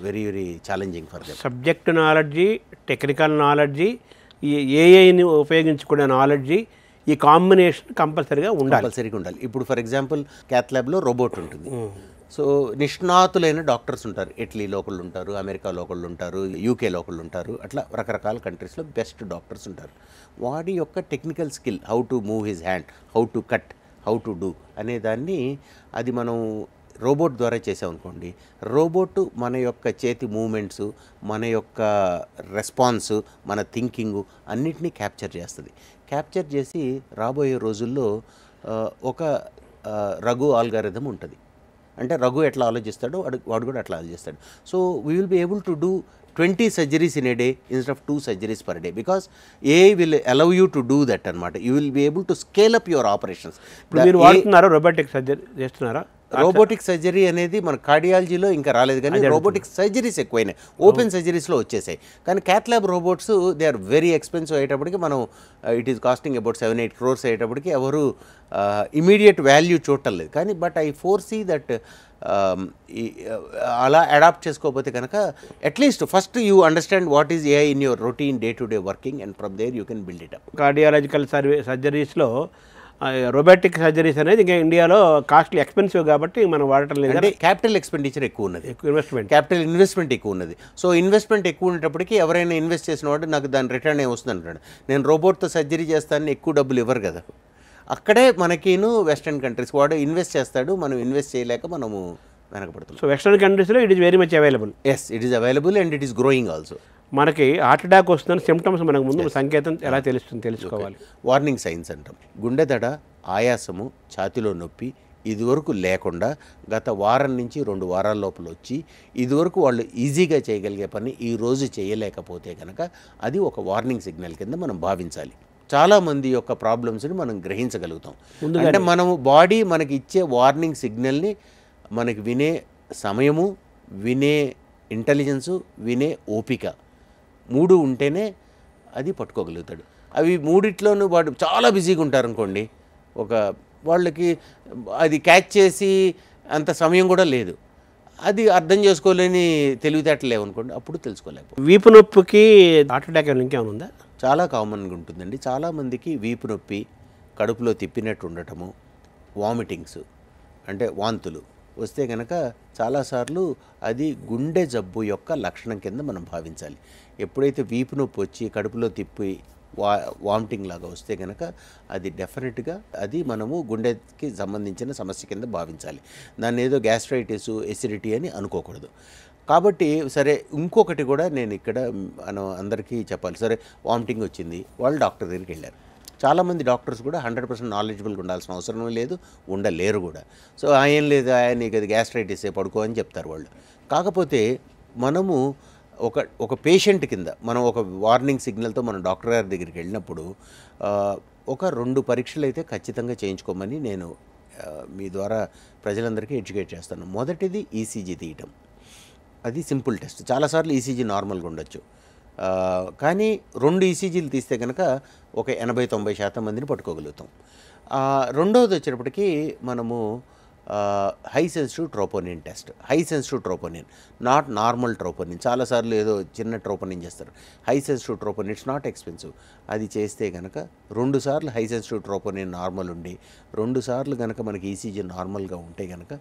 very very challenging for them. Subject knowledge, technical knowledge, ఈ ఏఐని ఉపయోగించుకునే నాలెడ్జీ, ఈ కాంబినేషన్ కంపల్సరీగా ఉండాలి. ఇప్పుడు ఫర్ ఎగ్జాంపుల్ క్యాత్ ల్యాబ్లో రోబోట్ ఉంటుంది. సో నిష్ణాతులైన డాక్టర్స్ ఉంటారు. ఇటలీలో ఒకళ్ళు ఉంటారు, అమెరికాలో ఒకళ్ళు ఉంటారు, యూకేలో ఒకళ్ళు ఉంటారు, అట్లా రకరకాల కంట్రీస్లో బెస్ట్ డాక్టర్స్ ఉంటారు. వాడి యొక్క technical skill, how to move his hand, how to cut, how to do అనే దాన్ని అది మనం రోబోట్ ద్వారా చేసామనుకోండి, రోబోట్ మన యొక్క చేతి మూమెంట్స్, మన యొక్క రెస్పాన్స్, మన థింకింగు అన్నిటినీ క్యాప్చర్ చేస్తుంది. క్యాప్చర్ చేసి రాబోయే రోజుల్లో ఒక రఘు ఆల్గారిథం ఉంటుంది. అంటే రఘు ఎట్లా ఆలోచిస్తాడో వాడు కూడా అట్లా ఆలోచిస్తాడు. So we will be able to do 20 surgeries in a day instead of 2 surgeries per day because AI will allow you to do that అనమాట. You will be able to scale up your operations. ఇప్పుడు మీరు వాడుతున్నారా రోబోటిక్ సర్జరీ చేస్తున్నారా? రోబోటిక్ సర్జరీ అనేది మన కార్డియాలజీలో ఇంకా రాలేదు, కానీ రోబోటిక్ సర్జరీస్ ఎక్కువైనాయి, ఓపెన్ సర్జరీస్లో వచ్చేసాయి. కానీ cath lab robots they are very expensive అయ్యేటప్పటికి మనం it is costing about 7-8 crores అయ్యేటప్పటికి ఎవరు ఇమీడియట్ వాల్యూ చూడటం లేదు. కానీ బట్ ఐ ఫోర్సీ దట్ అలా అడాప్ట్ చేసుకోకపోతే కనుక at least first you understand what is AI in your routine day to day working and from there you can build it up. Cardiological సర్జరీస్లో రోబోటిక్ సర్జరీస్ అనేది ఇంకా ఇండియాలో కాస్ట్లీ ఎక్స్పెన్సివ్ కాబట్టి మనం వాడటం లేదు. అంటే క్యాపిటల్ ఎక్స్పెండిచర్ ఎక్కువ ఉన్నది, క్యాపిటల్ ఇన్వెస్ట్మెంట్ ఎక్కువ ఉన్నది. సో ఇన్వెస్ట్మెంట్ ఎక్కువ ఉండేటప్పటికి ఎవరైనా ఇన్వెస్ట్ చేసిన వాడు నాకు దాని రిటర్న్ ఏమొస్తుంది అంటాడు. నేను రోబోట్తో సర్జరీ చేస్తానని ఎక్కువ డబ్బులు ఇవ్వరు కదా. అక్కడే మనకిను వెస్టర్న్ కంట్రీస్ వాడు ఇన్వెస్ట్ చేస్తాడు, మనం ఇన్వెస్ట్ చేయలేక మనము వెనకబడుతున్నాం. సో వెస్టర్న్ కంట్రీస్లో it is very much available. Yes, it is available and it is growing also. మనకి హార్ట్ అటాక్ వస్తుందని సిమ్టమ్స్ మనకు ముందు సంకేతం ఎలా తెలుసుకోవాలి? వార్నింగ్ సైన్స్ అంటాం. గుండె దడ, ఆయాసము, ఛాతిలో నొప్పి ఇదివరకు లేకుండా గత వారం నుంచి 2 వారాల లోపల వచ్చి ఇదివరకు వాళ్ళు ఈజీగా చేయగలిగే పని ఈరోజు చేయలేకపోతే కనుక అది ఒక వార్నింగ్ సిగ్నల్ కింద మనం భావించాలి. చాలామంది యొక్క ప్రాబ్లమ్స్ని మనం గ్రహించగలుగుతాం. అంటే మనము బాడీ మనకి ఇచ్చే వార్నింగ్ సిగ్నల్ని మనకి వినే సమయము, వినే ఇంటెలిజెన్సు, వినే ఓపిక 3 ఉంటేనే అది పట్టుకోగలుగుతాడు. అవి 3 వాడు చాలా బిజీగా ఉంటారు అనుకోండి, ఒక వాళ్ళకి అది క్యాచ్ చేసి అంత సమయం కూడా లేదు, అది అర్థం చేసుకోలేని తెలివితేటలు లేవనుకోండి, అప్పుడు తెలుసుకోలేకపోతే. వీపు నొప్పికి హార్ట్ అటాక్ ఇంకేమైనా ఉందా? చాలా కామన్గా ఉంటుందండి. చాలామందికి వీపు నొప్పి, కడుపులో తిప్పినట్టు ఉండటము, వామిటింగ్స్ అంటే వాంతులు వస్తే కనుక చాలాసార్లు అది గుండె జబ్బు యొక్క లక్షణం కింద మనం భావించాలి. ఎప్పుడైతే వీపు నొప్పి వచ్చి కడుపులో తిప్పి వామిటింగ్ లాగా వస్తే కనుక అది డెఫినెట్గా అది మనము గుండెకి సంబంధించిన సమస్య కింద భావించాలి. దాన్ని ఏదో గ్యాస్ట్రైటిస్, ఎసిడిటీ అని అనుకోకూడదు. కాబట్టి సరే, ఇంకొకటి కూడా నేను ఇక్కడ మనం అందరికీ చెప్పాలి. సరే, వామిటింగ్ వచ్చింది, వాళ్ళు డాక్టర్ దగ్గరికి వెళ్ళారు. చాలామంది డాక్టర్స్ కూడా 100% నాలెడ్జబుల్గా ఉండాల్సిన అవసరం లేదు, ఉండలేరు కూడా. సో ఏం లేదు, నీకు అది గ్యాస్ట్రైటిసే, పడుకో అని చెప్తారు వాళ్ళు. కాకపోతే మనము ఒక పేషెంట్ కింద మనం ఒక వార్నింగ్ సిగ్నల్తో మనం డాక్టర్ గారి దగ్గరికి వెళ్ళినప్పుడు ఒక 2 పరీక్షలు అయితే ఖచ్చితంగా చేయించుకోమని నేను మీ ద్వారా ప్రజలందరికీ ఎడ్యుకేట్ చేస్తాను. మొదటిది ఈసీజీ తీయటం. అది సింపుల్ టెస్ట్. చాలాసార్లు ఈసీజీ నార్మల్గా ఉండొచ్చు, కానీ 2 ఈసీజీలు తీస్తే కనుక ఒక 80-90% మందిని పట్టుకోగలుగుతాం. రెండవది వచ్చేటప్పటికి మనము high sensitive troponin test. High sensitive troponin, not normal troponin. చాలాసార్లు ఏదో చిన్న ట్రోపోనిన్ చేస్తారు. High sensitive troponin it's not expensive. అది చేస్తే కనుక 2 సార్లు హై సెన్సిటివ్ ట్రోపోనిన్ నార్మల్ ఉండి 2 సార్లు కనుక మనకి ఈసీజీ నార్మల్గా ఉంటే కనుక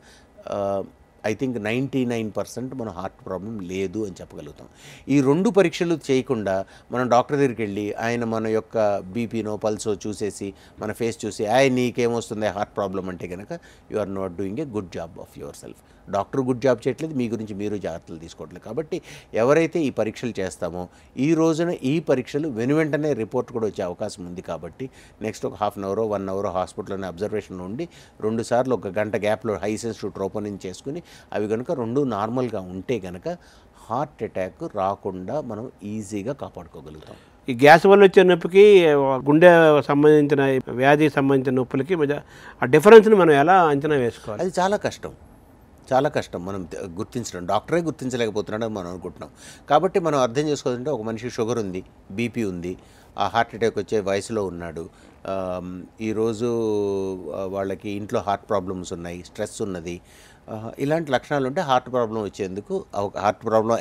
ఐ థింక్ 99% మన హార్ట్ ప్రాబ్లం లేదు అని చెప్పగలుగుతాం. ఈ 2 పరీక్షలు చేయకుండా మనం డాక్టర్ దగ్గరికి వెళ్ళి ఆయన మన యొక్క బీపీనో పల్సో చూసేసి మన ఫేస్ చూసి నీకేమొస్తుంది హార్ట్ ప్రాబ్లం అంటే కనుక you are not doing a good job of yourself. Doctor good job చేయట్లేదు, మీ గురించి మీరు జాగ్రత్తలు తీసుకోవట్లేదు. కాబట్టి ఎవరైతే ఈ పరీక్షలు చేస్తామో ఈ రోజున ఈ పరీక్షలు వెనువెంటనే రిపోర్ట్ కూడా వచ్చే అవకాశం ఉంది. కాబట్టి నెక్స్ట్ ఒక హాఫ్ అన్ అవర్ 1 అవర్ హాస్పిటల్లోనే అబ్జర్వేషన్ ఉండి 2 సార్లు 1 గంట గ్యాప్లో హై సెన్సిటివ్ ట్రోపోనిన్ చేసుకుని అవి కనుక 2 నార్మల్గా ఉంటే కనుక హార్ట్ అటాక్ రాకుండా మనం ఈజీగా కాపాడుకోగలుగుతాం. ఈ గ్యాస్ వల్ల వచ్చే నొప్పికి గుండె సంబంధించిన వ్యాధికి సంబంధించిన నొప్పులకి మధ్య ఆ డిఫరెన్స్ని మనం ఎలా అంచనా వేసుకోవాలి? అది చాలా కష్టం, చాలా కష్టం మనం గుర్తించడం. డాక్టరే గుర్తించలేకపోతున్నాడని మనం అనుకుంటున్నాం. కాబట్టి మనం అర్థం చేసుకోవాలంటే ఒక మనిషి షుగర్ ఉంది, బీపీ ఉంది, ఆ హార్ట్ అటాక్ వచ్చే వయసులో ఉన్నాడు, ఈరోజు వాళ్ళకి ఇంట్లో హార్ట్ ప్రాబ్లమ్స్ ఉన్నాయి, స్ట్రెస్ ఉన్నది, ఇలాంటి లక్షణాలు ఉంటే హార్ట్ ప్రాబ్లం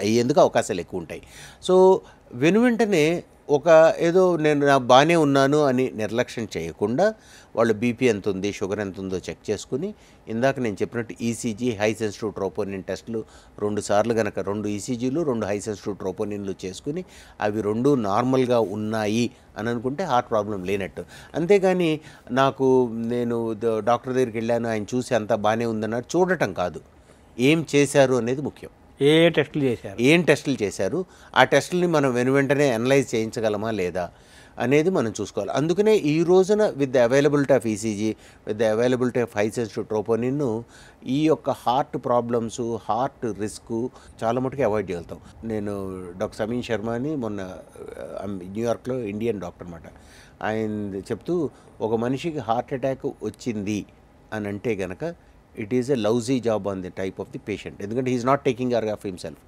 అయ్యేందుకు అవకాశాలు ఎక్కువ ఉంటాయి. సో వెనువెంటనే ఏదో నేను బాగానే ఉన్నాను అని నిర్లక్ష్యం చేయకుండా వాళ్ళు బీపీ ఎంత ఉంది, షుగర్ ఎంత ఉందో చెక్ చేసుకుని ఇందాక నేను చెప్పినట్టు ఈసీజీ, హై సెన్సిటివ్ ట్రోపోనిన్ టెస్టులు 2 సార్లు కనుక 2 ఈసీజీలు 2 హై సెన్సిటివ్ ట్రోపోనిన్లు చేసుకుని అవి 2 నార్మల్గా ఉన్నాయి అని అనుకుంటే హార్ట్ ప్రాబ్లం లేనట్టు. అంతేగాని నేను డాక్టర్ దగ్గరికి వెళ్ళాను, ఆయన చూసి అంతా బాగానే ఉందన్నారు చూడటం కాదు, ఏం చేశారు అనేది ముఖ్యం. ఏం టెస్టులు చేశారు, ఆ టెస్టులని మనం వెంటనే అనలైజ్ చేయించగలమా లేదా అనేది మనం చూసుకోవాలి. అందుకనే ఈ రోజున with the availability of ECG, with the availability of high sensitive troponin ఈ యొక్క హార్ట్ ప్రాబ్లమ్స్, హార్ట్ రిస్క్ చాలా మటుకు అవాయిడ్ చేయగలుగుతాం. నేను డాక్టర్ సమీన్ శర్మ అని మొన్న న్యూయార్క్లో ఇండియన్ డాక్టర్ అన్నమాట, ఆయన చెప్తూ ఒక మనిషికి హార్ట్ అటాక్ వచ్చింది అని అంటే కనుక it is a lousy job on the type of the patient. ఎందుకంటే he's not taking care of himself.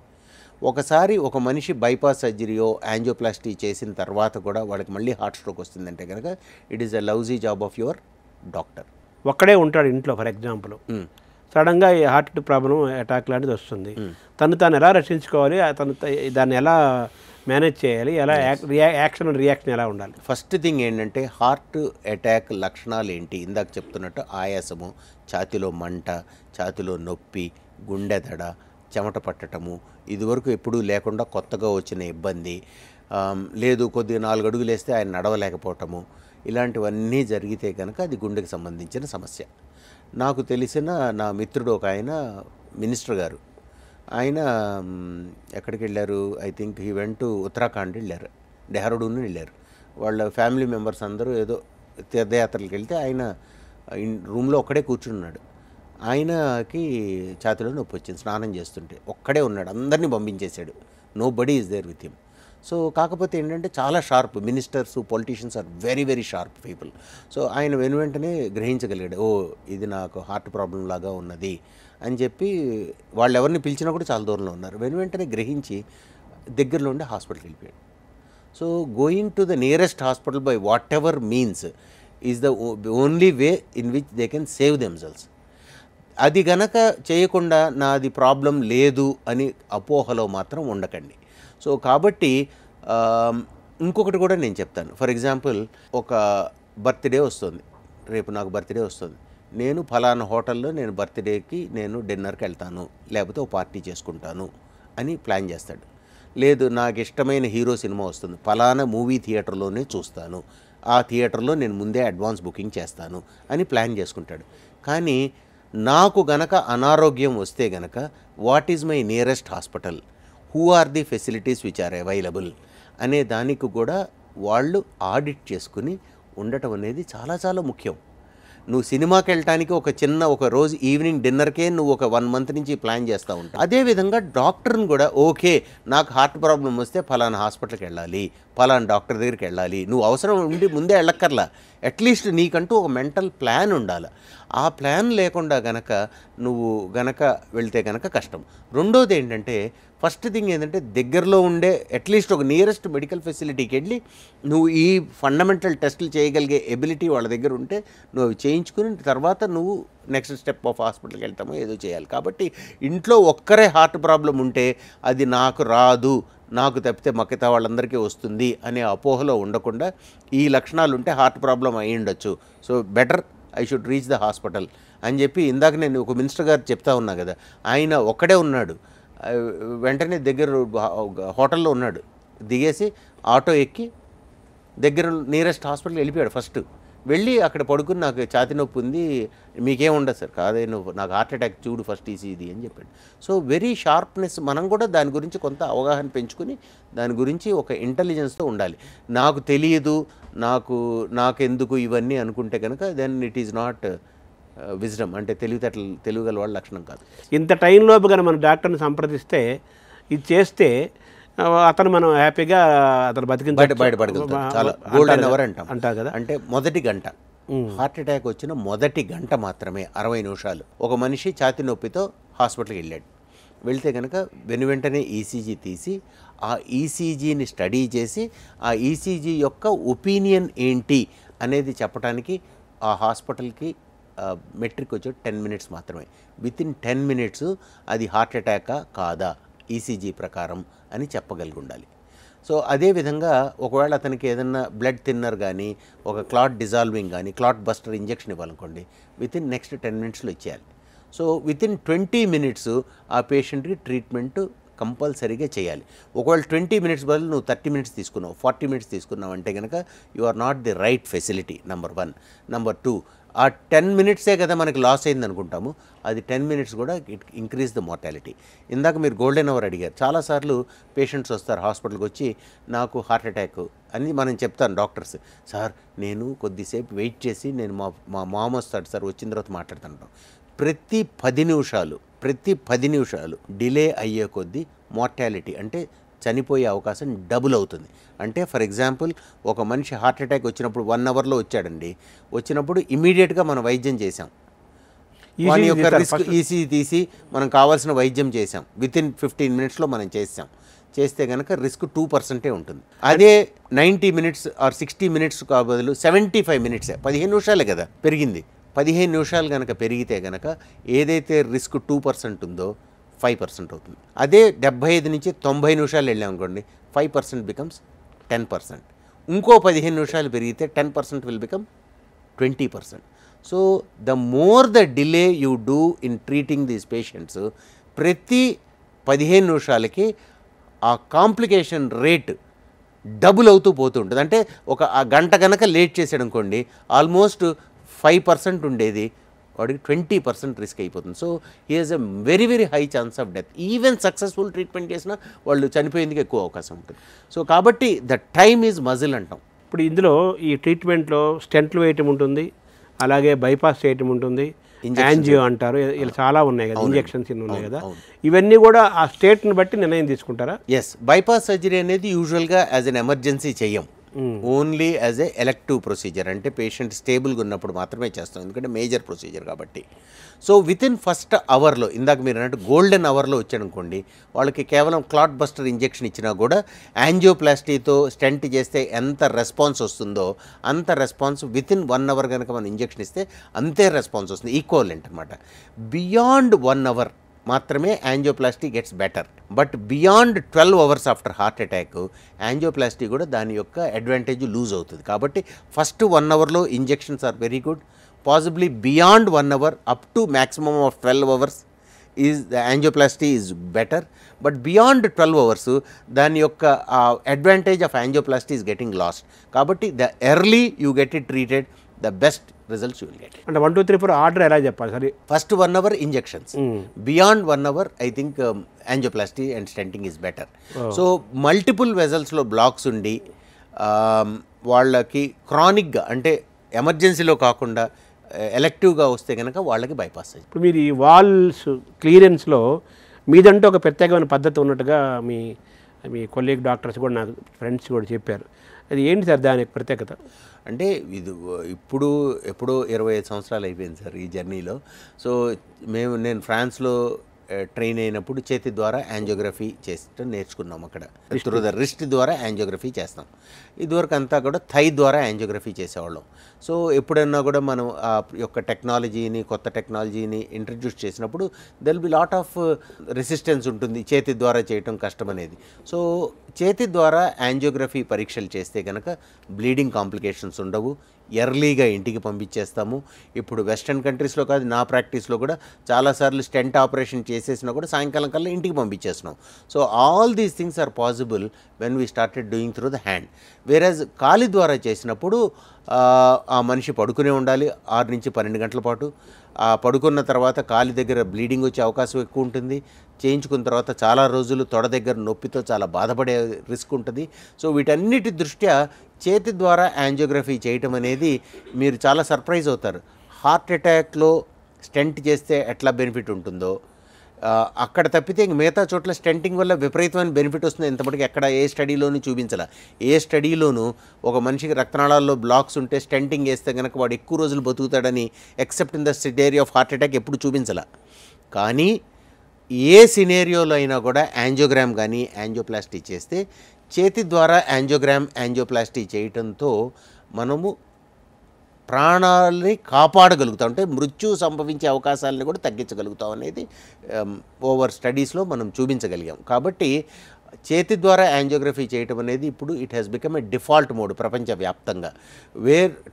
ఒకసారి ఒక మనిషి బైపాస్ సర్జరీయో యాంజియోప్లాస్టీ చేసిన తర్వాత కూడా వాళ్ళకి మళ్ళీ హార్ట్ స్ట్రోక్ వస్తుందంటే కనుక it is a lousy job of your doctor. ఒక్కడే ఉంటాడు ఇంట్లో ఫర్ ఎగ్జాంపుల్, సడన్గా ఈ హార్ట్ ప్రాబ్లం అటాక్ లాంటిది వస్తుంది, తాను ఎలా రక్షించుకోవాలి, దాన్ని ఎలా మేనేజ్ చేయాలి, ఎలా రియాక్షన్ ఎలా ఉండాలి? ఫస్ట్ థింగ్ ఏంటంటే హార్ట్ అటాక్ లక్షణాలు ఏంటి? ఇందాక చెప్తున్నట్టు ఆయాసము, ఛాతీలో మంట, ఛాతీలో నొప్పి, గుండె దడ, చెమట పట్టటము, ఇదివరకు ఎప్పుడూ లేకుండా కొత్తగా వచ్చిన ఇబ్బంది, లేదు కొద్దిగా 4 అడుగులు వేస్తే ఆయన నడవలేకపోవటము, ఇలాంటివన్నీ జరిగితే కనుక అది గుండెకి సంబంధించిన సమస్య. నాకు తెలిసిన నా మిత్రుడు ఒక ఆయన మినిస్టర్ గారు, ఆయన ఎక్కడికి వెళ్ళారు, I think he went to Uttarakhand వెళ్ళారు, డెహ్రాడూన్ వెళ్ళారు. వాళ్ళ ఫ్యామిలీ మెంబర్స్ అందరూ ఏదో తీర్థయాత్రలకు వెళ్తే ఆయన రూమ్లో ఒక్కడే కూర్చున్నాడు. ఆయనకి ఛాతీలో నొప్పి వచ్చింది స్నానం చేస్తుంటే, ఒక్కడే ఉన్నాడు, అందరినీ పంపించేశాడు, nobody is there with him. So కాకపోతే ఏంటంటే చాలా sharp, ministers politicians are very very sharp people. So ఆయన వెంటనే గ్రహించగలిగాడు, ఇది నాకు హార్ట్ ప్రాబ్లం లాగా ఉన్నది అని చెప్పి వాళ్ళు ఎవరిని పిలిచినా కూడా చాలా దూరంలో ఉన్నారు, వెంటనే గ్రహించి దగ్గరలో ఉండే హాస్పిటల్కి వెళ్ళిపోయాడు. So going to the nearest hospital by what ever means is the only way in which they can save themselves. అది గనక చేయకుండా నాది ప్రాబ్లం లేదు అని అపోహలో మాత్రం ఉండకండి. సో కాబట్టి ఇంకొకటి కూడా నేను చెప్తాను. ఫర్ ఎగ్జాంపుల్ ఒక బర్త్డే వస్తుంది, రేపు నాకు బర్త్డే వస్తుంది, నేను ఫలానా హోటల్లో నేను బర్త్డేకి నేను డిన్నర్కి వెళ్తాను, లేకపోతే ఒక పార్టీ చేసుకుంటాను అని ప్లాన్ చేస్తాడు. లేదు నాకు ఇష్టమైన హీరో సినిమా వస్తుంది, ఫలానా మూవీ థియేటర్లోనే చూస్తాను, ఆ థియేటర్లో నేను ముందే అడ్వాన్స్ బుకింగ్ చేస్తాను అని ప్లాన్ చేసుకుంటాడు. కానీ నాకు గనక అనారోగ్యం వస్తే గనక what is my nearest hospital, who are the facilities which are available అనే దానికి కూడా వాళ్ళు ఆడిట్ చేసుకుని ఉండటం అనేది చాలా చాలా ముఖ్యం. నువ్వు సినిమాకి వెళ్ళటానికి ఒక రోజు ఈవినింగ్ డిన్నర్కే నువ్వు ఒక 1 మంత్ నుంచి ప్లాన్ చేస్తూ ఉంటావు. అదేవిధంగా డాక్టర్ని కూడా ఓకే నాకు హార్ట్ ప్రాబ్లం వస్తే ఫలానా హాస్పిటల్కి వెళ్ళాలి, పలానా డాక్టర్ దగ్గరికి వెళ్ళాలి, నువ్వు అవసరం ఉండి ముందే వెళ్ళక్కర్లా, అట్లీస్ట్ నీకంటూ ఒక మెంటల్ ప్లాన్ ఉండాలి. ఆ ప్లాన్ లేకుండా గనక నువ్వు గనక వెళ్తే గనక కష్టం. రెండోది ఏంటంటే, ఫస్ట్ థింగ్ ఏంటంటే దగ్గరలో ఉండే అట్లీస్ట్ ఒక నియరెస్ట్ మెడికల్ ఫెసిలిటీకి వెళ్ళి నువ్వు ఈ ఫండమెంటల్ టెస్టులు చేయగలిగే ఎబిలిటీ వాళ్ళ దగ్గర ఉంటే నువ్వు అవి చేయించుకుని తర్వాత నువ్వు నెక్స్ట్ స్టెప్ ఆఫ్ హాస్పిటల్కి వెళ్తామో ఏదో చేయాలి. కాబట్టి ఇంట్లో ఒక్కరే హార్ట్ ప్రాబ్లం ఉంటే అది నాకు రాదు, నాకు తప్పితే మిగతా వాళ్ళందరికీ వస్తుంది అనే అపోహలో ఉండకుండా ఈ లక్షణాలు ఉంటే హార్ట్ ప్రాబ్లం అయి ఉండొచ్చు, so better I should reach the hospital అని చెప్పి ఇందాక నేను ఒక మినిస్టర్ గారు చెప్తా ఉన్నా కదా, ఆయన ఒక్కడే ఉన్నాడు, వెంటనే దగ్గర హోటల్లో ఉన్నాడు, దిగేసి ఆటో ఎక్కి దగ్గర నియరెస్ట్ హాస్పిటల్కి వెళ్ళిపోయాడు. ఫస్ట్ వెళ్ళి అక్కడ పడుకుని నాకు ఛాతీ నొప్పి ఉంది, మీకేం ఉండదు సార్, కాదే నువ్వు నాకు హార్ట్ అటాక్ చూడు ఫస్ట్ ఈసీజీ అని చెప్పాడు. సో వెరీ షార్ప్నెస్, మనం కూడా దాని గురించి కొంత అవగాహన పెంచుకుని దాని గురించి ఒక ఇంటెలిజెన్స్తో ఉండాలి. నాకు తెలియదు, నాకెందుకు ఇవన్నీ అనుకుంటే కనుక then it is not wisdom, అంటే తెలివిగల వాళ్ళ లక్షణం కాదు. ఇంత టైంలోపు కానీ మన డాక్టర్ని సంప్రదిస్తే ఇది చేస్తే అతను మనం హ్యాపీగా అతను బయటపడగలుగుతాం. చాలా గోల్డెన్ అవర్ అంటారు కదా, అంటే మొదటి గంట, హార్ట్ అటాక్ వచ్చిన మొదటి గంట మాత్రమే 60 నిమిషాలు ఒక మనిషి ఛాతీ నొప్పితో హాస్పిటల్కి వెళ్ళాడు. వెళ్తే కనుక వెంటనే ఈసీజీ తీసి ఆ ఈసీజీని స్టడీ చేసి ఆ ఈసీజీ యొక్క ఒపీనియన్ ఏంటి అనేది చెప్పడానికి ఆ హాస్పిటల్కి మెట్రిక్ వచ్చి 10 మినిట్స్ మాత్రమే. వితిన్ 10 మినిట్స్ అది హార్ట్ అటాకా కాదా ఈసీజీ ప్రకారం అని చెప్పగలిగి ఉండాలి. సో అదేవిధంగా ఒకవేళ అతనికి ఏదన్నా బ్లడ్ థిన్నర్ కానీ ఒక క్లాట్ డిజాల్వింగ్ కానీ క్లాట్ బస్టర్ ఇంజెక్షన్ ఇవ్వాలనుకోండి, వితిన్ నెక్స్ట్ 10 మినిట్స్లో ఇచ్చేయాలి. సో వితిన్ 20 మినిట్స్ ఆ పేషెంట్కి ట్రీట్మెంట్ కంపల్సరీగా చేయాలి. ఒకవేళ 20 మినిట్స్ బదులు నువ్వు 30 మినిట్స్ తీసుకున్నావు, 40 మినిట్స్ తీసుకున్నావు అంటే కనుక you are not the right facility, number 1. Number 2, ఆ 10 మినిట్సే కదా మనకి లాస్ అయింది అనుకుంటాము, అది 10 మినిట్స్ కూడా ఇట్ ఇంక్రీజ్ ద మార్టాలిటీ. ఇందాక మీరు గోల్డెన్ అవర్ అడిగారు. చాలాసార్లు పేషెంట్స్ వస్తారు హాస్పిటల్కి వచ్చి, నాకు హార్ట్ అటాక్ అని మనం చెప్తాను డాక్టర్స్, సార్ నేను కొద్దిసేపు వెయిట్ చేసి నేను మా మామ వస్తాడు సార్, వచ్చిన తర్వాత మాట్లాడుతుంటాం. ప్రతి 10 నిమిషాలు డిలే అయ్యే కొద్దీ మార్టాలిటీ అంటే చనిపోయే అవకాశం డబుల్ అవుతుంది. అంటే ఫర్ ఎగ్జాంపుల్ ఒక మనిషి హార్ట్ అటాక్ వచ్చినప్పుడు 1 అవర్లో వచ్చాడండి, వచ్చినప్పుడు ఇమీడియట్గా మనం వైద్యం చేసాం, వాని యొక్క రిస్క్ ఈసీజీ తీసి మనం కావాల్సిన వైద్యం చేసాం, వితిన్ 15 మినిట్స్లో మనం చేస్తే కనుక రిస్క్ 2% ఉంటుంది. అదే 90 మినిట్స్ ఆర్ 60 మినిట్స్ బదులు 75 మినిట్సే, 15 నిమిషాలే కదా పెరిగింది, 15 నిమిషాలు కనుక పెరిగితే కనుక ఏదైతే రిస్క్ 2% ఉందో 5% అవుతుంది. అదే 75 నుంచి 90 నిమిషాలు వెళ్ళామనుకోండి, 5% బికమ్స్ 10%. ఇంకో 15 నిమిషాలు పెరిగితే 10% will become 20%. So the more the delay you do in treating these patients, ప్రతి 15 నిమిషాలకి ఆ కాంప్లికేషన్ రేట్ డబుల్ అవుతూ పోతూ ఉంటుంది. అంటే ఒక ఆ గంట కనుక లేట్ చేసాడు అనుకోండి, ఆల్మోస్ట్ 5% ఉండేది వాడికి 20% రిస్క్ అయిపోతుంది. So he has a very very high chance of death. Even successful treatment చేసినా వాళ్ళు చనిపోయేందుకు ఎక్కువ అవకాశం ఉంటుంది. సో కాబట్టి ద టైమ్ ఈజ్ మజిల్ అంటాం. ఇప్పుడు ఇందులో ఈ ట్రీట్మెంట్లో స్టెంట్లు వేయటం ఉంటుంది, అలాగే బైపాస్ చేయటం ఉంటుంది, యాంజియో అంటారు, ఇలా చాలా ఉన్నాయి కదా, ఇంజెక్షన్స్ ఇన్ని ఉన్నాయి కదా, ఇవన్నీ కూడా ఆ స్టేట్ని బట్టి నిర్ణయం తీసుకుంటారా? ఎస్, బైపాస్ సర్జరీ అనేది యూజువల్గా యాజ్ అన్ ఎమర్జెన్సీ చెయ్యం, only as a elective procedure, అంటే పేషెంట్ స్టేబుల్గా ఉన్నప్పుడు మాత్రమే చేస్తాం, ఎందుకంటే మేజర్ ప్రొసీజర్ కాబట్టి. సో వితిన్ ఫస్ట్ అవర్లో, ఇందాక మీరు అన్నట్టు గోల్డెన్ అవర్లో వచ్చాడనుకోండి, వాళ్ళకి కేవలం క్లాట్ బస్టర్ ఇంజెక్షన్ ఇచ్చినా కూడా యాంజియోప్లాస్టీతో స్టెంట్ చేస్తే ఎంత రెస్పాన్స్ వస్తుందో అంత రెస్పాన్స్ వితిన్ 1 అవర్ కనుక మనం ఇంజెక్షన్ ఇస్తే అంతే రెస్పాన్స్ వస్తుంది, ఈక్వలెంట్ అనమాట. బియాండ్ 1 అవర్ మాత్రమే angioplasty gets better, but beyond 12 hours after heart attack angioplasty కూడా దాని యొక్క అడ్వాంటేజ్ లూజ్ అవుతుంది. కాబట్టి ఫస్ట్ 1 అవర్లో injections are very good, possibly beyond 1 hour up to maximum of 12 hours is the angioplasty is better, but beyond 12 hours దాని యొక్క advantage of angioplasty is getting lost. కాబట్టి the early you get it treated, the best results you will get. అంటే 1, 2, 3, 4 ఆర్డర్ ఎలా చెప్పాలి సరే? First 1 hour injections, beyond 1 hour I think angioplasty and stenting is better. So multiple వెజల్స్లో blocks ఉండి వాళ్ళకి క్రానిక్గా అంటే ఎమర్జెన్సీలో కాకుండా ఎలెక్టివ్గా వస్తే కనుక వాళ్ళకి బైపాస్ అయ్యి. ఇప్పుడు మీరు ఈ వాల్స్ క్లియరెన్స్లో మీదంటూ ఒక ప్రత్యేకమైన పద్ధతి ఉన్నట్టుగా మీ మీ కొలీగ్ డాక్టర్స్ కూడా నాకు ఫ్రెండ్స్ కూడా చెప్పారు. అది ఏంటి సార్ దాని ప్రత్యేకత? అంటే ఇది ఇప్పుడు ఎప్పుడో 25 సంవత్సరాలు అయిపోయింది సార్ ఈ జర్నీలో. సో నేను ఫ్రాన్స్లో ట్రైన్ అయినప్పుడు చేతి ద్వారా యాంజియోగ్రఫీ చేస్తూ నేర్చుకున్నాం. అక్కడ త్రూ ద రిస్ట్ ద్వారా యాంజియోగ్రఫీ చేస్తాం. ఇదివరకు అంతా కూడా థై ద్వారా యాంజియోగ్రఫీ చేసేవాళ్ళం. సో ఎప్పుడన్నా కూడా మనం ఆ యొక్క టెక్నాలజీని, కొత్త టెక్నాలజీని ఇంట్రడ్యూస్ చేసినప్పుడు they'll be lot of resistance ఉంటుంది, చేతి ద్వారా చేయటం కష్టం అనేది. సో చేతి ద్వారా యాంజియోగ్రఫీ పరీక్షలు చేస్తే కనుక బ్లీడింగ్ కాంప్లికేషన్స్ ఉండవు, ఎర్లీగా ఇంటికి పంపించేస్తాము. ఇప్పుడు వెస్ట్రన్ కంట్రీస్లో కాదు, నా ప్రాక్టీస్లో కూడా చాలాసార్లు స్టెంట్ ఆపరేషన్ చేసేసినా కూడా సాయంకాలం కల్లా ఇంటికి పంపించేస్తున్నాం. So all these things are possible when we started doing through the hand. వేరేజ్ కాలి ద్వారా చేసినప్పుడు ఆ మనిషి పడుకునే ఉండాలి 6 నుంచి 12 గంటల పాటు. ఆ పడుకున్న తర్వాత కాలి దగ్గర బ్లీడింగ్ వచ్చే అవకాశం ఎక్కువ ఉంటుంది. చేయించుకున్న తర్వాత చాలా రోజులు తొడ దగ్గర నొప్పితో చాలా బాధపడే రిస్క్ ఉంటుంది. సో వీటన్నిటి దృష్ట్యా చేతి ద్వారా యాంజియోగ్రఫీ చేయటం అనేది మీరు చాలా సర్ప్రైజ్ అవుతారు. హార్ట్ అటాక్లో స్టెంట్ చేస్తే ఎట్లా బెనిఫిట్ ఉంటుందో అక్కడ తప్పితే మిగతా చోట్ల స్టెంటింగ్ వల్ల విపరీతమైన బెనిఫిట్ వస్తుంది. ఇంతమటికి ఎక్కడ ఏ స్టడీలోనూ చూపించాల. ఏ స్టడీలోనూ ఒక మనిషికి రక్తనాళాల్లో బ్లాక్స్ ఉంటే స్టెంటింగ్ వేస్తే కనుక వాడు ఎక్కువ రోజులు బతుకుతాడని except in the scenario of heart attack ఎప్పుడు చూపించాల. కానీ ఏ సినేరియోలో అయినా కూడా యాంజియోగ్రామ్ కానీ యాంజియోప్లాస్టీ చేస్తే చేతి ద్వారా యాంజియోప్లాస్టీ చేయటంతో మనము ప్రాణాలని కాపాడగలుగుతాం, అంటే మృత్యు సంభవించే అవకాశాలను కూడా తగ్గించగలుగుతాం అనేది ఓవర్ స్టడీస్లో మనం చూపించగలిగాం. కాబట్టి చేతి ద్వారా యాంజియోగ్రఫీ చేయటం అనేది ఇప్పుడు it has become a default mode ప్రపంచవ్యాప్తంగా.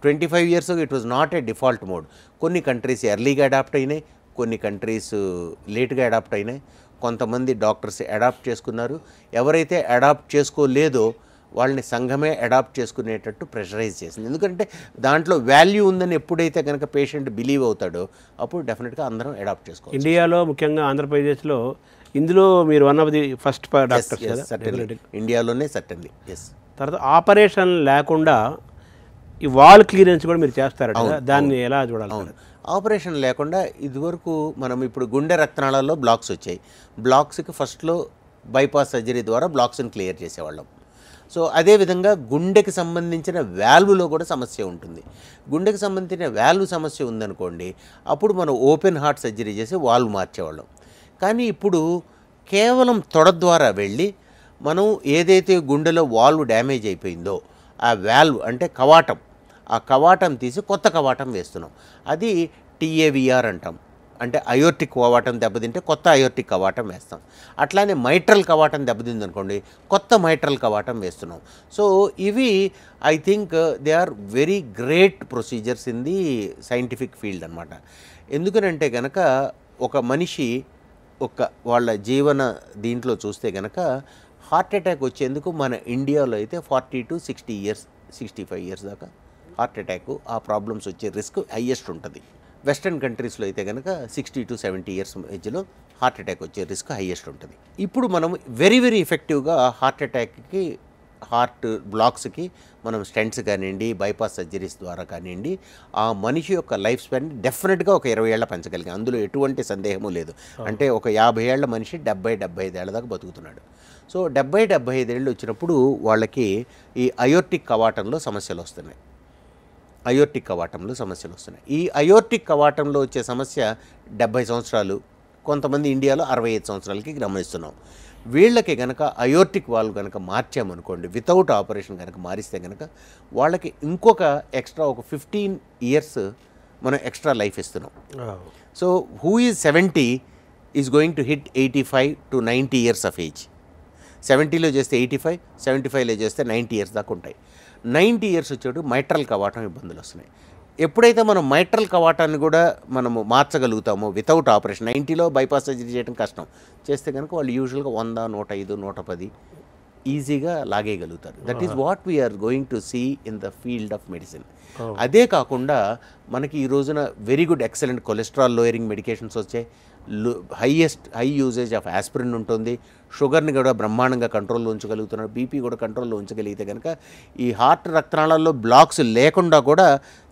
25 years ago it was not a default mode. కొన్ని కంట్రీస్ ఎర్లీగా అడాప్ట్ అయినాయి, కొన్ని కంట్రీస్ లేట్గా అడాప్ట్ అయినాయి. కొంతమంది డాక్టర్స్ అడాప్ట్ చేసుకున్నారు. ఎవరైతే అడాప్ట్ చేసుకోలేదో వాళ్ళని సంఘమే అడాప్ట్ చేసుకునేటట్టు ప్రెషరైజ్ చేసింది. ఎందుకంటే దాంట్లో వాల్యూ ఉందని ఎప్పుడైతే కనుక పేషెంట్ బిలీవ్ అవుతాడో అప్పుడు డెఫినెట్గా అందరం అడాప్ట్ చేసుకోవాలి. ఇండియాలో ముఖ్యంగా ఆంధ్రప్రదేశ్లో ఇందులో మీరు one of the first doctors కదా ఇండియాలోనే సర్టన్లీ. ఎస్. తర్వాత ఆపరేషన్ లేకుండా ఈ వాల్ క్లియరెన్స్ కూడా మీరు చేస్తారట, దాన్ని ఎలా చూడాలి? అవును, ఆపరేషన్ లేకుండా ఇదివరకు మనం ఇప్పుడు గుండె రక్తనాళాల్లో బ్లాక్స్ వచ్చాయి. బ్లాక్స్కి ఫస్ట్లో బైపాస్ సర్జరీ ద్వారా బ్లాక్స్ని క్లియర్ చేసేవాళ్ళం. సో అదేవిధంగా గుండెకి సంబంధించిన వాల్వ్లో కూడా సమస్య ఉంటుంది. గుండెకి సంబంధించిన వాల్వ్ సమస్య ఉందనుకోండి, అప్పుడు మనం ఓపెన్ హార్ట్ సర్జరీ చేసి వాల్వ్ మార్చేవాళ్ళం. కానీ ఇప్పుడు కేవలం తొడ ద్వారా వెళ్ళి మనం ఏదైతే గుండెలో వాల్వ్ డ్యామేజ్ అయిపోయిందో ఆ వాల్వ్ అంటే కవాటం, ఆ కవాటం తీసి కొత్త కవాటం వేస్తున్నాం. అది TAVR అంటాం. అంటే అయోర్టిక్ కవాటం దెబ్బతింటే కొత్త అయోర్టిక్ కవాటం వేస్తాం. అట్లానే మైట్రల్ కవాటం దెబ్బతింది అనుకోండి, కొత్త మైట్రల్ కవాటం వేస్తున్నాం. సో ఇవి I think they are very great procedures in the scientific field అనమాట. ఎందుకనంటే కనుక ఒక మనిషి వాళ్ళ జీవన దీంట్లో చూస్తే కనుక హార్ట్ అటాక్ వచ్చేందుకు మన ఇండియాలో అయితే 40 to 60 years 65 years దాకా హార్ట్ అటాక్ ఆ ప్రాబ్లమ్స్ వచ్చే రిస్క్ హైయెస్ట్ ఉంటుంది. వెస్ట్రన్ కంట్రీస్లో అయితే కనుక 60 to 70 years మధ్యలో హార్ట్ అటాక్ వచ్చే రిస్క్ హైయెస్ట్ ఉంటుంది. ఇప్పుడు మనం వెరీ వెరీ ఎఫెక్టివ్గా హార్ట్ అటాక్కి, హార్ట్ బ్లాక్స్కి మనం స్టెంట్స్ కానివ్వండి, బైపాస్ సర్జరీస్ ద్వారా కానివ్వండి, ఆ మనిషి యొక్క లైఫ్ స్పాన్ డెఫినెట్గా ఒక 20 ఏళ్ళ పెంచగలిగాం. అందులో ఎటువంటి సందేహము లేదు. అంటే ఒక 50 ఏళ్ల మనిషి 70-75 ఏళ్ళ దాకా బతుకుతున్నాడు. సో 70-75 ఏళ్ళు వచ్చినప్పుడు వాళ్ళకి ఈ అయోర్టిక్ కవాటంలో సమస్యలు వస్తున్నాయి. ఈ అయోర్టిక్ కవాటంలో వచ్చే సమస్య 70 సంవత్సరాలు, కొంతమంది ఇండియాలో 65 సంవత్సరాలకి గమనిస్తున్నాం. వీళ్ళకి కనుక అయోర్టిక్ వాల్వ్ కనుక మార్చామనుకోండి, వితౌట్ ఆపరేషన్ కనుక మారిస్తే కనుక వాళ్ళకి ఇంకొక ఎక్స్ట్రా ఒక 15 years మనం ఎక్స్ట్రా లైఫ్ ఇస్తున్నాం. So who is 70 is going to hit 85 to 90 years of age. 70లో చేస్తే 85, 75లో చేస్తే 90 years దాకా ఉంటాయి. 90 years వచ్చేటప్పుడు మైట్రల్ కవాటం ఇబ్బందులు వస్తున్నాయి. ఎప్పుడైతే మనం మైట్రల్ కవాటాన్ని కూడా మనము మార్చగలుగుతామో వితౌట్ ఆపరేషన్, 90లో బైపాస్ సర్జరీ చేయడం కష్టం, చేస్తే కనుక వాళ్ళు యూజువల్గా 100, 105, 110 ఈజీగా లాగేయగలుగుతారు. That is what we are going to see in the field of medicine. అదే కాకుండా మనకి ఈ రోజున very good excellent cholesterol lowering medications వచ్చాయి. హై యూజేజ్ ఆఫ్ ఆస్పిరిన్ ఉంటుంది. షుగర్ని కూడా బ్రహ్మాండంగా కంట్రోల్లో ఉంచగలుగుతున్నాడు. బీపీ కూడా కంట్రోల్లో ఉంచగలిగితే కనుక ఈ హార్ట్ రక్తనాళాల్లో బ్లాక్స్ లేకుండా కూడా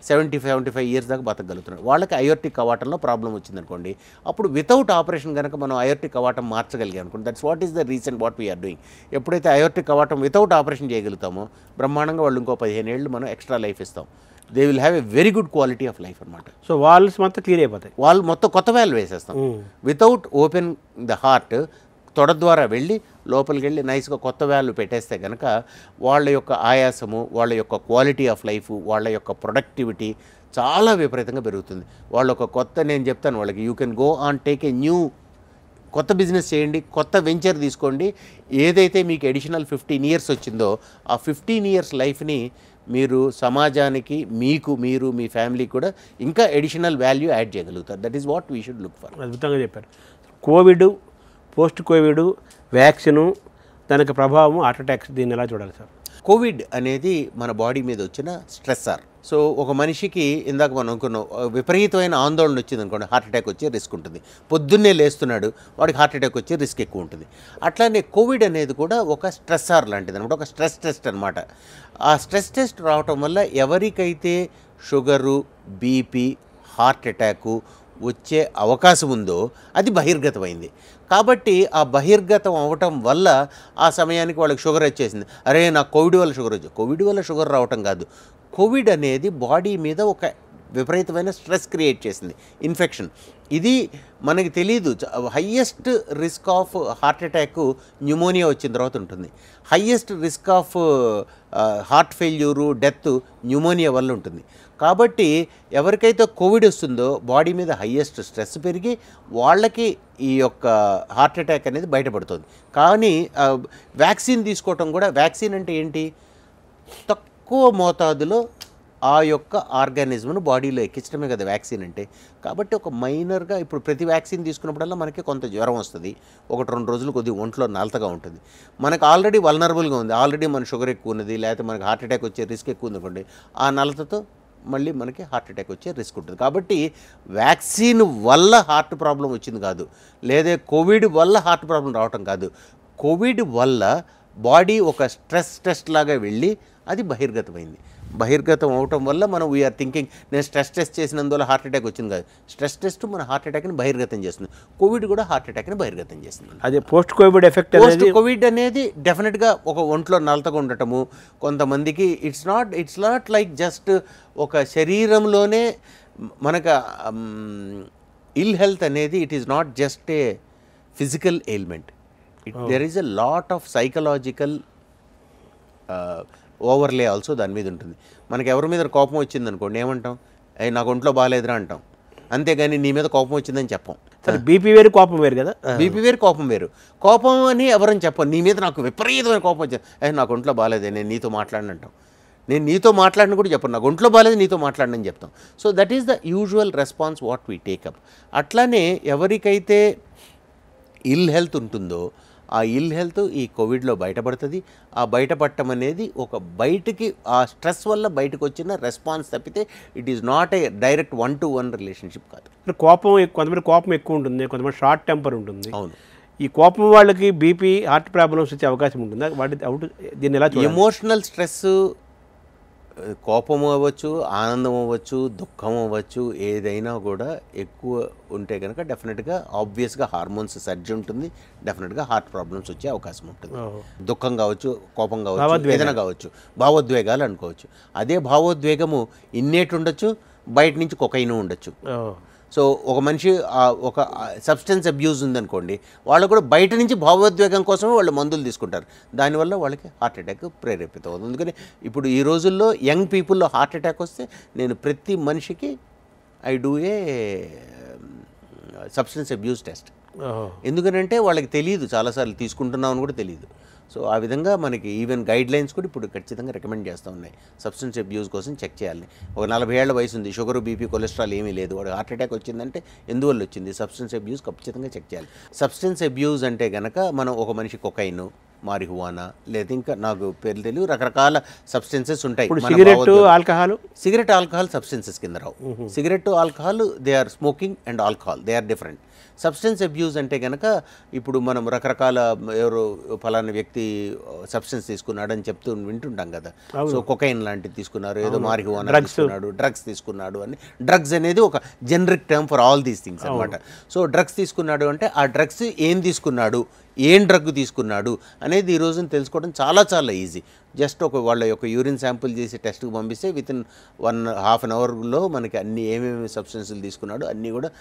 70-75 ఇయర్స్ దాకా బతకగలుగుతున్నాడు. వాళ్ళకి అయోర్టిక్ కవాటంలో ప్రాబ్లం వచ్చిందనుకోండి, అప్పుడు వితౌట్ ఆపరేషన్ కనుక మనం అయోర్టిక్ కవాటం మార్చగలిగాం అనుకోండి, that's what is the reason what we are doing. ఎప్పుడైతే అయోర్టిక్ కవాటం వితౌట్ ఆపరేషన్ చేయగలుగుతామో బ్రహ్మాండంగా వాళ్ళు ఇంకో 15 ఏళ్ళు మనం ఎక్స్ట్రా లైఫ్ ఇస్తాం. They will have a very good quality of life అనమాట. సో వాల్స్ మొత్తం క్లియర్ అయిపోతాయి. వాళ్ళు మొత్తం కొత్త వాల్వ్ వేసేస్తాం వితౌట్ ఓపెన్ ద హార్ట్. తొడ ద్వారా వెళ్ళి లోపలికి వెళ్ళి నైస్గా కొత్త వాల్వ్ పెట్టేస్తే కనుక వాళ్ళ యొక్క ఆయాసము, వాళ్ళ యొక్క క్వాలిటీ ఆఫ్ లైఫ్, వాళ్ళ యొక్క ప్రొడక్టివిటీ చాలా విపరీతంగా పెరుగుతుంది. వాళ్ళ ఒక కొత్త, నేను చెప్తాను వాళ్ళకి, you can go on take a new కొత్త బిజినెస్ చేయండి, కొత్త వెంచర్ తీసుకోండి. ఏదైతే మీకు అడిషనల్ 15 ఇయర్స్ వచ్చిందో ఆ 15 ఇయర్స్ లైఫ్ని మీరు సమాజానికి, మీరు మీ ఫ్యామిలీకి కూడా ఇంకా అడిషనల్ వాల్యూ యాడ్ చేయగలుగుతారు. That is what we should look for. అద్భుతంగా చెప్పారు. కోవిడ్, పోస్ట్ కోవిడ్, వ్యాక్సిను, దానికి ప్రభావం, హార్ట్ అటాక్స్, దీన్ని ఎలా చూడాలి సార్? కోవిడ్ అనేది మన బాడీ మీద వచ్చిన స్ట్రెస్సర్. సో ఒక మనిషికి ఇందాక మనం అనుకున్నాం, విపరీతమైన ఆందోళన వచ్చింది అనుకోండి, హార్ట్ అటాక్ వచ్చే రిస్క్ ఉంటుంది. పొద్దున్నే లేస్తున్నాడు, వాడికి హార్ట్ అటాక్ వచ్చే రిస్క్ ఎక్కువ ఉంటుంది. అట్లానే కోవిడ్ అనేది కూడా ఒక స్ట్రెస్సర్ లాంటిది అనమాట, ఒక స్ట్రెస్ టెస్ట్ అనమాట. ఆ స్ట్రెస్ టెస్ట్ రావటం వల్ల ఎవరికైతే షుగరు, బీపీ, హార్ట్ అటాకు వచ్చే అవకాశం ఉందో అది బహిర్గతమైంది. కాబట్టి ఆ బహిర్గతం అవటం వల్ల ఆ సమయానికి వాళ్ళకి షుగర్ వచ్చేసింది. అరే నాకు కోవిడ్ వల్ల షుగర్ వచ్చింది. కోవిడ్ వల్ల షుగర్ రావటం కాదు, కోవిడ్ అనేది బాడీ మీద ఒక విపరీతమైన స్ట్రెస్ క్రియేట్ చేసింది, ఇన్ఫెక్షన్. ఇది మనకి తెలియదు. Highest risk of heart attack pneumonia వచ్చిన తర్వాత ఉంటుంది. Highest risk of heart failure, death pneumonia వల్ల ఉంటుంది. కాబట్టి ఎవరికైతే కోవిడ్ వస్తుందో బాడీ మీద హయ్యెస్ట్ స్ట్రెస్ పెరిగి వాళ్ళకి ఈ యొక్క హార్ట్ అటాక్ అనేది బయటపడుతుంది. కానీ వ్యాక్సిన్ తీసుకోవటం కూడా, వ్యాక్సిన్ అంటే ఏంటి, తక్కువ మోతాదులో ఆ యొక్క ఆర్గానిజంను బాడీలో ఎక్కించడమే కదా వ్యాక్సిన్ అంటే. కాబట్టి ఒక మైనర్గా ఇప్పుడు ప్రతి వ్యాక్సిన్ తీసుకున్నప్పుడల్లా మనకి కొంత జ్వరం వస్తుంది, 1-2 రోజులు కొద్దిగా ఒంట్లో నలతగా ఉంటుంది. మనకు ఆల్రెడీ వల్నరబుల్గా ఉంది, ఆల్రెడీ మన షుగర్ ఎక్కువ ఉన్నది, లేకపోతే మనకి హార్ట్ అటాక్ వచ్చే రిస్క్ ఎక్కువ ఉంది అనుకోండి, ఆ నలతతో మళ్ళీ మనకి హార్ట్ అటాక్ వచ్చే రిస్క్ ఉంటుంది. కాబట్టి వ్యాక్సిన్ వల్ల హార్ట్ ప్రాబ్లం వచ్చింది కాదు, లేదా కోవిడ్ వల్ల హార్ట్ ప్రాబ్లం రావటం కాదు. కోవిడ్ వల్ల బాడీ ఒక స్ట్రెస్ టెస్ట్ లాగా వెళ్ళి అది బహిర్గతమైంది. బహిర్గతం అవటం వల్ల మనం వీఆర్ థింకింగ్ నేను స్ట్రెస్ టెస్ట్ చేసినందువల్ల హార్ట్ అటాక్ వచ్చింది కాదు. స్ట్రెస్ టెస్ట్ మన హార్ట్ అటాక్ని బహిర్గతం చేస్తుంది. కోవిడ్ కూడా హార్ట్ అటాక్ని బహిర్గతం చేస్తుంది. అదే post Covid effect. Post Covid అనేది డెఫినెట్గా ఒక ఒంట్లో నలతగా ఉండటము, కొంతమందికి ఇట్స్ నాట్ లైక్ జస్ట్ ఒక శరీరంలోనే మనకు ఇల్ హెల్త్ అనేది, it is not just a physical ailment. There is a lot of psychological overlay also దాని మీద ఉంటుంది. మనకి ఎవరి మీద కోపం వచ్చింది అనుకోండి, ఏమంటాం, నాకు ఒంట్లో బాగాలేదురా అంటాం, అంతేగాని నీ మీద కోపం వచ్చిందని చెప్పాం. సరే, బీపీ వేరు కోపం వేరు కదా. బీపీ వేరు కోపం వేరు. కోపం అని ఎవరని చెప్పం, నీ మీద నాకు విపరీతమైన కోపం వచ్చింది, నాకు ఒంట్లో బాగాలేదే, నేను నీతో మాట్లాడినంటాం. నేను నీతో మాట్లాడిన కూడా చెప్పను, నాకు ఒంట్లో బాగాలేదు నీతో మాట్లాడనని చెప్తాం. So that is the usual response what we take up. అట్లానే ఎవరికైతే ఇల్ హెల్త్ ఉంటుందో ఆ ఇల్ హెల్త్ ఈ కోవిడ్లో బయటపడుతుంది. ఆ బయటపడటం అనేది ఒక బయటికి ఆ స్ట్రెస్ వల్ల బయటకు వచ్చిన రెస్పాన్స్ తప్పితే it is not a direct 1-to-1 relationship కాదు. కోపం, కొంతమంది కోపం ఎక్కువ ఉంటుంది, కొంతమంది షార్ట్ టెంపర్ ఉంటుంది. అవును, ఈ కోపం వాళ్ళకి బీపీ, హార్ట్ ప్రాబ్లమ్స్ వచ్చే అవకాశం ఉంటుందా? దీన్ని ఎలా చూడాలి? ఎమోషనల్ స్ట్రెస్, కోపం అవ్వచ్చు, ఆనందం అవ్వచ్చు, దుఃఖం అవ్వచ్చు, ఏదైనా కూడా ఎక్కువ ఉంటే కనుక డెఫినెట్గా ఆబ్వియస్గా హార్మోన్స్ సర్జ్ ఉంటుంది, డెఫినెట్గా హార్ట్ ప్రాబ్లమ్స్ వచ్చే అవకాశం ఉంటుంది. దుఃఖం కావచ్చు, కోపం కావచ్చు, ఏదైనా కావచ్చు, భావోద్వేగాలు అనుకోవచ్చు. అదే భావోద్వేగము ఇన్నేట్ ఉండొచ్చు, బయట నుంచి కొకైన్ ఉండొచ్చు. సో ఒక మనిషి ఒక సబ్స్టెన్స్ అబ్యూజ్ ఉందనుకోండి, వాళ్ళు కూడా బయట నుంచి భావోద్వేగం కోసమే వాళ్ళు మందులు తీసుకుంటారు, దానివల్ల వాళ్ళకి హార్ట్ అటాక్ ప్రేరేపితం అవుతుంది. అందుకని ఇప్పుడు ఈ రోజుల్లో యంగ్ పీపుల్లో హార్ట్ అటాక్ వస్తే నేను ప్రతి మనిషికి I do a substance abuse test. ఎందుకనంటే వాళ్ళకి తెలియదు, చాలాసార్లు తీసుకుంటున్నామని కూడా తెలియదు. సో ఆ విధంగా మనకి ఈవెన్ గైడ్ లైన్స్ కూడా ఇప్పుడు ఖచ్చితంగా రికమెండ్ చేస్తూ ఉన్నాయి, సబ్స్టెన్స్ అబ్యూస్ కోసం చెక్ చేయాలి. ఒక 40 ఏళ్ల వయసు ఉంది, షుగర్, బీపీ, కొలెస్ట్రాల్ ఏమీ లేదు, వాడు హార్ట్ అటాక్ వచ్చిందంటే ఎందువల్ల వచ్చింది, సబ్స్టెన్స్ అబ్యూస్ ఖచ్చితంగా చెక్ చేయాలి. సబ్స్టెన్స్ అబ్యూస్ అంటే కనుక మనం ఒక మనిషి కొకైన్, మారిహువానా, లేదా ఇంకా నాకు పేర్లు తెలియదు, రకరకాల సబ్స్టెన్సెస్ ఉంటాయి. సిగరెట్, ఆల్కహాల్ సబ్స్టెన్సెస్ కింద రావు. Cigarette, alcohol they are smoking and alcohol they are different. Substance abuse అంటే కనుక ఇప్పుడు మనం రకరకాల ఎవరో ఫలానా వ్యక్తి సబ్స్టెన్స్ తీసుకున్నాడు అని చెప్తూ వింటుంటాం కదా. సో కొకైన్ లాంటివి తీసుకున్నారు, ఏదో మారిహువానా తీసుకున్నాడు, డ్రగ్స్ తీసుకున్నాడు అని. డ్రగ్స్ అనేది ఒక generic term for all these things అనమాట. సో డ్రగ్స్ తీసుకున్నాడు అంటే ఆ డ్రగ్స్ ఏం తీసుకున్నాడు, ఏం డ్రగ్ తీసుకున్నాడు అనేది ఈ రోజున తెలుసుకోవడం చాలా చాలా ఈజీ. జస్ట్ వాళ్ళ యొక్క యూరిన్ శాంపుల్ చేసి టెస్ట్కి పంపిస్తే వితిన్ 1.5 అవర్లో మనకి అన్ని ఏమేమి సబ్స్టెన్సులు తీసుకున్నాడు అన్నీ కూడా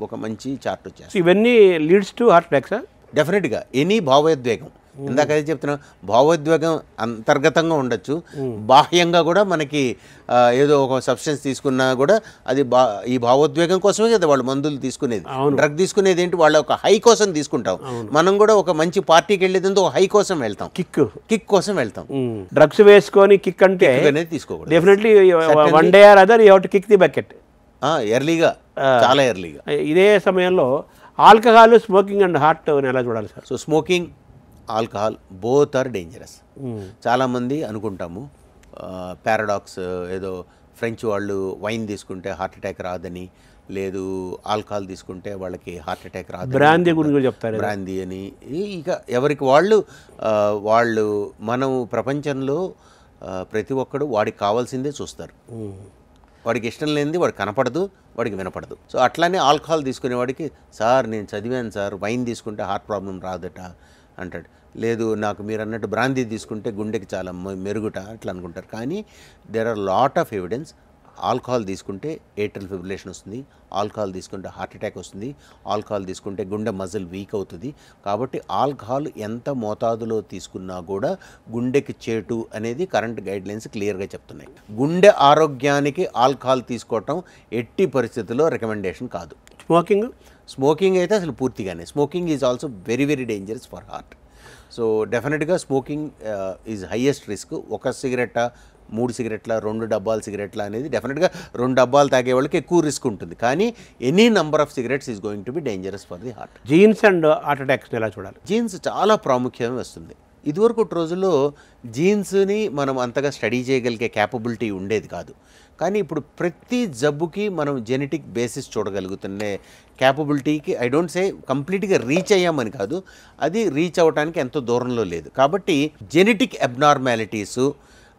ఒక మంచి చార్ట్ వచ్చేస్తాయి. ఇవన్నీ లీడ్స్ టు హార్ట్ అటాక్స్. డెఫినెట్గా ఎనీ భావోద్వేగం, ఇందాక అయితే చెప్తున్నా, భావోద్వేగం అంతర్గతంగా ఉండొచ్చు, బాహ్యంగా కూడా మనకి ఏదో ఒక సబ్స్టెన్స్ తీసుకున్నా కూడా అది ఈ భావోద్వేగం కోసమే కదా వాళ్ళు మందులు తీసుకునేది. డ్రగ్ తీసుకునేది ఏంటి, వాళ్ళ ఒక హై కోసం తీసుకుంటాం. మనం కూడా ఒక మంచి పార్టీకి వెళ్ళేది ఒక హై కోసం వెళ్తాం, కిక్ కోసం వెళ్తాం. డ్రగ్స్ వేసుకొని కిక్ అంటే అనేది తీసుకోకూడదు. Definitely one day or other you have to kick the bucket ఎర్లీగా, చాలా ఎర్లీగా. ఇదే సమయంలో ఆల్కహాల్, స్మోకింగ్ అండ్ హార్ట్ ఎలా చూడాలి sir? So smoking, alcohol both are dangerous. చాలామంది అనుకుంటాము పారాడాక్స్, ఏదో ఫ్రెంచ్ వాళ్ళు వైన్ తీసుకుంటే హార్ట్ అటాక్ రాదని, లేదు ఆల్కహాల్ తీసుకుంటే వాళ్ళకి హార్ట్ అటాక్ రాదు, బ్రాందీ గురించి చెప్తారు, బ్రాందీ అని. ఇక ఎవరికి వాళ్ళు మనం ప్రపంచంలో ప్రతి ఒక్కడు వాడికి కావాల్సిందే చూస్తారు. వాడికి ఇష్టం లేనిది వాడికి కనపడదు, వాడికి వినపడదు. సో అట్లానే ఆల్కహాల్ తీసుకునేవాడికి, సార్ నేను చదివాను సార్, వైన్ తీసుకుంటే హార్ట్ ప్రాబ్లం రాదట అంటాడు. లేదు నాకు మీరు అన్నట్టు బ్రాందీ తీసుకుంటే గుండెకి చాలా మెరుగుట అట్లా అనుకుంటారు. కానీ there are lot of evidence. Alcohol తీసుకుంటే ఏట్రల్ ఫిబ్రిలేషన్ వస్తుంది, ఆల్కహాల్ తీసుకుంటే హార్ట్ అటాక్ వస్తుంది, ఆల్కహాల్ తీసుకుంటే గుండె మజిల్ వీక్ అవుతుంది. కాబట్టి ఆల్కహాల్ ఎంత మోతాదులో తీసుకున్నా కూడా గుండెకి చేటు అనేది కరెంట్ గైడ్లైన్స్ క్లియర్గా చెప్తున్నాయి. గుండె ఆరోగ్యానికి ఆల్కహాల్ తీసుకోవటం ఎట్టి పరిస్థితుల్లో రికమెండేషన్ కాదు. స్మోకింగ్ అయితే అసలు పూర్తిగానే. Smoking is also very very dangerous for heart. So డెఫినెట్గా స్మోకింగ్ ఈజ్ హైయెస్ట్ రిస్క్. 1 సిగరెట్టా, 3 సిగరెట్ల, 2 డబ్బాలు సిగరెట్ల అనేది డెఫినెట్గా 2 డబ్బాలు తాగే వాళ్ళకి ఎక్కువ రిస్క్ ఉంటుంది. కానీ any number of cigarettes is going to be dangerous for the heart. Jeans and heart attacks ఎలా చూడాలి? జీన్స్ చాలా ప్రాముఖ్యం వస్తుంది. ఇదివరకు రోజుల్లో జీన్స్ని మనం అంతగా స్టడీ చేయగలిగే క్యాపబిలిటీ ఉండేది కాదు. కానీ ఇప్పుడు ప్రతి జబ్బుకి మనం జెనెటిక్ బేసిస్ చూడగలుగుతున్న క్యాపబిలిటీకి, ఐ డోంట్ సే కంప్లీట్గా రీచ్ అయ్యామని కాదు, అది రీచ్ అవ్వడానికి ఎంతో దూరంలో లేదు. కాబట్టి జెనెటిక్ అబ్నార్మాలిటీసు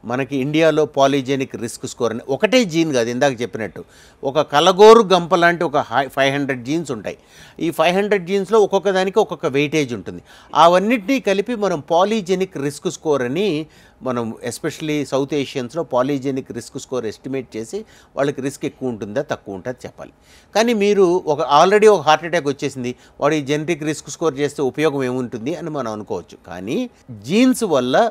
మనకి ఇండియాలో పాలిజెనిక్ రిస్క్ స్కోర్ అని ఒకటే జీన్ కాదు, ఇందాక చెప్పినట్టు ఒక కలగోరు గంప లాంటి ఒక 500 జీన్స్ ఉంటాయి. ఈ 500 జీన్స్లో ఒక్కొక్క దానికి ఒక్కొక్క వెయిటేజ్ ఉంటుంది. అవన్నిటినీ కలిపి మనం పాలిజెనిక్ రిస్క్ స్కోర్ అని మనం ఎస్పెషలీ సౌత్ ఏషియన్స్లో పాలిజెనిక్ రిస్క్ స్కోర్ ఎస్టిమేట్ చేసి వాళ్ళకి రిస్క్ ఎక్కువ ఉంటుందా తక్కువ ఉంటుందా చెప్పాలి. కానీ మీరు ఆల్రెడీ ఒక హార్ట్ అటాక్ వచ్చేసింది, వాడి జెనెటిక్ రిస్క్ స్కోర్ చేస్తే ఉపయోగం ఏముంటుంది అని మనం అనుకోవచ్చు. కానీ జీన్స్ వల్ల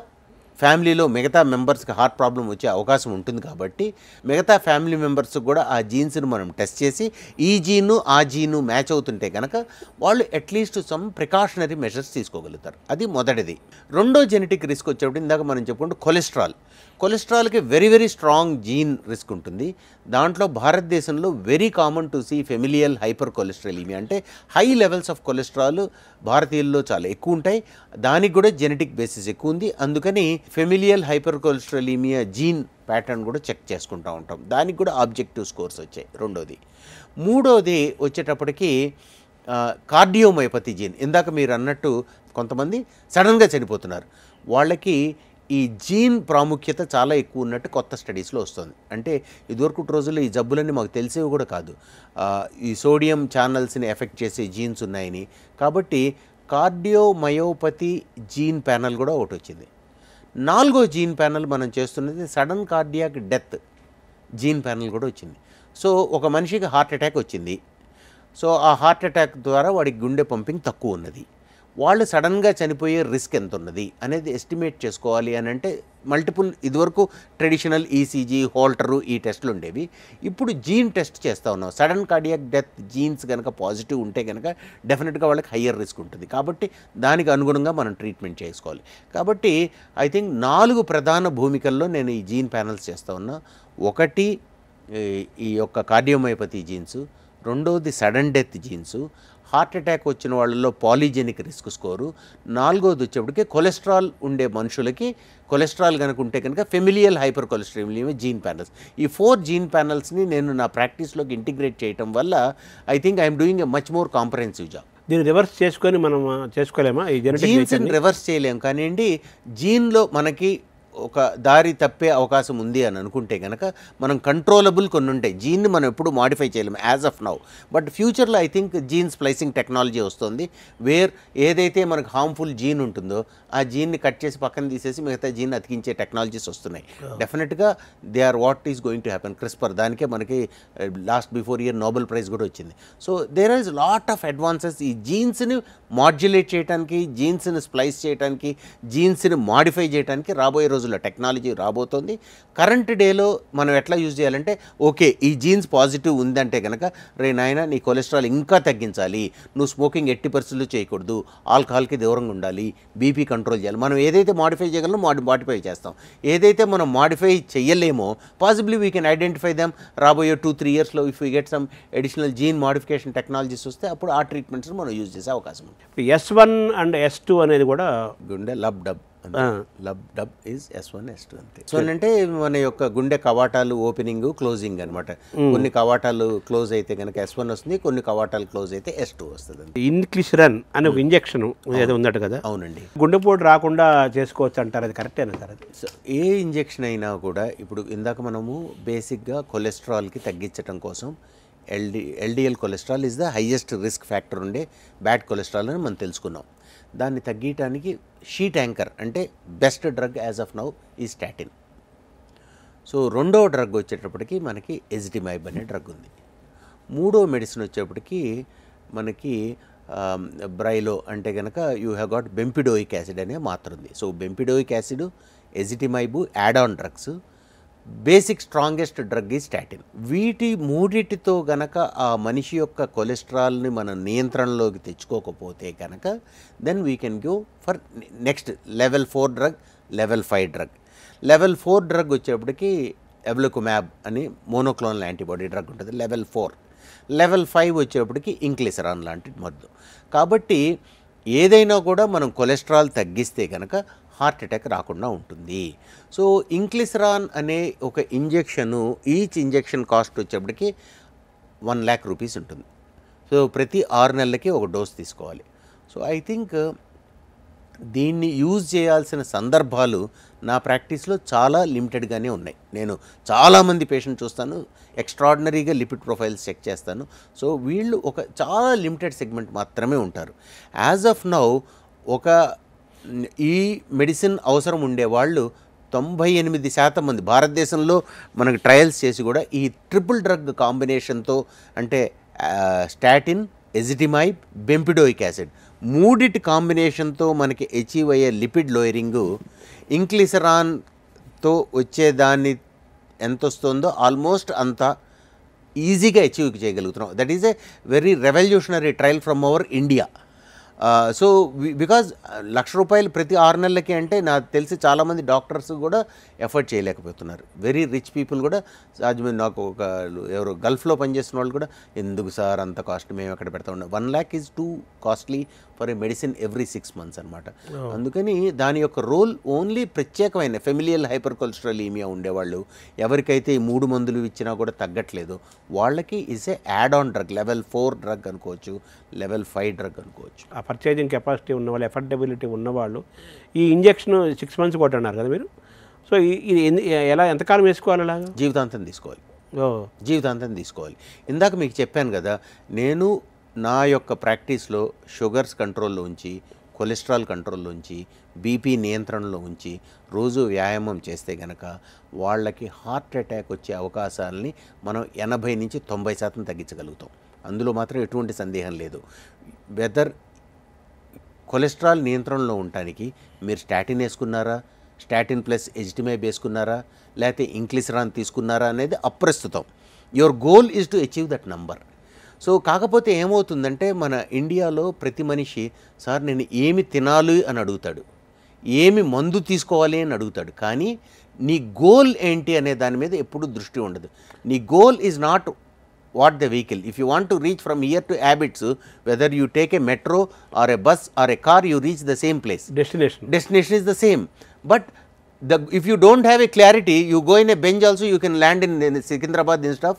ఫ్యామిలీలో మిగతా మెంబర్స్కి హార్ట్ ప్రాబ్లం వచ్చే అవకాశం ఉంటుంది. కాబట్టి మిగతా ఫ్యామిలీ మెంబర్స్కి కూడా ఆ జీన్స్ని మనం టెస్ట్ చేసి ఈ జీను ఆ జీను మ్యాచ్ అవుతుంటే కనుక వాళ్ళు అట్లీస్ట్ సమ్ ప్రికాషనరీ మెజర్స్ తీసుకోగలుగుతారు. అది మొదటిది. రెండో జెనెటిక్ రిస్క్ వచ్చేప్పుడు ఇందాక మనం చెప్పుకుంటే కొలెస్ట్రాల్కి very very strong gene risk ఉంటుంది. దాంట్లో భారతదేశంలో very common to see familial hypercholesterolemia, అంటే హై లెవెల్స్ ఆఫ్ కొలెస్ట్రాల్ భారతీయుల్లో చాలా ఎక్కువ ఉంటాయి. దానికి కూడా జెనెటిక్ బేసిస్ ఎక్కువ ఉంది. అందుకని ఫెమిలియల్ హైపర్ కొలెస్ట్రాలీమియా జీన్ ప్యాటర్న్ కూడా చెక్ చేసుకుంటూ ఉంటాం. దానికి కూడా ఆబ్జెక్టివ్ స్కోర్స్ వచ్చాయి. రెండోది. మూడోది వచ్చేటప్పటికి కార్డియోమయోపతి జీన్. ఇందాక మీరు అన్నట్టు కొంతమంది సడన్గా చనిపోతున్నారు, వాళ్ళకి ఈ జీన్ ప్రాముఖ్యత చాలా ఎక్కువ ఉన్నట్టు కొత్త స్టడీస్లో వస్తుంది. అంటే ఇదివరకు రోజుల్లో ఈ జబ్బులన్నీ మాకు తెలిసేవి కూడా కాదు, ఈ సోడియం ఛానల్స్ని ఎఫెక్ట్ చేసే జీన్స్ ఉన్నాయని. కాబట్టి కార్డియోమయోపతి జీన్ ప్యానల్ కూడా ఒకటి వచ్చింది. 4వ జీన్ ప్యానల్ మనం చేస్తున్నది sudden cardiac death gene panel కూడా వచ్చింది. సో ఒక మనిషికి హార్ట్ అటాక్ వచ్చింది, సో ఆ హార్ట్ అటాక్ ద్వారా వాడికి గుండె పంపింగ్ తక్కువ ఉన్నది, వాళ్ళు సడన్గా చనిపోయే రిస్క్ ఎంత ఉన్నది అనేది ఎస్టిమేట్ చేసుకోవాలి అని అంటే మల్టిపుల్, ఇదివరకు ట్రెడిషనల్ ఈసీజీ, హోల్టరు ఈ టెస్టులు ఉండేవి. ఇప్పుడు జీన్ టెస్ట్ చేస్తూ ఉన్నాం. సడన్ కార్డియాక్ డెత్ జీన్స్ కనుక పాజిటివ్ ఉంటే కనుక డెఫినెట్గా వాళ్ళకి హయ్యర్ రిస్క్ ఉంటుంది. కాబట్టి దానికి అనుగుణంగా మనం ట్రీట్మెంట్ చేసుకోవాలి. కాబట్టి ఐ థింక్ 4 ప్రధాన భూమికల్లో నేను ఈ జీన్ ప్యానల్స్ చేస్తూ ఉన్నా. ఒకటి ఈ యొక్క కార్డియోమయోపతి జీన్స్, రెండవది sudden death jeans, heart attack వచ్చిన వాళ్ళలో పాలిజెనిక్ రిస్క్ స్కోరు, 4వది వచ్చేప్పటికి కొలెస్ట్రాల్ ఉండే మనుషులకి కొలెస్ట్రాల్ కనుక ఉంటే కనుక familial hyper cholesterol gene panels. ఈ 4 జీన్ ప్యానల్స్ని నేను నా ప్రాక్టీస్లోకి ఇంటిగ్రేట్ చేయటం వల్ల I think I'm doing a much more comprehensive job. దీన్ని రివర్స్ చేసుకొని మనం చేసుకోలేమా ఈ జెనెటిక్ జీన్స్ని రివర్స్ చేయలేం, కానివ్వండి జీన్లో మనకి ఒక దారి తప్పే అవకాశం ఉంది అని అనుకుంటే కనుక మనం కంట్రోలబుల్ కొన్ని ఉంటాయి. జీన్ని మనం ఎప్పుడు మాడిఫై చేయలేము యాజ్ ఆఫ్ నౌ. బట్ ఫ్యూచర్లో I think gene splicing technology వస్తుంది, వేర్ ఏదైతే మనకు హార్మ్ఫుల్ జీన్ ఉంటుందో ఆ జీన్ని కట్ చేసి పక్కన తీసేసి మిగతా జీన్ అతికించే టెక్నాలజీస్ వస్తున్నాయి. డెఫినెట్గా they are what is going to happen. CRISPR దానికే మనకి last before year Nobel prize కూడా వచ్చింది. So there is lot of advances ఈ జీన్స్ని మాడ్యులేట్ చేయడానికి, జీన్స్ని స్ప్లైస్ చేయడానికి, జీన్స్ని మాడిఫై చేయడానికి రాబోయే రోజుల్లో టెక్నాలజీ రాబోతోంది. కరెంట్ డేలో మనం ఎట్లా యూజ్ చేయాలంటే, ఓకే ఈ జీన్స్ పాజిటివ్ ఉందంటే కనుక రే నాయన నీ కొలెస్ట్రాల్ ఇంకా తగ్గించాలి, నువ్వు స్మోకింగ్ 80% చేయకూడదు, ఆల్కహాల్కి దూరంగా ఉండాలి, బీపీ కంట్రోల్ చేయాలి. మనం ఏదైతే మాడిఫై చేయగలమో మాడిఫై చేస్తాం. ఏదైతే మనం మాడిఫై చేయలేమో possibly we can identify them. రాబోయే 2-3 ఇయర్స్లో if you get some additional gene modification technologies వస్తే అప్పుడు ఆ ట్రీట్మెంట్స్ మనం యూజ్ చేసే అవకాశం ఉంది. S1 అండ్ S2 అనేది కూడా గుండె lub dub is S1 S2 అంతే. సో అంటే మన యొక్క గుండె కవాటాలు ఓపెనింగ్ క్లోజింగ్ అనమాట. కొన్ని కవాటాలు క్లోజ్ అయితే కనుక S1 వస్తుంది, కొన్ని కవాటాలు క్లోజ్ అయితే S2 వస్తుంది. ఇన్క్లిసిరన్ అనే ఒక ఇంజెక్షన్ ఏదో ఉందట కదా. అవునండి. గుండెపోటు రాకుండా చేసుకోవచ్చు అంటారు, అది కరెక్టేనా సార్? అది సో ఏ ఇంజెక్షన్ అయినా కూడా ఇప్పుడు ఇందాక మనము బేసిక్గా కొలెస్ట్రాల్కి తగ్గించడం కోసం LDL cholesterol is the highest risk factor ఉండే బ్యాడ్ కొలెస్ట్రాల్ అని మనం తెలుసుకున్నాం. దాన్ని తగ్గించడానికి షీట్ యాంకర్ అంటే best drug as of now ఈ స్టాటిన్. సో రెండో డ్రగ్ వచ్చేటప్పటికి మనకి ఎజిటిమైబ్ అనే డ్రగ్ ఉంది. మూడో మెడిసిన్ వచ్చేటప్పటికి మనకి బ్రైలో అంటే కనుక you have got bempedoic acid అనే మాత్ర ఉంది. So bempedoic acid, ezetimibe add on drugs, basic strongest drug ఈ స్టాటిన్. వీటి మూడిటితో గనక ఆ మనిషి యొక్క కొలెస్ట్రాల్ని మనం నియంత్రణలోకి తెచ్చుకోకపోతే కనుక then we can give for next level 4 drug, level 5 drug. Level 4 drug వచ్చేప్పటికి ఎవలుకుమ్యాబ్ అని మోనోక్లోనల్ యాంటీబాడీ డ్రగ్ ఉంటుంది లెవెల్ 4. లెవెల్ 5 వచ్చేప్పటికి ఇంక్లిసరాన్ లాంటి మందు. కాబట్టి ఏదైనా కూడా మనం కొలెస్ట్రాల్ తగ్గిస్తే కనుక హార్ట్ అటాక్ రాకుండా ఉంటుంది. సో ఇంక్లిసరాన్ అనే ఒక ఇంజెక్షను, ఈచ్ ఇంజెక్షన్ కాస్ట్ వచ్చేప్పటికి 1 lakh rupees ఉంటుంది. సో ప్రతి 6 నెలలకి ఒక డోస్ తీసుకోవాలి. సో ఐ థింక్ దీన్ని యూజ్ చేయాల్సిన సందర్భాలు నా ప్రాక్టీస్లో చాలా లిమిటెడ్గానే ఉన్నాయి. నేను చాలామంది పేషెంట్ చూస్తాను, ఎక్స్ట్రాడినరీగా లిపిడ్ ప్రొఫైల్స్ చెక్ చేస్తాను. సో వీళ్ళు ఒక చాలా లిమిటెడ్ సెగ్మెంట్ మాత్రమే ఉంటారు. యాజ్ ఆఫ్ నౌ ఒక ఈ మెడిసిన్ అవసరం ఉండేవాళ్ళు 98% మంది భారతదేశంలో మనకు ట్రయల్స్ చేసి కూడా ఈ ట్రిపుల్ డ్రగ్ కాంబినేషన్తో అంటే స్టాటిన్, ఎజిటిమైబ్, బెంపిడోయిక్ యాసిడ్ మూడిటి కాంబినేషన్తో మనకి అచీవ్ అయ్యే లిపిడ్ లోయరింగు ఇంక్లిసరాన్తో వచ్చేదాన్ని ఎంత వస్తుందో ఆల్మోస్ట్ అంత ఈజీగా అచీవ్ చేయగలుగుతున్నాం. That is a very revolutionary trial from our India. So because ₹1,00,000 ప్రతి 6 నెలలకి అంటే నాకు తెలిసి చాలామంది డాక్టర్స్ కూడా ఎఫర్ట్ చేయలేకపోతున్నారు. వెరీ రిచ్ పీపుల్ కూడా సాధ్యమైన నాకు ఒక ఎవరు గల్ఫ్లో పనిచేస్తున్న వాళ్ళు కూడా ఎందుకు సార్ అంత కాస్ట్ మేము ఎక్కడ పెడతా ఉన్నాం. 1 lakh is too costly for a medicine every 6 months అనమాట. అందుకని దాని యొక్క రోల్ ఓన్లీ ప్రత్యేకమైన ఫెమిలియల్ హైపర్ కొలెస్ట్రాలీమియా ఉండేవాళ్ళు ఎవరికైతే ఈ 3 మందులు ఇచ్చినా కూడా తగ్గట్లేదు వాళ్ళకి is a add on drug, level 4 drug అనుకోవచ్చు, లెవెల్ 5 డ్రగ్ అనుకోవచ్చు. ఆ పర్చేజింగ్ కెపాసిటీ ఉన్నవాళ్ళు, ఎఫర్డబిలిటీ ఉన్నవాళ్ళు ఈ ఇంజెక్షన్ 6 months కొట్టన్నారు కదా మీరు. సో ఇది ఎలా ఎంతకాలం వేసుకోవాలి? అలాగా జీవితాంతం తీసుకోవాలి. జీవితాంతం తీసుకోవాలి. ఇందాక మీకు చెప్పాను కదా, నేను నా యొక్క ప్రాక్టీస్లో షుగర్స్ కంట్రోల్లో ఉంచి, కొలెస్ట్రాల్ కంట్రోల్లో ఉంచి, బీపీ నియంత్రణలో ఉంచి రోజు వ్యాయామం చేస్తే కనుక వాళ్ళకి హార్ట్ అటాక్ వచ్చే అవకాశాలని మనం 80 నుంచి 90% తగ్గించగలుగుతాం. అందులో మాత్రం ఎటువంటి సందేహం లేదు. వెదర్ కొలెస్ట్రాల్ నియంత్రణలో ఉండటానికి మీరు స్టాటిన్ వేసుకున్నారా, స్టాటిన్ ప్లస్ ఎజిటిమైబ్ వేసుకున్నారా, లేకపోతే ఇంక్లిసరాన్ తీసుకున్నారా అనేది అప్రస్తుతం. Your goal is to achieve that number. So కాకపోతే ఏమవుతుందంటే మన ఇండియాలో ప్రతి మనిషి సార్ నేను ఏమి తినాలి అని అడుగుతాడు, ఏమి మందు తీసుకోవాలి అని అడుగుతాడు, కానీ నీ గోల్ ఏంటి అనే దాని మీద ఎప్పుడూ దృష్టి ఉండదు. నీ goal is not what the vehicle. If you want to reach from here to Abbots, whether you take a metro or a bus or a car, you reach the same place. Destination is the same. But if you don't have a clarity, you go in a bench also, you can land in Secunderabad instead of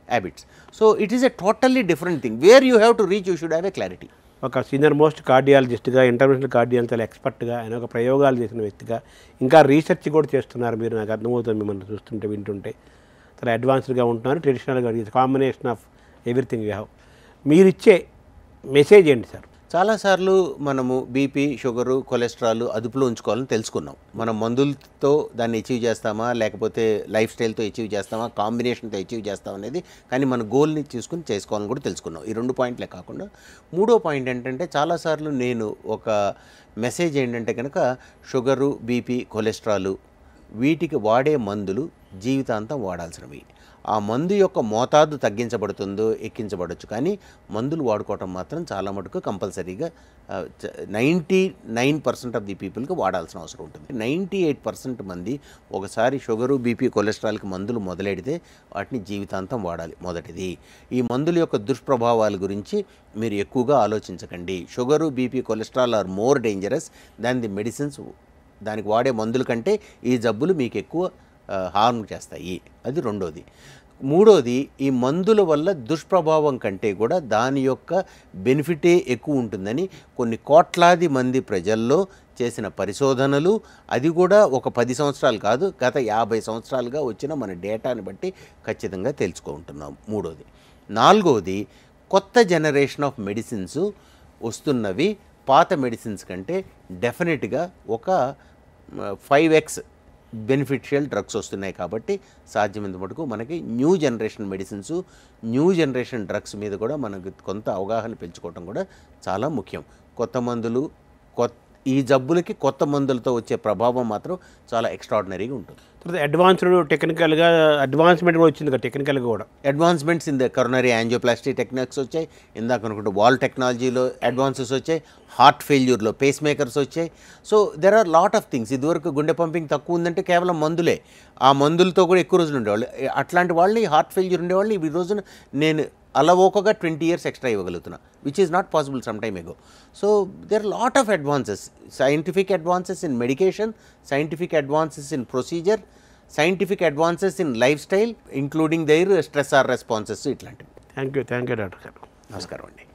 Abbots. So it is a totally different thing. Where you have to reach, you should have a clarity. ఒక సీనియర్ మోస్ట్ కార్డియాలజిస్ట్గా, ఇంటర్నేషనల్ కార్డియాలజీ చాలా ఎక్స్పర్ట్గా, ఆయన ఒక ప్రయోగాలు చేసిన వ్యక్తిగా, ఇంకా రీసెర్చ్ కూడా చేస్తున్నారు మీరు. నాకు అర్థమవుతుంది మిమ్మల్ని చూస్తుంటే, వింటుంటే. చాలా అడ్వాన్స్డ్గా ఉంటున్నారు. ట్రెడిషనల్గా combination of everything you have. మీరు ఇచ్చే మెసేజ్ ఏంటి సార్? చాలాసార్లు మనము బీపీ, షుగరు, కొలెస్ట్రాల్ అదుపులో ఉంచుకోవాలని తెలుసుకున్నాం. మనం మందులతో దాన్ని అచీవ్ చేస్తామా, లేకపోతే లైఫ్ స్టైల్తో అచీవ్ చేస్తామా, కాంబినేషన్తో అచీవ్ చేస్తాం అనేది, కానీ మన గోల్ని చూసుకుని చేసుకోవాలని కూడా తెలుసుకున్నాం. ఈ 2 పాయింట్లే కాకుండా మూడో పాయింట్ ఏంటంటే, చాలాసార్లు నేను ఒక మెసేజ్ ఏంటంటే కనుక, షుగరు, బీపీ, కొలెస్ట్రాలు వీటికి వాడే మందులు జీవితాంతం వాడాల్సినవి. ఆ మందు యొక్క మోతాదు తగ్గించబడుతుందో ఎక్కించబడవచ్చు, కానీ మందులు వాడుకోవటం మాత్రం చాలా మటుకు కంపల్సరీగా 99% ఆఫ్ ది పీపుల్కి వాడాల్సిన అవసరం ఉంటుంది. 98% మంది ఒకసారి షుగరు, బీపీ, కొలెస్ట్రాల్కి మందులు మొదలెడితే వాటిని జీవితాంతం వాడాలి. మొదటిది, ఈ మందుల యొక్క దుష్ప్రభావాల గురించి మీరు ఎక్కువగా ఆలోచించకండి. Sugar, BP, cholesterol are more dangerous than the medicines. దానికి వాడే మందుల కంటే ఈ జబ్బులు మీకు ఎక్కువ హార్మ్ చేస్తాయి. అది రెండోది. మూడోది, ఈ మందుల వల్ల దుష్ప్రభావం కంటే కూడా దాని యొక్క బెనిఫిటే ఎక్కువ ఉంటుందని కొన్ని కోట్లాది మంది ప్రజల్లో చేసిన పరిశోధనలు, అది కూడా ఒక 10 సంవత్సరాలు కాదు, గత 50 సంవత్సరాలుగా వచ్చిన మన డేటాని బట్టి ఖచ్చితంగా తెలుసుకుంటున్నాం. మూడోది. నాలుగోది, కొత్త జనరేషన్ ఆఫ్ మెడిసిన్స్ వస్తున్నవి పాత మెడిసిన్స్ కంటే డెఫినెట్గా ఒక 5x బెనిఫిషియల్ డ్రగ్స్ వస్తున్నాయి. కాబట్టి సాధ్యమైనంత మటుకు మనకి new generation medicines, new generation drugs మీద కూడా మనకు కొంత అవగాహన పెంచుకోవటం కూడా చాలా ముఖ్యం. కొత్త మందులు, ఈ జబ్బులకి కొత్త మందులతో వచ్చే ప్రభావం మాత్రం చాలా ఎక్స్ట్రాడినరీగా ఉంటుంది. తర్వాత అడ్వాన్స్డ్ టెక్నికల్గా అడ్వాన్స్మెంట్ కూడా వచ్చింది కదా, టెక్నికల్గా కూడా advancements in the coronary angioplasty techniques వచ్చాయి. ఇందాక అనుకుంటే వాల్ టెక్నాలజీలో అడ్వాన్సెస్ వచ్చాయి. హార్ట్ ఫెయిల్యూర్లో పేస్ మేకర్స్ వచ్చాయి. So there are lot of things. ఇదివరకు గుండె పంపింగ్ తక్కువ ఉందంటే కేవలం మందులే, ఆ మందులతో కూడా ఎక్కువ రోజులు ఉండేవాళ్ళు. అట్లాంటి వాళ్ళని, హార్ట్ ఫెయిల్యూర్ ఉండేవాళ్ళని ఈ రోజున నేను అలవోకగా 20 years ఎక్స్ట్రా ఇవ్వగలుగుతున్నా, which is not possible some time ago. So there are lot of advances, scientific advances in medication, scientific advances in procedure, scientific advances in life style, including their stress or responses, ఇట్లాంటివి. థ్యాంక్ యూ డాక్టర్ గారు. నమస్కారం అండి.